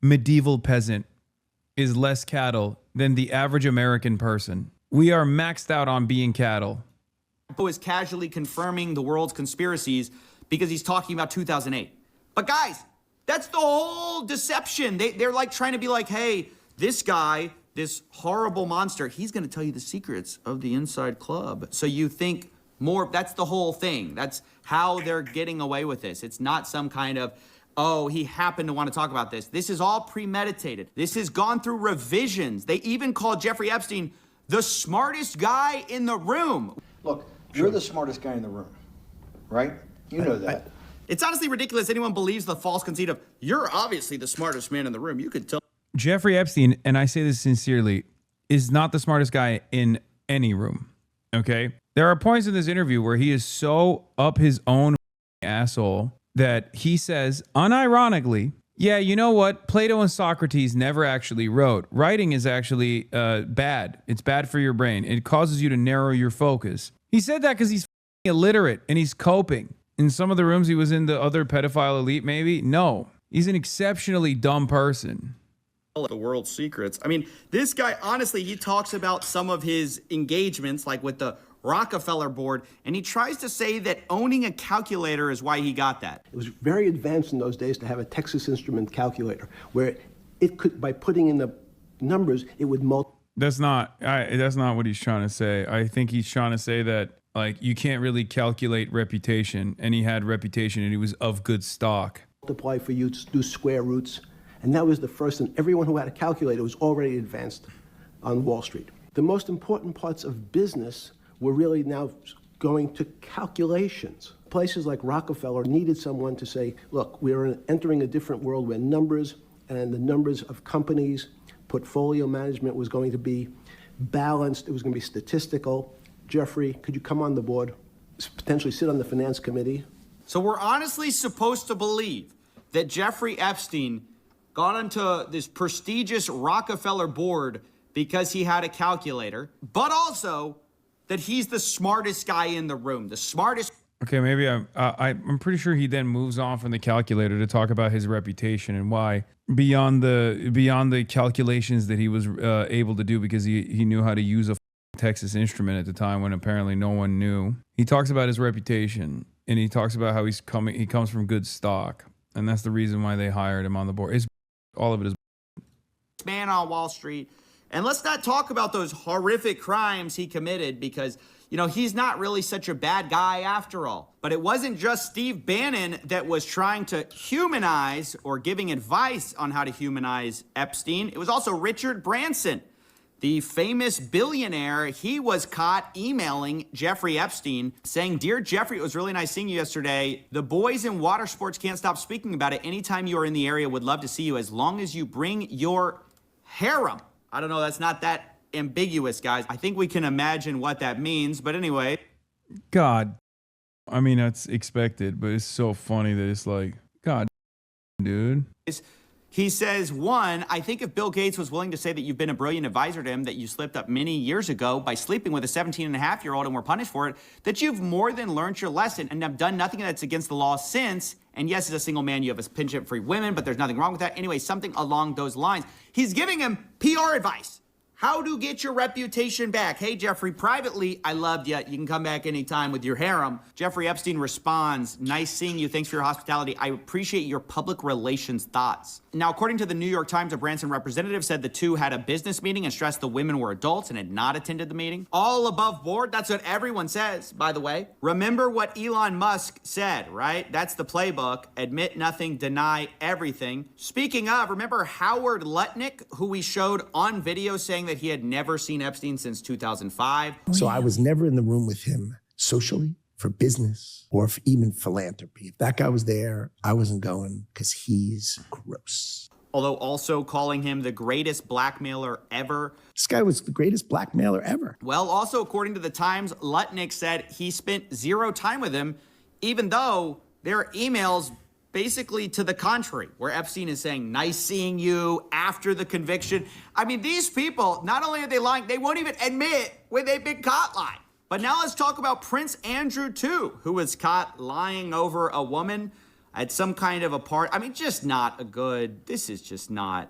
medieval peasant is less cattle than the average American person. We are maxed out on being cattle. Who is casually confirming the world's conspiracies because he's talking about 2008. But guys, that's the whole deception. They're like trying to be like, hey, this guy, this horrible monster, he's going to tell you the secrets of the inside club. So you think more, that's the whole thing. That's how they're getting away with this. It's not some kind of, oh, he happened to want to talk about this. This is all premeditated. This has gone through revisions. They even called Jeffrey Epstein the smartest guy in the room. Look, you're the smartest guy in the room, right? You know that. It's honestly ridiculous anyone believes the false conceit of, you're obviously the smartest man in the room. You could tell. Jeffrey Epstein, and I say this sincerely, is not the smartest guy in any room, okay? There are points in this interview where he is so up his own asshole that he says, unironically, yeah, you know what? Plato and Socrates never actually wrote. Writing is actually bad. It's bad for your brain. It causes you to narrow your focus. He said that because he's illiterate and he's coping. In some of the rooms he was in, the other pedophile elite, maybe? No. He's an exceptionally dumb person. The world's secrets. I mean, this guy, honestly, he talks about some of his engagements, like with the Rockefeller board, and he tries to say that owning a calculator is why he got that. It was very advanced in those days to have a Texas Instrument calculator where it could, by putting in the numbers, it would multiply. That's not what he's trying to say. I think he's trying to say that like you can't really calculate reputation, and he had reputation and he was of good stock. Multiply for you to do square roots. And that was the first, and everyone who had a calculator was already advanced on Wall Street. The most important parts of business were really now going to calculations. Places like Rockefeller needed someone to say, look, we're entering a different world where numbers and the numbers of companies, portfolio management was going to be balanced, it was going to be statistical. Jeffrey, could you come on the board, potentially sit on the finance committee? So we're honestly supposed to believe that Jeffrey Epstein got onto this prestigious Rockefeller board because he had a calculator, but also that he's the smartest guy in the room, the smartest. Okay, maybe I'm pretty sure he then moves on from the calculator to talk about his reputation and why beyond the calculations that he was able to do because he knew how to use a Texas Instrument at the time when apparently no one knew. He talks about his reputation, and he talks about how he comes from good stock, and that's the reason why they hired him on the board. All of it is man on Wall Street. And let's not talk about those horrific crimes he committed because, you know, he's not really such a bad guy after all. But it wasn't just Steve Bannon that was trying to humanize or giving advice on how to humanize Epstein. It was also Richard Branson, the famous billionaire. He was caught emailing Jeffrey Epstein saying, "Dear Jeffrey, it was really nice seeing you yesterday. The boys in water sports can't stop speaking about it. Anytime you are in the area, would love to see you as long as you bring your harem." I don't know, that's not that ambiguous, guys. I think we can imagine what that means, but anyway. God. I mean, that's expected, but it's so funny that it's like, God, dude. He says, one, I think if Bill Gates was willing to say that you've been a brilliant advisor to him, that you slipped up many years ago by sleeping with a 17-and-a-half-year-old and were punished for it, that you've more than learned your lesson and have done nothing that's against the law since. And yes, as a single man, you have a penchant for women, but there's nothing wrong with that. Anyway, something along those lines. He's giving him PR advice. How to get your reputation back. Hey, Jeffrey, privately, I loved you. You can come back anytime with your harem. Jeffrey Epstein responds, nice seeing you. Thanks for your hospitality. I appreciate your public relations thoughts. Now, according to the New York Times, a Branson representative said the two had a business meeting and stressed the women were adults and had not attended the meeting. All above board. That's what everyone says, by the way. Remember what Elon Musk said, right? That's the playbook. Admit nothing, deny everything. Speaking of, remember Howard Lutnick, who we showed on video saying that he had never seen Epstein since 2005. So I was never in the room with him socially, for business, or for even philanthropy. If that guy was there, I wasn't going because he's gross. Although also calling him the greatest blackmailer ever. This guy was the greatest blackmailer ever. Well, also according to the Times, Lutnick said he spent zero time with him, even though there are emails basically to the contrary, where Epstein is saying, nice seeing you after the conviction. I mean, these people, not only are they lying, they won't even admit when they've been caught lying. But now let's talk about Prince Andrew, too, who was caught lying over a woman at some kind of a party. I mean, just not a good, this is not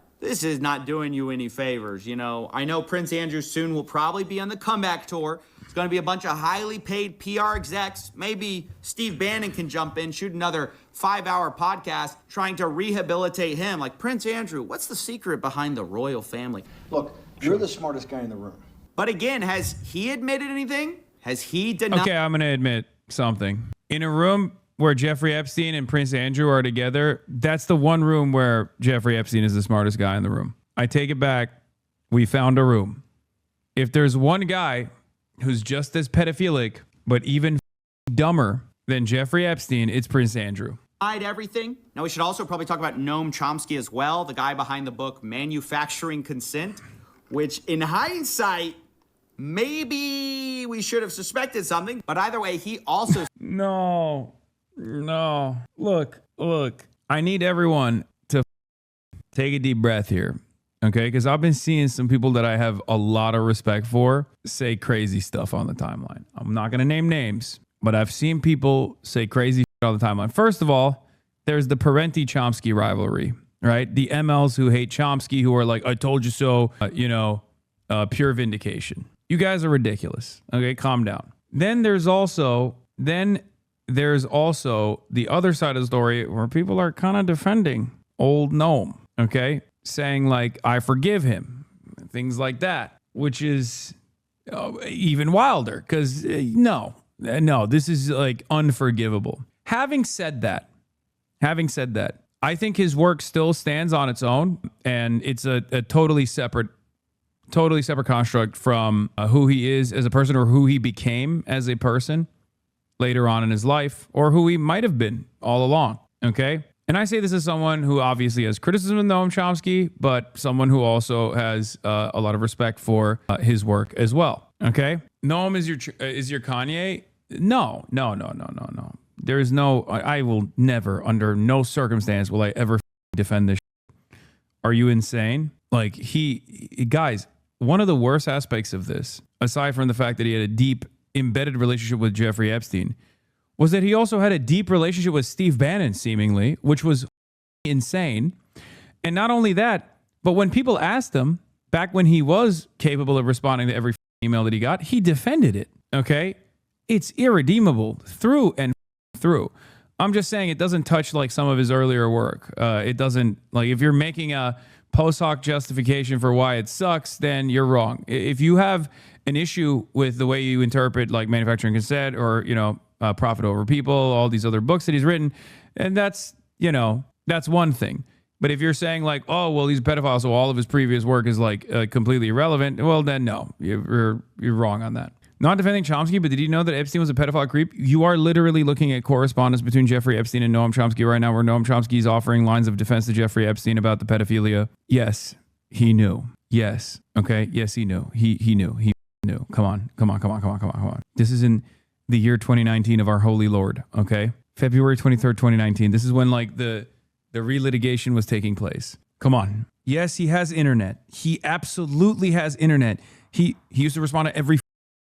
doing you any favors, you know. I know Prince Andrew soon will probably be on the comeback tour. It's going to be a bunch of highly paid PR execs. Maybe Steve Bannon can jump in, shoot another 5-hour podcast trying to rehabilitate him. Like, Prince Andrew, what's the secret behind the royal family? Look, you're the smartest guy in the room. But again, has he admitted anything? Has he denied? Okay, I'm going to admit something. In a room where Jeffrey Epstein and Prince Andrew are together, that's the one room where Jeffrey Epstein is the smartest guy in the room. I take it back. We found a room. If there's one guy who's just as pedophilic, but even dumber than Jeffrey Epstein, it's Prince Andrew. Everything. Now, we should also probably talk about Noam Chomsky as well, the guy behind the book Manufacturing Consent, which in hindsight, maybe we should have suspected something. But either way, he also... No. Look. I need everyone to take a deep breath here. Okay, because I've been seeing some people that I have a lot of respect for say crazy stuff on the timeline. I'm not going to name names, but I've seen people say crazy shit on the timeline. First of all, there's the Parenti-Chomsky rivalry, right? The MLs who hate Chomsky, who are like, I told you so, pure vindication. You guys are ridiculous. Okay, calm down. Then there's also the other side of the story where people are kind of defending old Noam, okay? Saying like, I forgive him, things like that, which is even wilder because no, this is like unforgivable. Having said that, I think his work still stands on its own, and it's a totally separate construct from who he is as a person or who he became as a person later on in his life, or who he might have been all along. Okay. And I say this as someone who obviously has criticism of Noam Chomsky, but someone who also has a lot of respect for his work as well. Okay, Noam is your Kanye? No. There is no. I will never, under no circumstance, will I ever defend this. Are you insane? Like guys, one of the worst aspects of this, aside from the fact that he had a deep embedded relationship with Jeffrey Epstein, was that he also had a deep relationship with Steve Bannon, seemingly, which was insane. And not only that, but when people asked him, back when he was capable of responding to every email that he got. He defended it. Okay. It's irredeemable through and through. I'm just saying it doesn't touch like some of his earlier work. It doesn't, like, if you're making a post hoc justification for why it sucks, then you're wrong. If you have an issue with the way you interpret like manufacturing consent or, you know, Profit Over People, all these other books that he's written, and that's, you know, that's one thing. But if you're saying like, oh, well, he's a pedophile, so all of his previous work is like completely irrelevant, well, then no, you're wrong on that. Not defending Chomsky, but did you know that Epstein was a pedophile creep? You are literally looking at correspondence between Jeffrey Epstein and Noam Chomsky right now, where Noam Chomsky is offering lines of defense to Jeffrey Epstein about the pedophilia. Yes, he knew. Yes. Okay. Yes, he knew. He knew. He knew. Come on. This is in the year 2019 of our holy Lord. Okay. February 23rd, 2019. This is when like the relitigation was taking place. Come on. Yes, he has internet. He absolutely has internet. He used to respond to every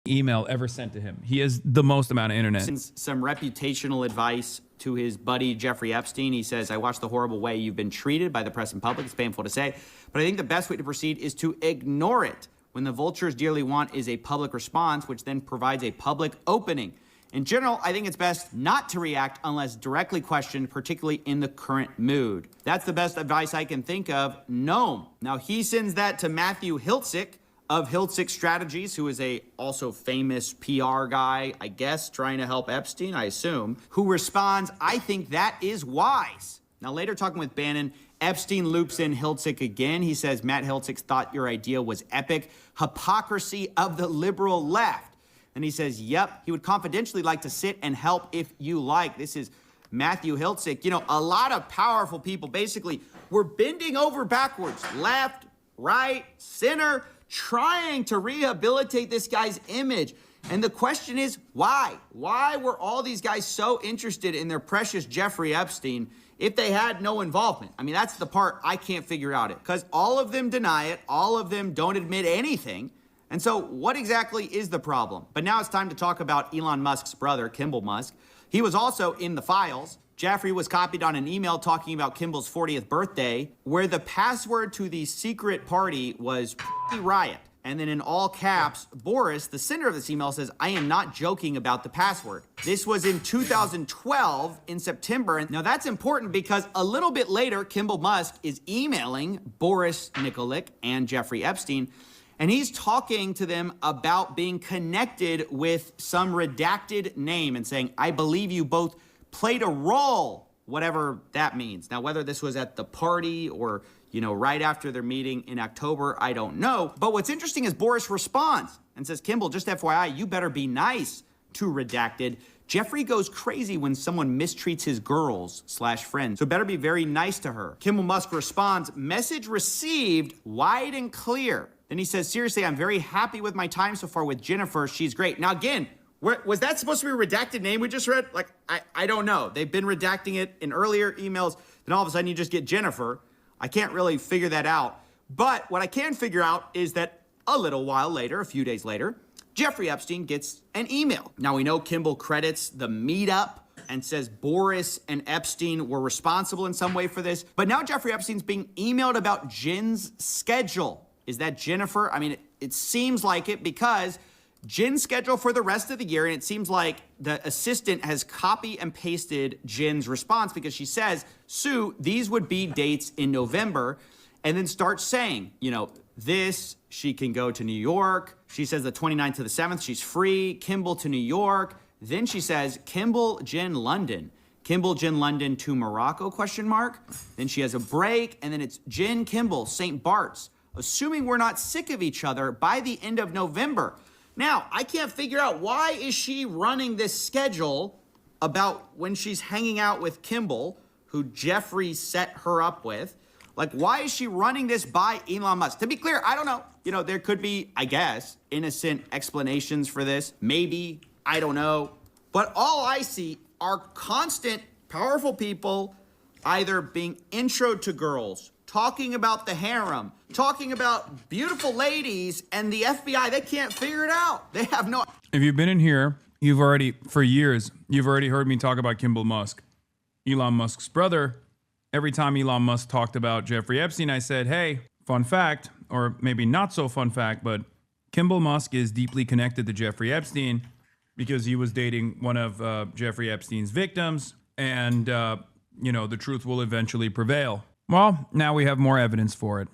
email ever sent to him. He has the most amount of internet. Some reputational advice to his buddy Jeffrey Epstein. He says, I watched the horrible way you've been treated by the press and public. It's painful to say, but I think the best way to proceed is to ignore it. When the vultures dearly want is a public response, which then provides a public opening. In general, I think it's best not to react unless directly questioned, particularly in the current mood. That's the best advice I can think of. Noam. Now, he sends that to Matthew Hiltzik of Hiltzik Strategies, who is a also famous PR guy, I guess, trying to help Epstein, I assume, who responds, I think that is wise. Now, later talking with Bannon, Epstein loops in Hiltzik again. He says, Matt Hiltzik thought your idea was epic. Hypocrisy of the liberal left. And he says, yep, he would confidentially like to sit and help if you like. This is Matthew Hiltzik. You know, a lot of powerful people basically were bending over backwards, left, right, center, trying to rehabilitate this guy's image. And the question is, why? Why were all these guys so interested in their precious Jeffrey Epstein if they had no involvement? I mean, that's the part I can't figure out it, because all of them deny it. All of them don't admit anything. And so what exactly is the problem? But now it's time to talk about Elon Musk's brother, Kimball Musk. He was also in the files. Jeffrey was copied on an email talking about Kimball's 40th birthday, where the password to the secret party was riot. And then in all caps, Boris, the sender of this email, says, I am not joking about the password. This was in 2012 in September. And now that's important because a little bit later, Kimball Musk is emailing Boris Nikolic and Jeffrey Epstein, and he's talking to them about being connected with some redacted name and saying, I believe you both played a role, whatever that means. Now, whether this was at the party or, you know, right after their meeting in October, I don't know. But what's interesting is Boris responds and says, Kimball, just FYI, you better be nice to redacted. Jeffrey goes crazy when someone mistreats his girls/friends, so better be very nice to her. Kimball Musk responds, message received, wide and clear. Then he says, seriously, I'm very happy with my time so far with Jennifer. She's great. Now, again, was that supposed to be a redacted name we just read? Like, I don't know. They've been redacting it in earlier emails. Then all of a sudden you just get Jennifer. I can't really figure that out. But what I can figure out is that a little while later, a few days later, Jeffrey Epstein gets an email. Now, we know Kimball credits the meetup and says Boris and Epstein were responsible in some way for this. But now Jeffrey Epstein's being emailed about Jen's schedule. Is that Jennifer? I mean, it seems like it because Jen's schedule for the rest of the year, and it seems like the assistant has copy and pasted Jen's response because she says, Sue, these would be dates in November, and then starts saying, you know, this, she can go to New York. She says the 29th to the 7th, she's free. Kimball to New York. Then she says, Kimball, Jen, London. Kimball, Jen, London to Morocco, ? Then she has a break, and then it's Jen, Kimball, St. Bart's, assuming we're not sick of each other by the end of November. Now, I can't figure out why is she running this schedule about when she's hanging out with Kimball, who Jeffrey set her up with. Like, why is she running this by Elon Musk? To be clear, I don't know. You know, there could be, I guess, innocent explanations for this. Maybe, I don't know. But all I see are constant, powerful people either being introed to girls, talking about the harem, talking about beautiful ladies, and the FBI, they can't figure it out. They have no... If you've been in here, for years, you've already heard me talk about Kimball Musk, Elon Musk's brother. Every time Elon Musk talked about Jeffrey Epstein, I said, hey, fun fact, or maybe not so fun fact, but Kimball Musk is deeply connected to Jeffrey Epstein because he was dating one of Jeffrey Epstein's victims, and, you know, the truth will eventually prevail. Well, now we have more evidence for it.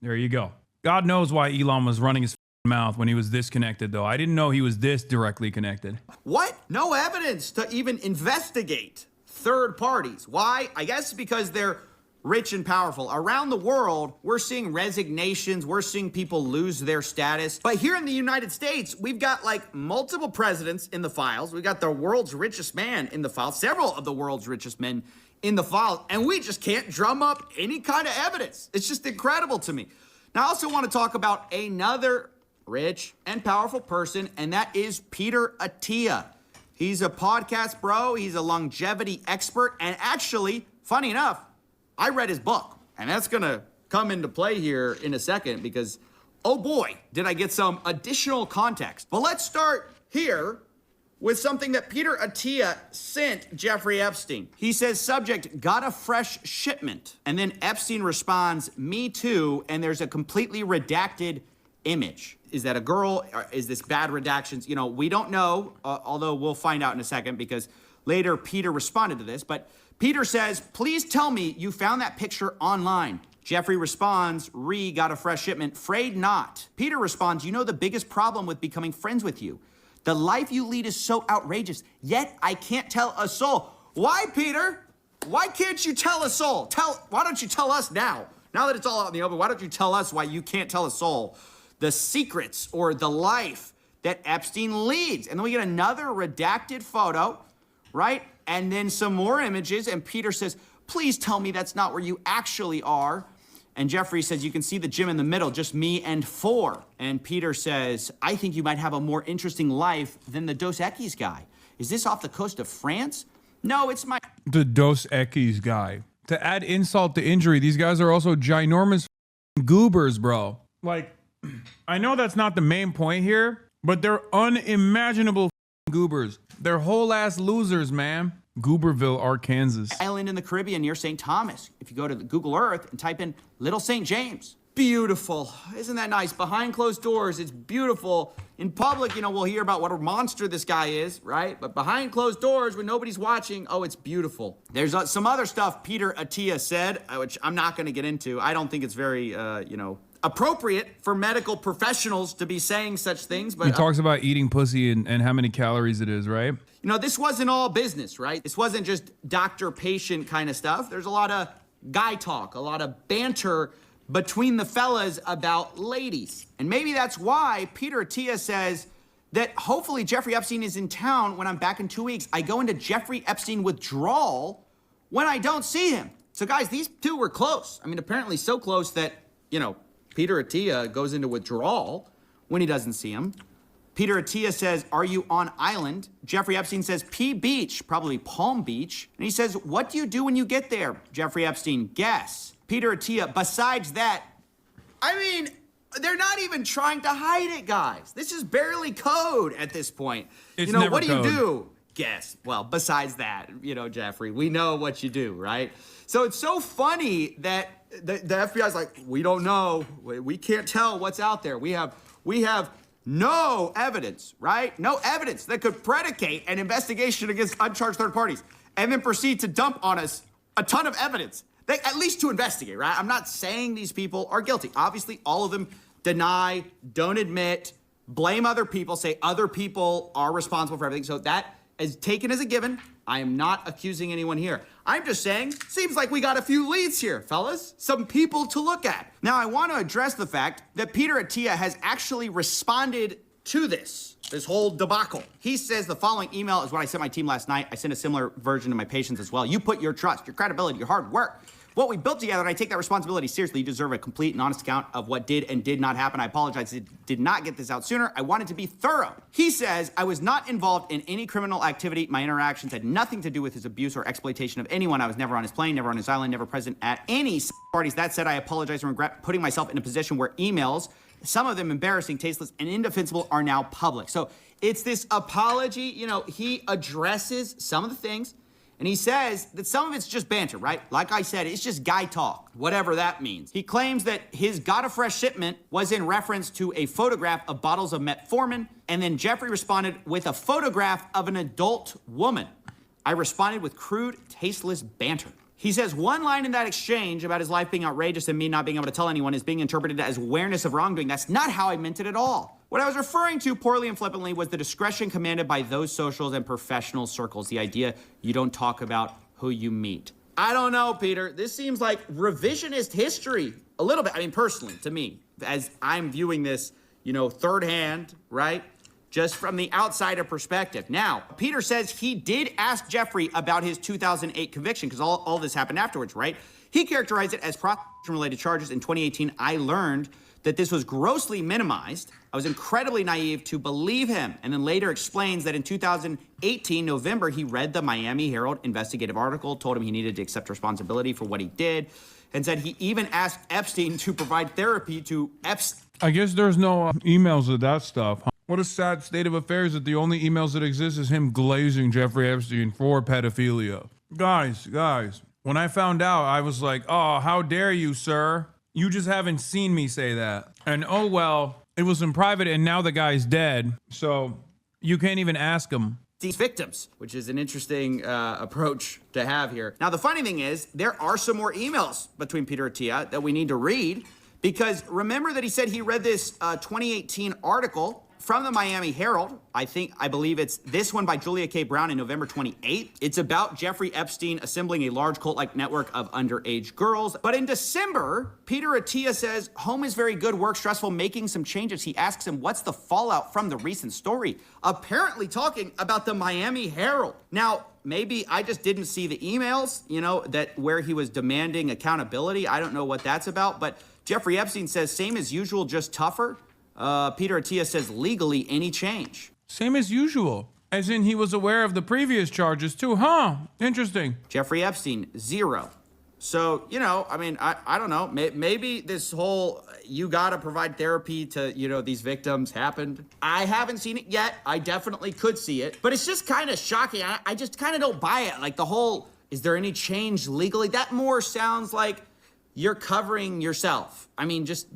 There you go. God knows why Elon was running his mouth when he was this connected, though. I didn't know he was this directly connected. What? No evidence to even investigate third parties. Why? I guess because they're rich and powerful. Around the world, we're seeing resignations. We're seeing people lose their status. But here in the United States, we've got like multiple presidents in the files. We've got the world's richest man in the files, several of the world's richest men in the files, and we just can't drum up any kind of evidence. It's just incredible to me. Now, I also want to talk about another rich and powerful person, and that is Peter Attia. He's a podcast bro. He's a longevity expert, and actually, funny enough, I read his book, and that's going to come into play here in a second because, oh boy, did I get some additional context. But let's start here with something that Peter Attia sent Jeffrey Epstein. He says, subject, got a fresh shipment. And then Epstein responds, me too, and there's a completely redacted image. Is that a girl? Or is this bad redactions? You know, we don't know, although we'll find out in a second because later Peter responded to this. But Peter says, please tell me you found that picture online. Jeffrey responds, got a fresh shipment, afraid not. Peter responds, you know the biggest problem with becoming friends with you. The life you lead is so outrageous, yet I can't tell a soul. Why, Peter? Why can't you tell a soul? Why don't you tell us now? Now that it's all out in the open, why don't you tell us why you can't tell a soul the secrets or the life that Epstein leads? And then we get another redacted photo, right? And then some more images, and Peter says, please tell me that's not where you actually are. And Jeffrey says, you can see the gym in the middle, just me and 4. And Peter says, I think you might have a more interesting life than the Dos Equis guy. Is this off the coast of France? No, it's my... The Dos Equis guy. To add insult to injury, these guys are also ginormous goobers, bro. Like, I know that's not the main point here, but they're unimaginable goobers. They're whole ass losers, man. Gooberville, Arkansas. Island in the Caribbean near St. Thomas. If you go to the Google Earth and type in Little St. James. Beautiful. Isn't that nice? Behind closed doors, it's beautiful. In public, you know, we'll hear about what a monster this guy is, right? But behind closed doors, when nobody's watching, oh, it's beautiful. There's some other stuff Peter Attia said, which I'm not going to get into. I don't think it's very, appropriate for medical professionals to be saying such things. But he talks about eating pussy and how many calories it is, right? You know, this wasn't all business, right? This wasn't just doctor-patient kind of stuff. There's a lot of guy talk, a lot of banter between the fellas about ladies. And maybe that's why Peter Attia says that hopefully Jeffrey Epstein is in town when I'm back in 2 weeks. I go into Jeffrey Epstein withdrawal when I don't see him. So guys, these two were close. I mean, apparently so close that, you know, Peter Attia goes into withdrawal when he doesn't see him. Peter Attia says, are you on island? Jeffrey Epstein says, P Beach, probably Palm Beach. And he says, what do you do when you get there? Jeffrey Epstein, guess. Peter Attia, besides that, I mean, they're not even trying to hide it, guys. This is barely code at this point. It's you know, never what do code. you do? Guess. Well, besides that, you know, Jeffrey, we know what you do, right? So it's so funny that the FBI's like, we don't know. We can't tell what's out there. We have no evidence, right? No evidence that could predicate an investigation against uncharged third parties and then proceed to dump on us a ton of evidence. At least to investigate, right? I'm not saying these people are guilty. Obviously, all of them deny, don't admit, blame other people, say other people are responsible for everything. So that is taken as a given. I am not accusing anyone here. I'm just saying, seems like we got a few leads here, fellas. Some people to look at. Now, I want to address the fact that Peter Attia has actually responded to this whole debacle. He says the following email is what I sent my team last night. I sent a similar version to my patients as well. You put your trust, your credibility, your hard work, what we built together, and I take that responsibility seriously. You deserve a complete and honest account of what did and did not happen. I apologize, I did not get this out sooner. I wanted to be thorough. He says, I was not involved in any criminal activity. My interactions had nothing to do with his abuse or exploitation of anyone. I was never on his plane, never on his island, never present at any parties. That said, I apologize and regret putting myself in a position where emails, some of them embarrassing, tasteless, and indefensible, are now public. So it's this apology, you know, he addresses some of the things, And he says that some of it's just banter, right? Like I said, it's just guy talk, whatever that means. He claims that his got a fresh shipment was in reference to a photograph of bottles of metformin, and then Jeffrey responded with a photograph of an adult woman. I responded with crude, tasteless banter. He says one line in that exchange about his life being outrageous and me not being able to tell anyone is being interpreted as awareness of wrongdoing. That's not how I meant it at all. What I was referring to poorly and flippantly was the discretion commanded by those socials and professional circles. The idea you don't talk about who you meet. I don't know, Peter. This seems like revisionist history. A little bit, I mean, personally, to me, as I'm viewing this, third hand, right? Just from the outsider perspective. Now, Peter says he did ask Jeffrey about his 2008 conviction, because all this happened afterwards, right? He characterized it as prostitution-related charges. In 2018, I learned that this was grossly minimized. I was incredibly naive to believe him, and then later explains that in 2018, November, he read the Miami Herald investigative article, told him he needed to accept responsibility for what he did, and said he even asked Epstein to provide therapy to Epstein. I guess there's no emails of that stuff. Huh? What a sad state of affairs that the only emails that exist is him glazing Jeffrey Epstein for pedophilia. Guys, when I found out, I was like, oh, how dare you, sir? You just haven't seen me say that. And oh, well, it was in private and now the guy's dead. So you can't even ask him. These victims, which is an interesting approach to have here. Now, the funny thing is, there are some more emails between Peter Attia that we need to read, because remember that he said he read this 2018 article from the Miami Herald. I believe it's this one by Julia K. Brown in November 28th. It's about Jeffrey Epstein assembling a large cult-like network of underage girls. But in December, Peter Attia says, home is very good, work stressful, making some changes. He asks him, what's the fallout from the recent story? Apparently talking about the Miami Herald. Now, maybe I just didn't see the emails, that where he was demanding accountability. I don't know what that's about, but Jeffrey Epstein says, same as usual, just tougher. Peter Attia says, legally, any change. Same as usual. As in he was aware of the previous charges too, huh? Interesting. Jeffrey Epstein, 0. So, I don't know. Maybe this whole, you gotta provide therapy to, these victims happened. I haven't seen it yet. I definitely could see it. But it's just kind of shocking. I just kind of don't buy it. Like the whole, is there any change legally? That more sounds like you're covering yourself. I mean, just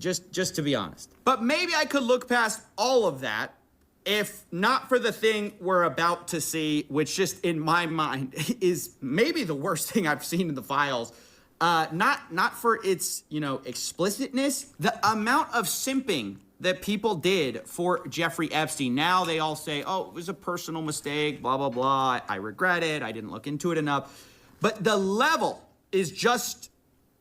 to be honest. But maybe I could look past all of that if not for the thing we're about to see, which just in my mind is maybe the worst thing I've seen in the files. Not for its, explicitness, the amount of simping that people did for Jeffrey Epstein. Now they all say, oh, it was a personal mistake, blah, blah, blah. I regret it. I didn't look into it enough. But the level is just,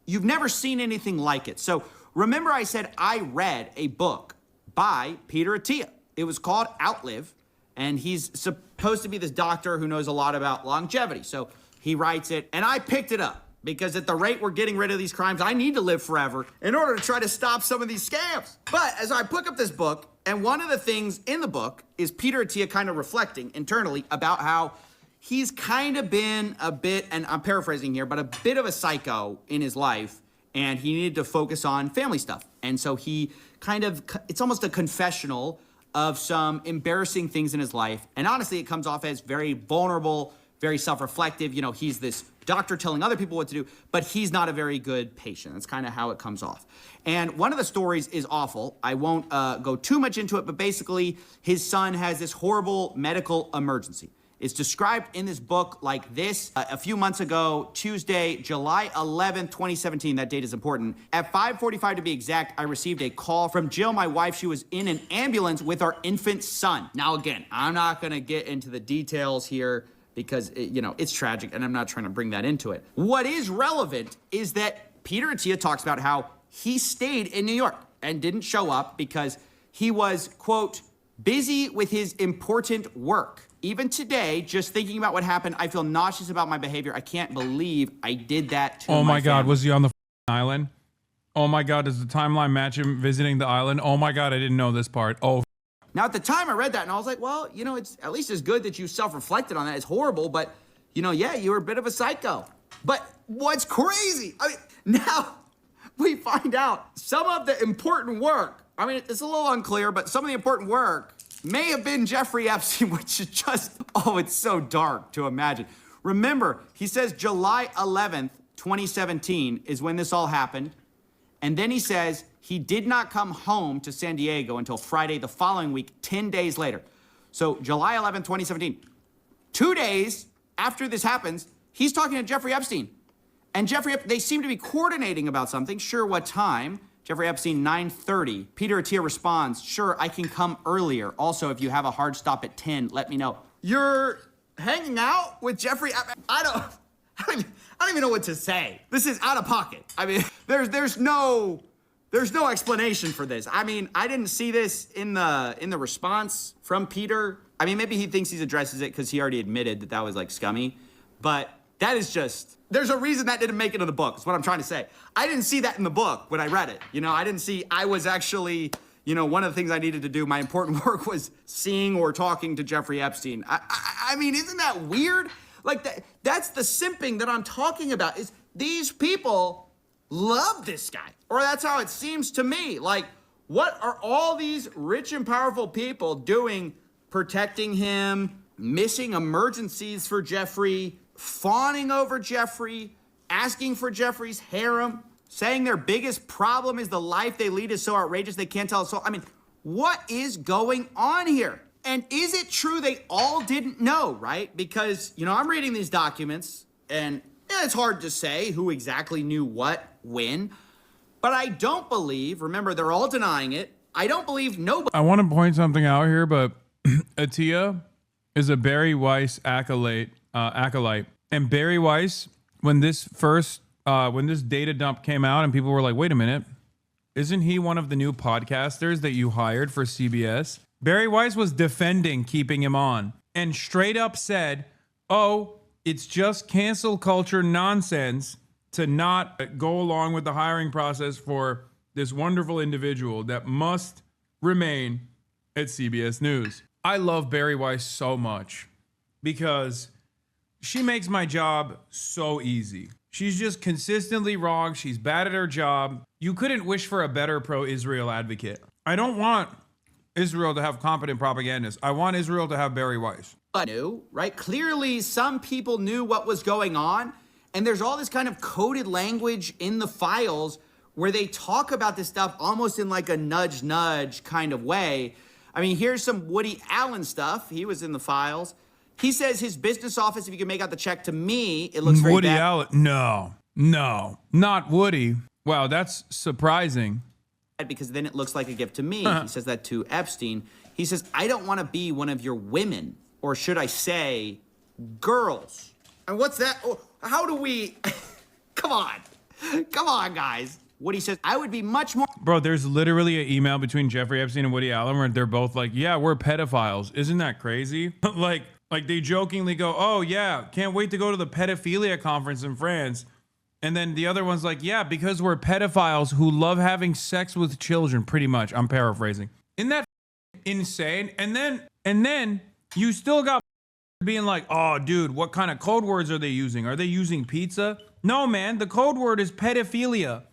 you've never seen anything like it. So remember I said I read a book by Peter Attia. It was called Outlive, and he's supposed to be this doctor who knows a lot about longevity. So he writes it, and I picked it up because at the rate we're getting rid of these crimes, I need to live forever in order to try to stop some of these scams. But as I pick up this book, and one of the things in the book is Peter Attia kind of reflecting internally about how he's kind of been a bit, and I'm paraphrasing here, but a bit of a psycho in his life, and he needed to focus on family stuff. And so he kind of, it's almost a confessional of some embarrassing things in his life. And honestly, it comes off as very vulnerable, very self-reflective. He's this doctor telling other people what to do, but he's not a very good patient. That's kind of how it comes off. And one of the stories is awful. I won't go too much into it, but basically his son has this horrible medical emergency. It's described in this book like this. A few months ago, Tuesday, July 11th, 2017, that date is important. At 5:45 to be exact, I received a call from Jill, my wife. She was in an ambulance with our infant son. Now, again, I'm not gonna get into the details here because, it's tragic and I'm not trying to bring that into it. What is relevant is that Peter Attia talks about how he stayed in New York and didn't show up because he was, quote, busy with his important work. Even today, just thinking about what happened, I feel nauseous about my behavior. I can't believe I did that to Oh my God, family. was he on the island? Oh my God, does the timeline match him visiting the island? Oh my God, I didn't know this part. Oh. Now, at the time I read that, and I was like, well, it's at least as good that you self-reflected on that. It's horrible, but, yeah, you were a bit of a psycho. But what's crazy, now we find out some of the important work, it's a little unclear, but some of the important work may have been Jeffrey Epstein, which is just, it's so dark to imagine. Remember, he says July 11th, 2017 is when this all happened. And then he says he did not come home to San Diego until Friday the following week, 10 days later. So July 11th, 2017, 2 days after this happens, he's talking to Jeffrey Epstein. And they seem to be coordinating about something. Sure, what time? Jeffrey Epstein, 9:30. Peter Attia responds, sure, I can come earlier. Also, if you have a hard stop at 10, let me know. You're hanging out with Jeffrey? I don't even know what to say. This is out of pocket. I mean, there's no explanation for this. I mean, I didn't see this in the response from Peter. I mean, maybe he thinks he addresses it because he already admitted that was like scummy, but that is just, there's a reason that didn't make it in the book, is what I'm trying to say. I didn't see that in the book when I read it. You know, I was actually, you know, one of the things I needed to do, my important work was seeing or talking to Jeffrey Epstein. I mean, isn't that weird? Like that's the simping that I'm talking about, is these people love this guy, or that's how it seems to me. Like, what are all these rich and powerful people doing, protecting him, missing emergencies for Jeffrey, fawning over Jeffrey, asking for Jeffrey's harem, saying their biggest problem is the life they lead is so outrageous they can't tell a soul? I mean, what is going on here? And is it true they all didn't know, right? Because, you know, I'm reading these documents, and it's hard to say who exactly knew what, when, but I don't believe, remember, they're all denying it, I don't believe nobody. I want to point something out here, but Attia is a Barry Weiss acolyte. And Barry Weiss, when this data dump came out and people were like, wait a minute, isn't he one of the new podcasters that you hired for CBS? Barry Weiss was defending keeping him on and straight up said, oh, it's just cancel culture nonsense to not go along with the hiring process for this wonderful individual that must remain at CBS News. I love Barry Weiss so much because she makes my job so easy. She's just consistently wrong. She's bad at her job. You couldn't wish for a better pro-Israel advocate. I don't want Israel to have competent propagandists. I want Israel to have Barry Weiss. Knew, right? Clearly, some people knew what was going on, and there's all this kind of coded language in the files where they talk about this stuff almost in like a nudge kind of way. I mean, here's some Woody Allen stuff. He was in the files. He says his business office, if you can make out the check to me, it looks very Woody bad. Allen? No, not Woody. Wow, that's surprising. Because then it looks like a gift to me. He says that to Epstein. He says, I don't want to be one of your women, or should I say, girls. And what's that? Oh, how do we, come on, guys. Woody says, I would be much more. Bro, there's literally an email between Jeffrey Epstein and Woody Allen where they're both like, yeah, we're pedophiles. Isn't that crazy? like they jokingly go, oh yeah, can't wait to go to the pedophilia conference in France. And then the other one's like, yeah, because we're pedophiles who love having sex with children, pretty much. I'm paraphrasing. Isn't that insane? And then you still got being like, oh dude, what kind of code words are they using? Are they using pizza? No, man, the code word is pedophilia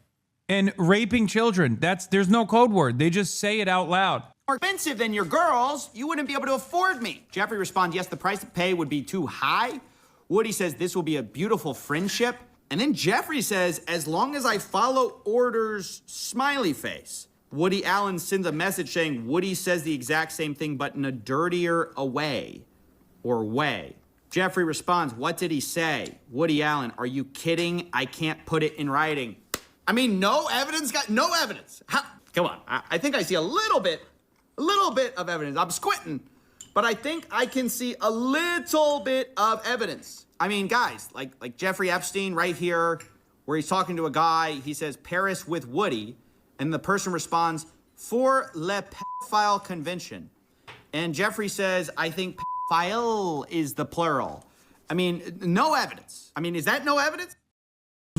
and raping children. There's no code word. They just say it out loud. More expensive than your girls, you wouldn't be able to afford me. Jeffrey responds, yes, the price to pay would be too high. Woody says, this will be a beautiful friendship. And then Jeffrey says, as long as I follow orders, smiley face. Woody Allen sends a message saying Woody says the exact same thing, but in a dirtier way. Jeffrey responds, what did he say? Woody Allen, are you kidding? I can't put it in writing. I mean, no evidence, no evidence. Come on, I think I see a little bit of evidence. I'm squinting, but I think I can see a little bit of evidence. I mean, guys, like Jeffrey Epstein right here, where he's talking to a guy, he says, Paris with Woody, and the person responds, for le pedophile convention. And Jeffrey says, I think pedophile is the plural. I mean, no evidence. I mean, is that no evidence?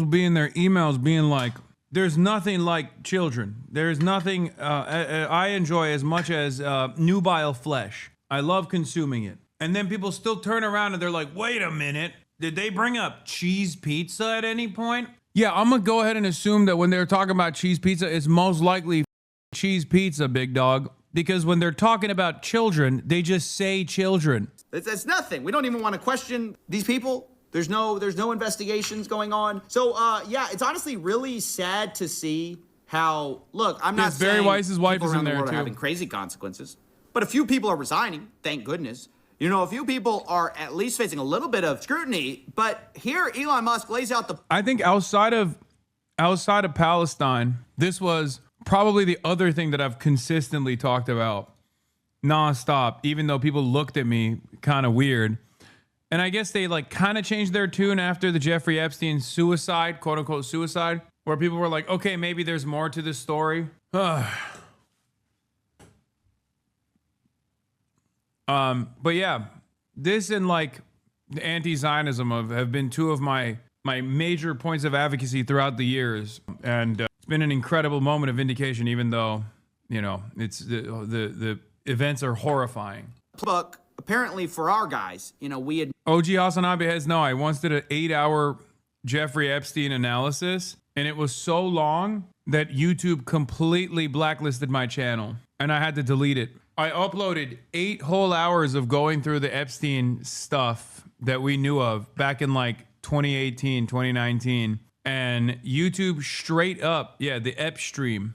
Be in their emails being like, there's nothing like children. There's nothing I enjoy as much as nubile flesh. I love consuming it. And then people still turn around and they're like, wait a minute, did they bring up cheese pizza at any point? Yeah, I'm gonna go ahead and assume that when they're talking about cheese pizza, it's most likely cheese pizza, big dog. Because when they're talking about children, they just say children. It's nothing. We don't even want to question these people. There's no investigations going on. So, yeah, it's honestly really sad to see how, look, I'm not saying Barry Weiss's wife people is around in the there world are too. having crazy consequences, but a few people are resigning, thank goodness. You know, a few people are at least facing a little bit of scrutiny, but here Elon Musk lays out the... I think outside of Palestine, this was probably the other thing that I've consistently talked about nonstop, even though people looked at me kind of weird. And I guess they like kind of changed their tune after the Jeffrey Epstein suicide, quote unquote suicide, where people were like, okay, maybe there's more to this story. But yeah, this and like the anti-Zionism have been two of my major points of advocacy throughout the years. And it's been an incredible moment of vindication, even though, you know, it's the events are horrifying. Look, apparently for our guys, you know, we had... OG Hasanabi has no, I once did an 8-hour Jeffrey Epstein analysis, and it was so long that YouTube completely blacklisted my channel, and I had to delete it. I uploaded 8 whole hours of going through the Epstein stuff that we knew of back in like 2018, 2019, and YouTube straight up, yeah, the Ep stream,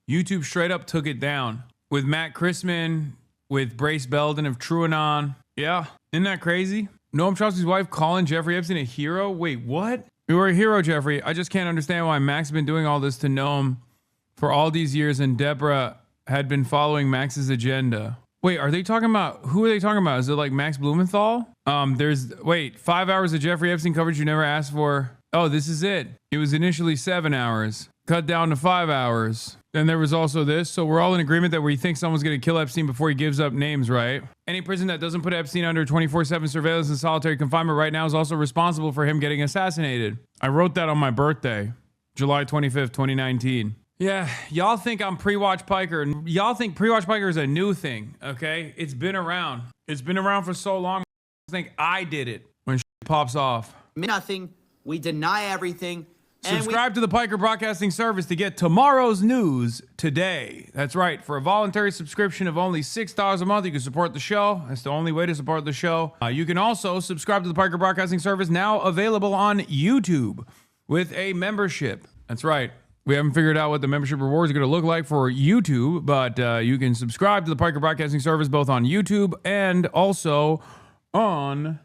YouTube straight up took it down with Matt Chrisman, with Brace Belden of TrueAnon. Yeah, isn't that crazy? Noam Chomsky's wife calling Jeffrey Epstein a hero? Wait, what? You were a hero, Jeffrey. I just can't understand why Max has been doing all this to Noam for all these years, and Deborah had been following Max's agenda. Wait, are they talking about, who are they talking about? Is it like Max Blumenthal? Wait, 5 hours of Jeffrey Epstein coverage you never asked for. Oh, this is it. It was initially 7 hours, cut down to 5 hours. Then there was also this. So we're all in agreement that we think someone's going to kill Epstein before he gives up names, right? Any prison that doesn't put Epstein under 24/7 surveillance and solitary confinement right now is also responsible for him getting assassinated. I wrote that on my birthday, July 25th, 2019. Yeah, y'all think I'm Pre-Watch Piker, and y'all think Pre-Watch Piker is a new thing, okay? It's been around. It's been around for so long. I think I did it when shit pops off. Nothing. We deny everything. Subscribe to the Piker Broadcasting Service to get tomorrow's news today. That's right. For a voluntary subscription of only $6 a month, you can support the show. That's the only way to support the show. You can also subscribe to the Piker Broadcasting Service, now available on YouTube with a membership. That's right. We haven't figured out what the membership rewards are going to look like for YouTube, but you can subscribe to the Piker Broadcasting Service both on YouTube and also on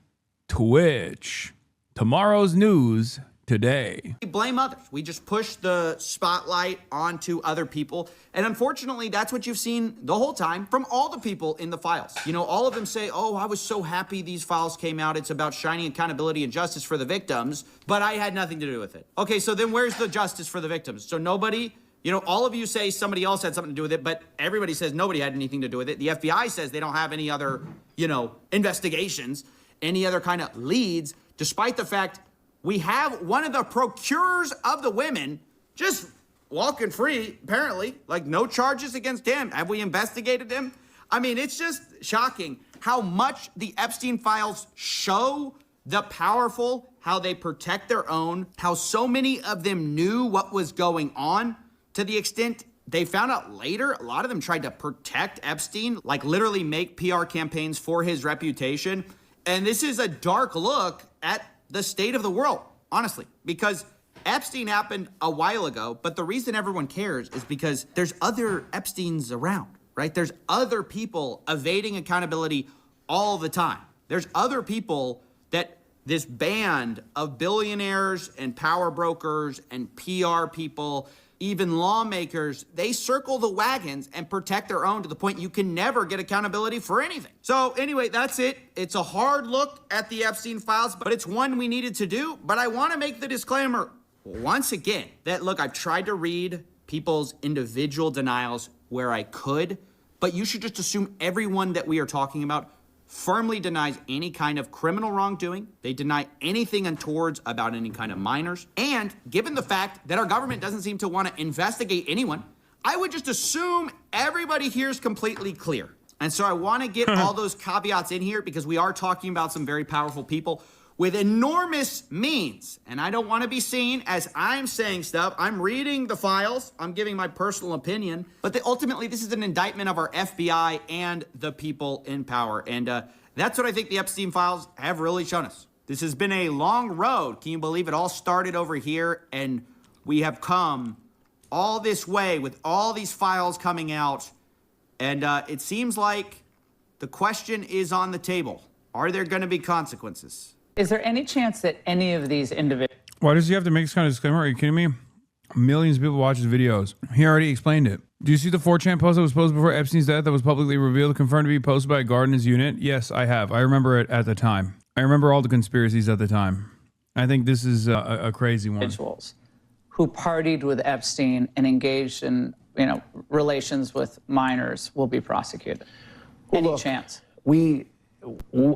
Twitch. Tomorrow's news today. We blame others. We just push the spotlight onto other people. And unfortunately, that's what you've seen the whole time from all the people in the files. You know, all of them say, oh, I was so happy these files came out. It's about shining accountability and justice for the victims, but I had nothing to do with it. Okay, so then where's the justice for the victims? So nobody, you know, all of you say somebody else had something to do with it, but everybody says nobody had anything to do with it. The FBI says they don't have any other, you know, investigations, any other kind of leads, despite the fact we have one of the procurers of the women just walking free, apparently, like no charges against him. Have we investigated him? I mean, it's just shocking how much the Epstein files show the powerful, how they protect their own, how so many of them knew what was going on, to the extent they found out later, a lot of them tried to protect Epstein, like literally make PR campaigns for his reputation. And this is a dark look at the state of the world, honestly, because Epstein happened a while ago, but the reason everyone cares is because there's other Epsteins around, right? There's other people evading accountability all the time. There's other people that this band of billionaires and power brokers and PR people, even lawmakers, they circle the wagons and protect their own to the point you can never get accountability for anything. So anyway, that's it. It's a hard look at the Epstein files, but it's one we needed to do. But I want to make the disclaimer once again that, look, I've tried to read people's individual denials where I could, but you should just assume everyone that we are talking about firmly denies any kind of criminal wrongdoing. They deny anything untoward about any kind of minors. And given the fact that our government doesn't seem to want to investigate anyone, I would just assume everybody here is completely clear. And so I want to get all those caveats in here because we are talking about some very powerful people with enormous means. And I don't want to be seen as I'm saying stuff. I'm reading the files. I'm giving my personal opinion. But ultimately, this is an indictment of our FBI and the people in power. And that's what I think the Epstein files have really shown us. This has been a long road. Can you believe it all started over here and we have come all this way with all these files coming out? And it seems like the question is on the table. Are there going to be consequences? Is there any chance that any of these individuals... Why does he have to make this kind of disclaimer? Are you kidding me? Millions of people watch his videos. He already explained it. Do you see the 4chan post that was posted before Epstein's death that was publicly revealed, confirmed to be posted by a guard in his unit? Yes, I have. I remember it at the time. I remember all the conspiracies at the time. I think this is a crazy one. Individuals who partied with Epstein and engaged in, relations with minors will be prosecuted. Any chance?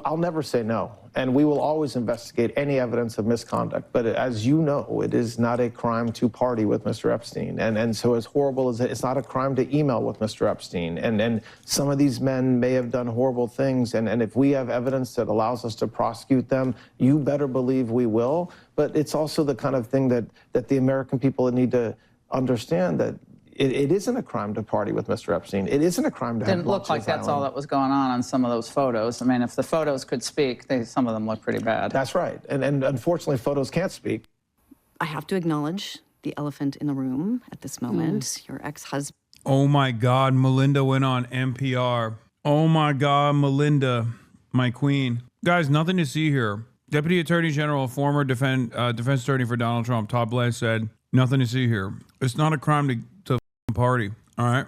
I'll never say no, and we will always investigate any evidence of misconduct. But as you know, it is not a crime to party with Mr. Epstein. And so as horrible as it's not a crime to email with Mr. Epstein. And some of these men may have done horrible things. And if we have evidence that allows us to prosecute them, you better believe we will. But it's also the kind of thing that the American people need to understand, that it isn't a crime to party with Mr. Epstein. It isn't a crime to have Didn't look like that's all that was going on some of those photos. I mean, if the photos could speak, some of them look pretty bad. That's right. And unfortunately, photos can't speak. I have to acknowledge the elephant in the room at this moment. Your ex-husband. Oh my God, Melinda went on NPR. Oh my God, Melinda, my queen. Guys, nothing to see here. Deputy Attorney General, former defense attorney for Donald Trump, Todd Blanche, said, nothing to see here. It's not a crime to party. All right.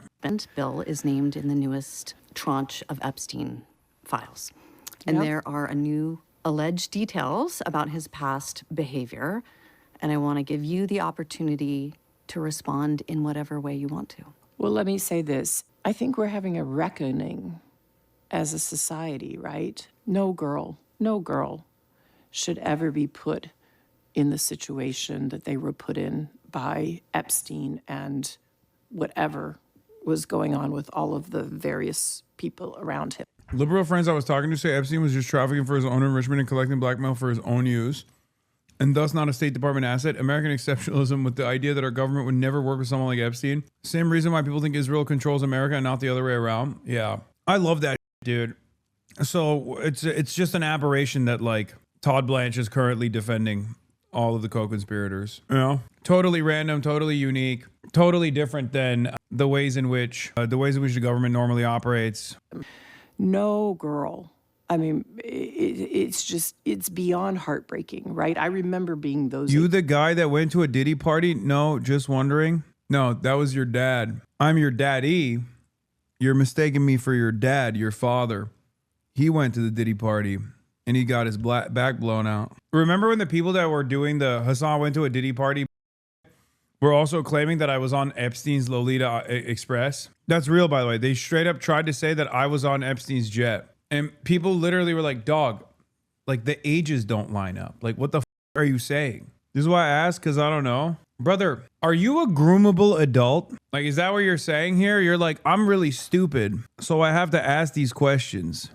Bill is named in the newest tranche of Epstein files. And there are new alleged details about his past behavior. And I want to give you the opportunity to respond in whatever way you want to. Well, let me say this. I think we're having a reckoning as a society, right? No girl should ever be put in the situation that they were put in by Epstein and whatever was going on with all of the various people around him. Liberal friends I was talking to say Epstein was just trafficking for his own enrichment and collecting blackmail for his own use, and thus not a State Department asset. American exceptionalism with the idea that our government would never work with someone like Epstein. Same reason why people think Israel controls America and not the other way around. Yeah, I love that, dude. So it's just an aberration that like Todd Blanche is currently defending all of the co-conspirators. You know, totally random, totally unique, totally different than the ways in which the government normally operates. No, girl. I mean, it's beyond heartbreaking, right? I remember being those. You the guy that went to a Diddy party? No, just wondering. No, that was your dad. I'm your daddy. You're mistaking me for your dad, your father. He went to the Diddy party and he got his back blown out. Remember when the people that were doing the Hasan went to a Diddy party were also claiming that I was on Epstein's Lolita Express? That's real, by the way. They straight up tried to say that I was on Epstein's jet. And people literally were like, dog, like the ages don't line up. Like, what the f are you saying? This is why I asked, because I don't know. Brother, are you a groomable adult? Like, is that what you're saying here? You're like, I'm really stupid, so I have to ask these questions.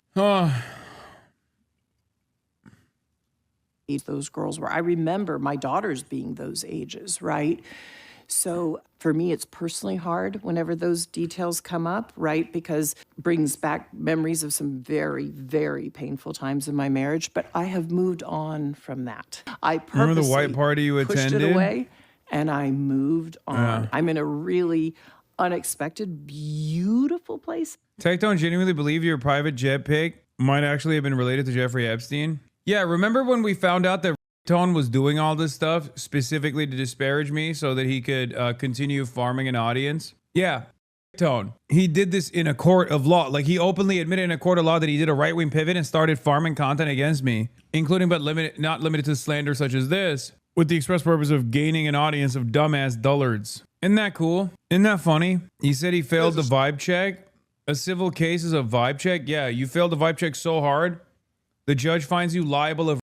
Those girls were. I remember my daughters being those ages, right? So for me, it's personally hard whenever those details come up, right? Because it brings back memories of some very, very painful times in my marriage. But I have moved on from that. I purposely remember the white party you pushed attended? it away, and I moved on. Yeah. I'm in a really unexpected, beautiful place. Tech don't genuinely believe your private jet pic might actually have been related to Jeffrey Epstein. Yeah, remember when we found out that Tone was doing all this stuff specifically to disparage me so that he could continue farming an audience? Yeah, Tone. He did this in a court of law. Like, he openly admitted in a court of law that he did a right-wing pivot and started farming content against me, including but not limited to slander such as this, with the express purpose of gaining an audience of dumbass dullards. Isn't that cool? Isn't that funny? He said he failed the vibe check. A civil case is a vibe check? Yeah, you failed the vibe check so hard, the judge finds you liable of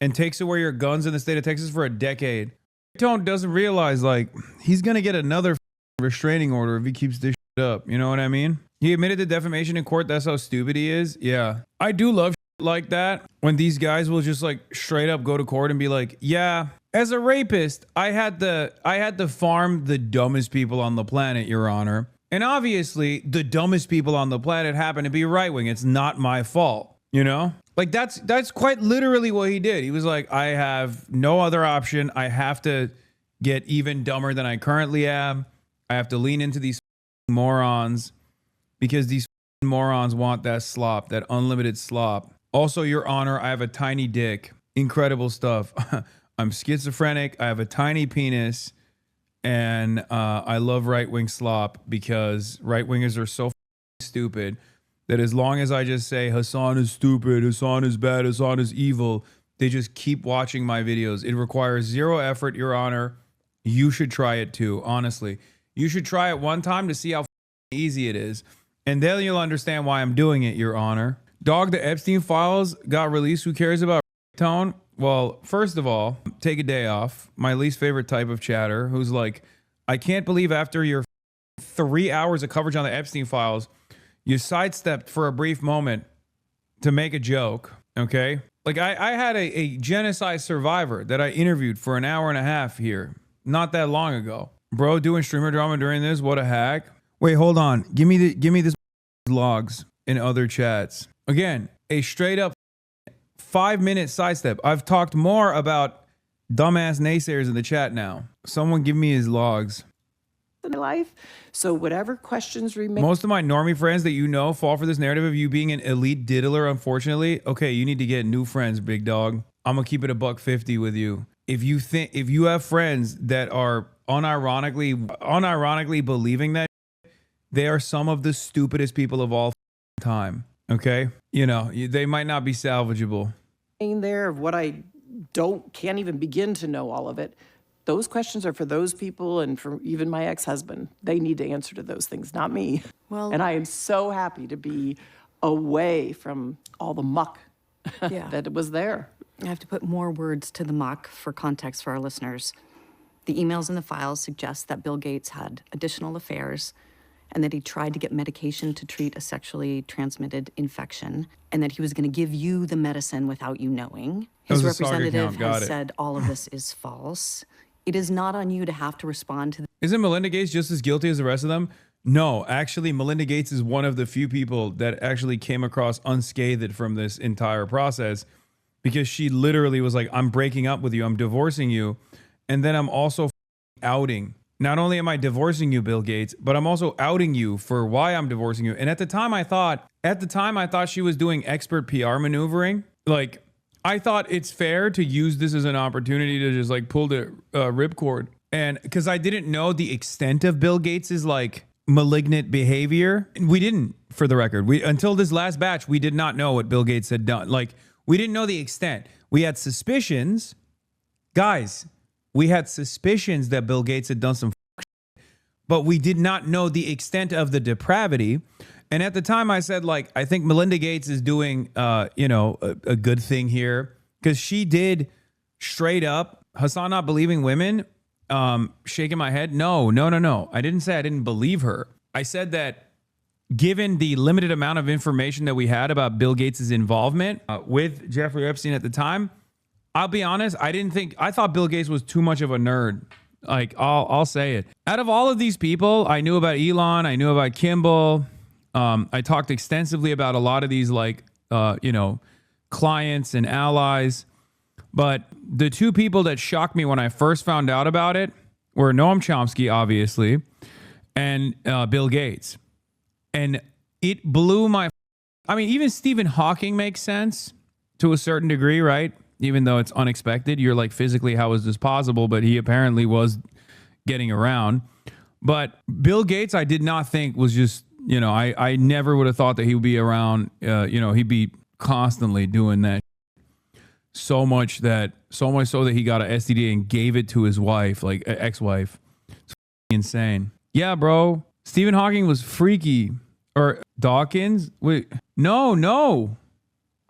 and takes away your guns in the state of Texas for a decade. Tone doesn't realize, like, he's gonna get another restraining order if he keeps this shit up. You know what I mean? He admitted to defamation in court. That's how stupid he is. Yeah. I do love shit like that when these guys will just like straight up go to court and be like, yeah, as a rapist, I had to farm the dumbest people on the planet, Your Honor. And obviously the dumbest people on the planet happen to be right wing. It's not my fault. You know, like that's quite literally what he did. He was like, I have no other option. I have to get even dumber than I currently am. I have to lean into these morons because these morons want that slop, that unlimited slop. Also, Your Honor, I have a tiny dick. Incredible stuff. I'm schizophrenic. I have a tiny penis. And I love right-wing slop because right-wingers are so stupid that as long as I just say Hasan is stupid, Hasan is bad, Hasan is evil, they just keep watching my videos. It requires zero effort, Your Honor. You should try it too, honestly. You should try it one time to see how easy it is. And then you'll understand why I'm doing it, Your Honor. Dog, the Epstein files got released. Who cares about tone? Well, first of all, take a day off. My least favorite type of chatter who's like, I can't believe after your 3 hours of coverage on the Epstein files, you sidestepped for a brief moment to make a joke, okay? Like I had a genocide survivor that I interviewed for an hour and a half here not that long ago. Bro, doing streamer drama during this, what a hack. Wait, hold on. Give me this logs in other chats. Again, a straight up 5-minute sidestep. I've talked more about dumbass naysayers in the chat now. Someone give me his logs. In life. So whatever questions remain. Most of my normie friends that you know fall for this narrative of you being an elite diddler, unfortunately. Okay, you need to get new friends, big dog. I'm gonna keep it $150 with you. If you have friends that are unironically believing that, they are some of the stupidest people of all time. Okay? You know, they might not be salvageable. There of what I can't even begin to know all of it. Those questions are for those people and for even my ex-husband. They need to answer to those things, not me. Well, and I am so happy to be away from all the muck that was there. I have to put more words to the muck for context for our listeners. The emails in the files suggest that Bill Gates had additional affairs and that he tried to get medication to treat a sexually transmitted infection and that he was going to give you the medicine without you knowing. His representative has said all of this is false. It is not on you to have to respond to. Isn't Melinda Gates just as guilty as the rest of them? No, actually, Melinda Gates is one of the few people that actually came across unscathed from this entire process because she literally was like, I'm breaking up with you. I'm divorcing you. And then I'm also outing. Not only am I divorcing you, Bill Gates, but I'm also outing you for why I'm divorcing you. And at the time I thought she was doing expert PR maneuvering. Like, I thought it's fair to use this as an opportunity to just like pull the ripcord. And because I didn't know the extent of Bill Gates's like malignant behavior. We didn't, for the record. Until this last batch, we did not know what Bill Gates had done. Like, we didn't know the extent. We had suspicions. Guys, we had suspicions that Bill Gates had done some shit, but we did not know the extent of the depravity. And at the time I said, like, I think Melinda Gates is doing, a good thing here because she did straight up Hasan not believing women, shaking my head. No. I didn't say I didn't believe her. I said that given the limited amount of information that we had about Bill Gates's involvement with Jeffrey Epstein at the time, I'll be honest, I thought Bill Gates was too much of a nerd. Like, I'll say it. Out of all of these people, I knew about Elon, I knew about Kimball. I talked extensively about a lot of these, like, clients and allies. But the two people that shocked me when I first found out about it were Noam Chomsky, obviously, and Bill Gates. And it blew my... I mean, even Stephen Hawking makes sense to a certain degree, right? Even though it's unexpected. You're like, physically, how is this possible? But he apparently was getting around. But Bill Gates, I did not think was just... I never would have thought that he would be around, he'd be constantly doing that. So much so that he got an STD and gave it to his wife, like ex-wife. It's insane. Yeah, bro. Stephen Hawking was freaky. Or Dawkins? Wait, no.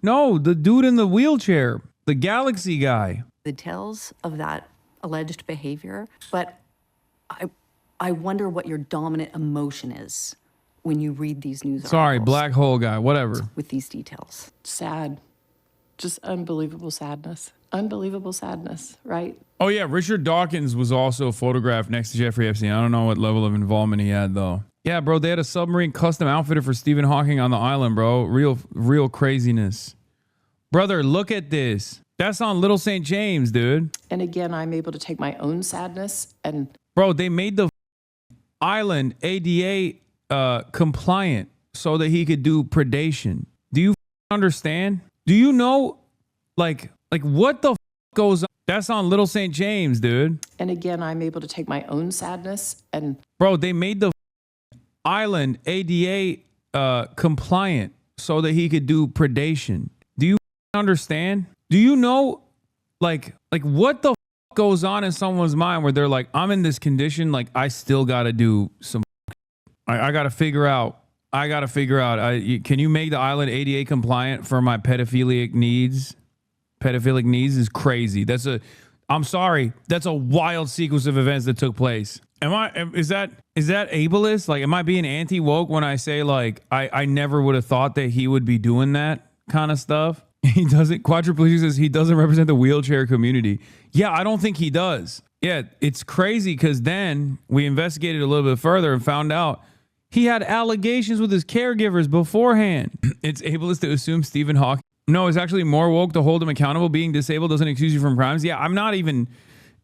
The dude in the wheelchair, the galaxy guy. Details of that alleged behavior, but I wonder what your dominant emotion is when you read these news articles. Sorry, black hole guy, whatever. With these details. Sad. Just unbelievable sadness. Unbelievable sadness, right? Oh, yeah. Richard Dawkins was also photographed next to Jeffrey Epstein. I don't know what level of involvement he had, though. Yeah, bro, they had a submarine custom outfitted for Stephen Hawking on the island, bro. Real craziness. Brother, look at this. That's on Little St. James, dude. And again, I'm able to take my own sadness and... Bro, they made the island ADA compliant so that he could do predation. Do you understand? Do you know, like what the goes on? That's on Little St. James, dude. And again, I'm able to take my own sadness and... Bro, they made the island ADA compliant so that he could do predation. Do you understand? Do you know, like what the goes on in someone's mind where they're like, I'm in this condition, like I still got to do some. I got to figure out. Can you make the island ADA compliant for my pedophilic needs? Pedophilic needs is crazy. I'm sorry. That's a wild sequence of events that took place. Is that ableist? Like, am I being anti-woke when I say like, I never would have thought that he would be doing that kind of stuff? He doesn't. Quadriplegic says he doesn't represent the wheelchair community. Yeah, I don't think he does. Yeah, it's crazy because then we investigated a little bit further and found out he had allegations with his caregivers beforehand. It's ableist to assume Stephen Hawking. No, it's actually more woke to hold him accountable. Being disabled doesn't excuse you from crimes. Yeah, I'm not even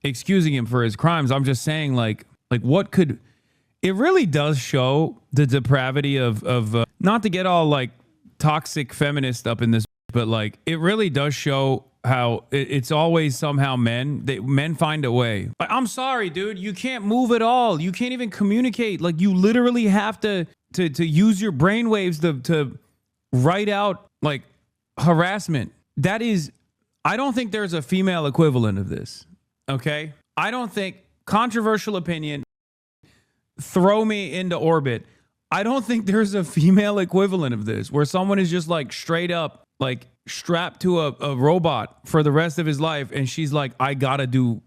excusing him for his crimes. I'm just saying like what could... It really does show the depravity of not to get all like toxic feminist up in this, but like it really does show how it's always somehow men find a way. Like, I'm sorry, dude, you can't move at all. You can't even communicate. Like you literally have to use your brainwaves to write out like harassment. That is, I don't think there's a female equivalent of this. Okay, I don't think, controversial opinion, throw me into orbit, I don't think there's a female equivalent of this where someone is just like straight up like strapped to a robot for the rest of his life and she's like, I gotta do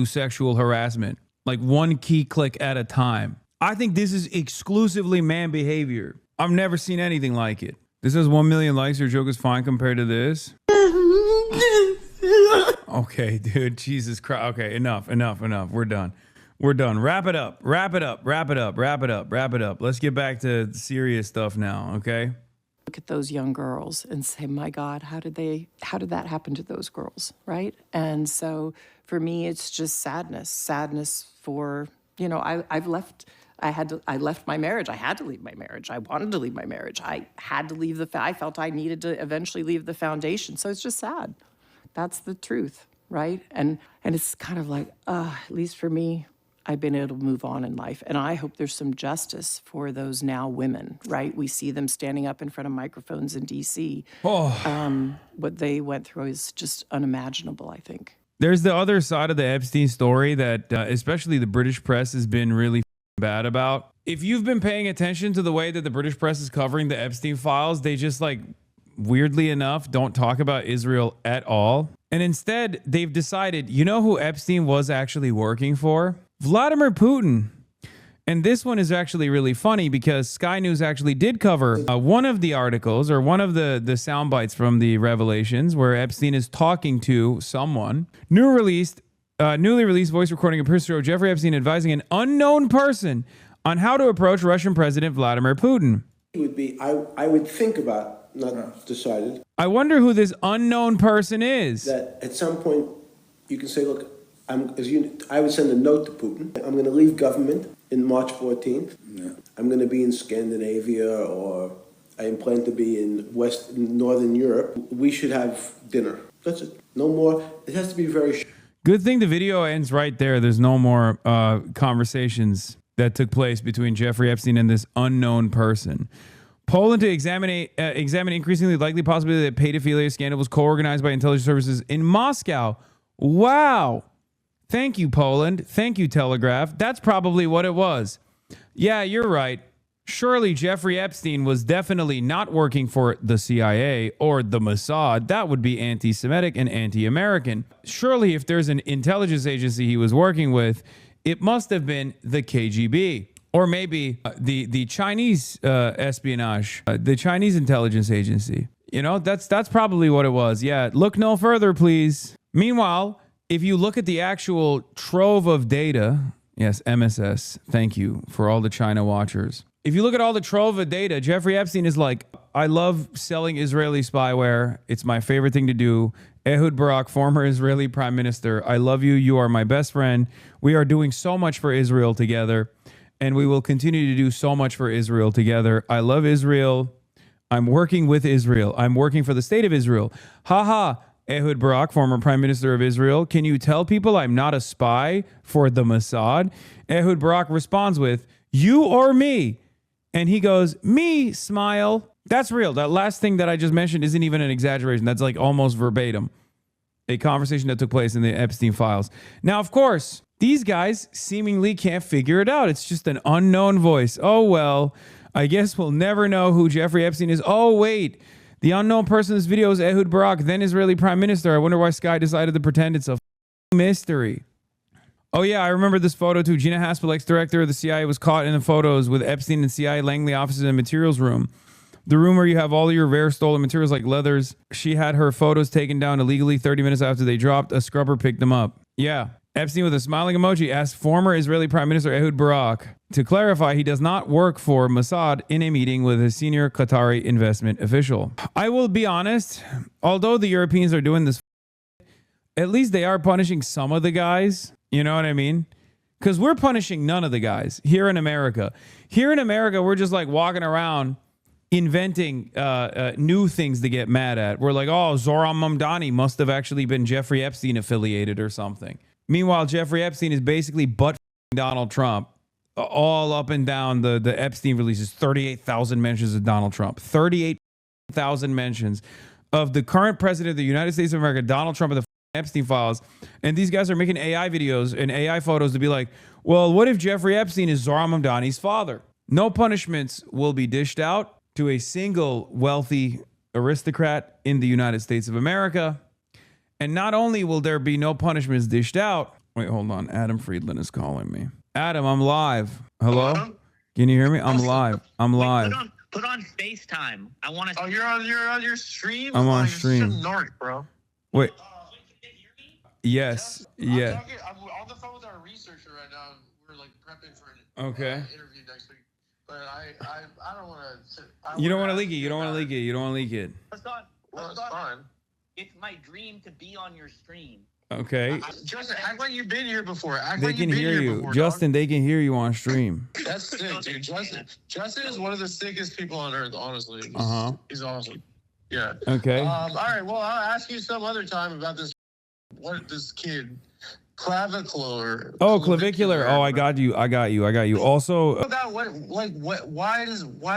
sexual harassment, like one key click at a time. I think this is exclusively man behavior. I've never seen anything like it. This has 1 million likes. Your joke is fine compared to this. Okay, dude, Jesus Christ. Okay, enough. We're done. Wrap it up. Let's get back to serious stuff now, okay? Look at those young girls and say, my God, how did that happen to those girls, right? And so for me, it's just sadness for, you know, I left my marriage. I had to leave my marriage. I wanted to leave my marriage. I had to leave I felt I needed to eventually leave the foundation. So it's just sad. That's the truth, right? And it's kind of like, at least for me, I've been able to move on in life. And I hope there's some justice for those now women, right? We see them standing up in front of microphones in D.C. What they went through is just unimaginable, I think. There's the other side of the Epstein story that especially the British press has been really bad about. If you've been paying attention to the way that the British press is covering the Epstein files, they just like, weirdly enough, don't talk about Israel at all. And instead, they've decided, you know who Epstein was actually working for? Vladimir Putin. And this one is actually really funny because Sky News actually did cover one of the articles or one of the sound bites from the revelations where Epstein is talking to someone. Newly released voice recording of Prince Jeffrey Epstein advising an unknown person on how to approach Russian President Vladimir Putin. It would be, I would think about, not decided. I wonder who this unknown person is. That at some point you can say, look, I would send a note to Putin. I'm going to leave government in March 14th. Yeah. I'm going to be in Scandinavia, or I plan to be in Northern Europe. We should have dinner. That's it. No more. It has to be very short. Good thing the video ends right there. There's no more conversations that took place between Jeffrey Epstein and this unknown person. Poland to examine increasingly likely possibility that pedophilia scandal was co-organized by intelligence services in Moscow. Wow. Thank you, Poland. Thank you, Telegraph. That's probably what it was. Yeah, you're right. Surely Jeffrey Epstein was definitely not working for the CIA or the Mossad. That would be anti-Semitic and anti-American. Surely if there's an intelligence agency he was working with, it must have been the KGB. Or maybe the Chinese espionage, the Chinese intelligence agency. You know, that's probably what it was. Yeah, look no further, please. Meanwhile, if you look at the actual trove of data, yes, MSS, thank you for all the China watchers. If you look at all the Trova data, Jeffrey Epstein is like, I love selling Israeli spyware. It's my favorite thing to do. Ehud Barak, former Israeli prime minister. I love you. You are my best friend. We are doing so much for Israel together, and we will continue to do so much for Israel together. I love Israel. I'm working with Israel. I'm working for the state of Israel. Haha. Ehud Barak, former prime minister of Israel. Can you tell people I'm not a spy for the Mossad? Ehud Barak responds with, you or me? And he goes, me, smile. That's real. That last thing that I just mentioned isn't even an exaggeration. That's like almost verbatim. A conversation that took place in the Epstein files. Now, of course, these guys seemingly can't figure it out. It's just an unknown voice. Oh, well, I guess we'll never know who Jeffrey Epstein is. Oh, wait. The unknown person in this video is Ehud Barak, then Israeli prime minister. I wonder why Sky decided to pretend it's a mystery. Oh, yeah, I remember this photo too. Gina Haspel, ex-director of the CIA, was caught in the photos with Epstein and CIA Langley offices in a materials room. The room where you have all your rare stolen materials like leathers. She had her photos taken down illegally 30 minutes after they dropped. A scrubber picked them up. Yeah. Epstein with a smiling emoji asked former Israeli Prime Minister Ehud Barak to clarify he does not work for Mossad in a meeting with a senior Qatari investment official. I will be honest, although the Europeans are doing this, at least they are punishing some of the guys. You know what I mean? Because we're punishing none of the guys here in America. Here in America, we're just like walking around inventing new things to get mad at. We're like, oh, Zohran Mamdani must have actually been Jeffrey Epstein affiliated or something. Meanwhile, Jeffrey Epstein is basically butt Donald Trump all up and down the Epstein releases. 38,000 mentions of Donald Trump. 38,000 mentions of the current president of the United States of America, Donald Trump, and the Epstein files. And these guys are making AI videos and AI photos to be like, well, what if Jeffrey Epstein is Zohran Mamdani's father? No punishments will be dished out to a single wealthy aristocrat in the United States of America. And not only will there be no punishments dished out. Wait, hold on. Adam Friedland is calling me. Adam, I'm live. Hello? Can you hear me? I'm live. I'm live. Put on FaceTime. I want to. Oh, you're on your stream. I'm on stream. Narc, bro. Wait. Yes. Yeah. I'm on the phone with our researcher right now. We're like prepping for an interview next week. But I don't want to. You don't want to leak it. You don't want to leak it. You don't want to leak it. Well, it's fine. It's my dream to be on your stream. Okay. Justin, act like you've been here before. They can hear you. Justin, they can hear you on stream. That's sick, dude. Justin is one of the sickest people on earth, honestly. He's awesome. Yeah. Okay. All right. Well, I'll ask you some other time about this. This kid, clavicular. Oh, clavicular. Oh, I got you. Also, why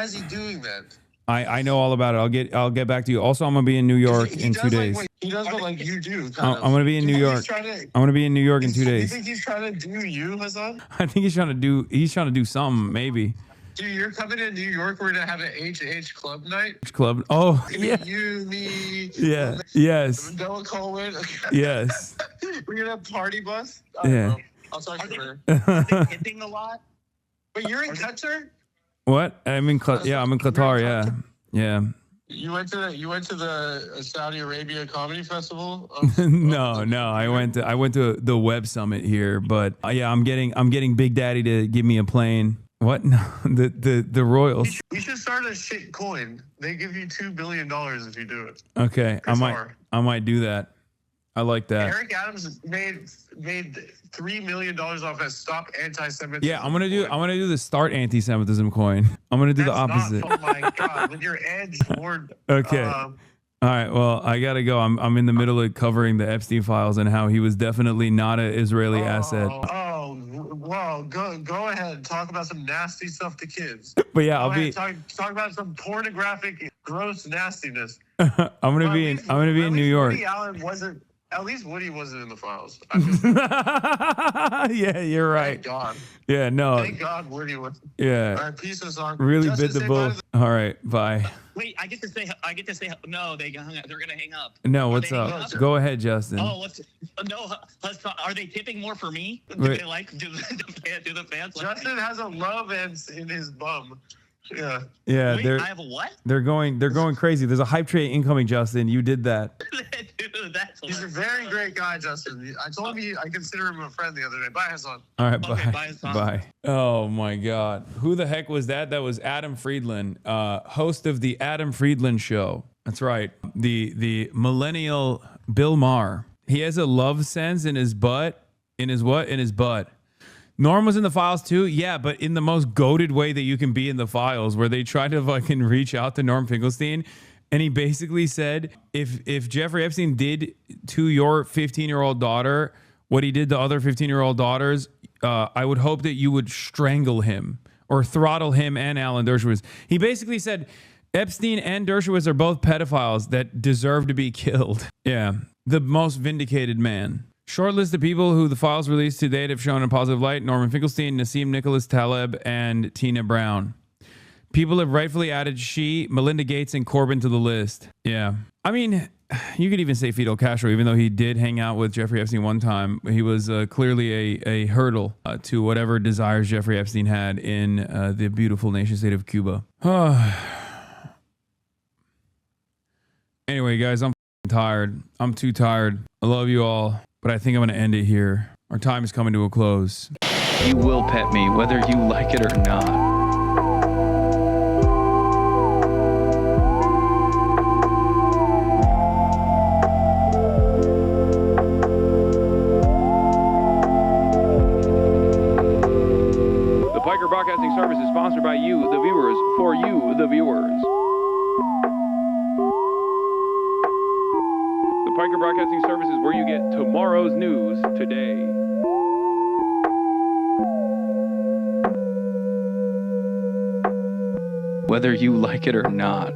is he doing that? I know all about it. I'll get back to you. Also, I'm gonna be in New York in 2 days. He does what like you do. I'm gonna be in New York. I'm gonna be in New York in 2 days. You think he's trying to do you, Hasan? I think he's trying to do something, maybe. Dude, you're coming to New York. We're gonna have an HH club night. Club. Oh, yeah. You, me. Yeah. Yes. Noah Coleman. Yes. We're gonna have a party bus. Yeah. I'll talk to her. Are they tipping a lot? But you're in Qatar. What? I'm in Qatar. Yeah. Yeah. You went to the Saudi Arabia Comedy Festival? No. I went to the Web Summit here, but yeah, I'm getting Big Daddy to give me a plane. What? No, the Royals. You should start a shit coin. They give you $2 billion if you do it. Okay, I might do that. I like that. Eric Adams made $3 million off that Stop Anti-Semitism. Yeah, I'm gonna do the Start Anti-Semitism coin. I'm gonna do the opposite. Oh my god, with your edge Lord. Okay. All right. Well, I gotta go. I'm in the middle of covering the Epstein files and how he was definitely not an Israeli asset. Oh, well, go ahead. Talk about some nasty stuff to kids. But yeah, talk about some pornographic, gross nastiness. I'm gonna be in New York. Woody Allen wasn't. At least Woody wasn't in the files. Yeah, you're right. Thank God. Yeah, no. Thank God Woody was. Yeah. All right, peace and song. Really bit the bull. All right, bye. Wait, I get to say no. They're gonna hang up. No, what's up? Go ahead, Justin. Oh, are they tipping more for me? Do they do the fans? Justin has a love ends in his bum. Yeah. Yeah. Wait, I have a what? They're going crazy. There's a hype train incoming, Justin. You did that. Dude, that's He's a very great guy, Justin. I told him I consider him a friend the other day. Bye, Hasan. All right, bye. Okay, bye, Hasan. Bye. Oh my God. Who the heck was that? That was Adam Friedland, host of the Adam Friedland Show. That's right. The millennial Bill Maher. He has a love sense in his butt. In his what? In his butt. Norm was in the files too? Yeah, but in the most goated way that you can be in the files, where they tried to fucking reach out to Norm Finkelstein. And he basically said, if Jeffrey Epstein did to your 15-year-old daughter what he did to other 15-year-old daughters, I would hope that you would strangle him or throttle him and Alan Dershowitz. He basically said Epstein and Dershowitz are both pedophiles that deserve to be killed. Yeah, the most vindicated man. Short list of people who the files released to date have shown in a positive light: Norman Finkelstein, Nassim Nicholas Taleb, and Tina Brown. People have rightfully added she, Melinda Gates, and Corbyn to the list. Yeah. I mean, you could even say Fidel Castro, even though he did hang out with Jeffrey Epstein one time. He was clearly a hurdle to whatever desires Jeffrey Epstein had in the beautiful nation state of Cuba. Anyway, guys, I'm tired. I'm too tired. I love you all, but I think I'm going to end it here. Our time is coming to a close. You will pet me, whether you like it or not. Broadcasting service is sponsored by you, the viewers, for you, the viewers. The Piker Broadcasting Service is where you get tomorrow's news today. Whether you like it or not.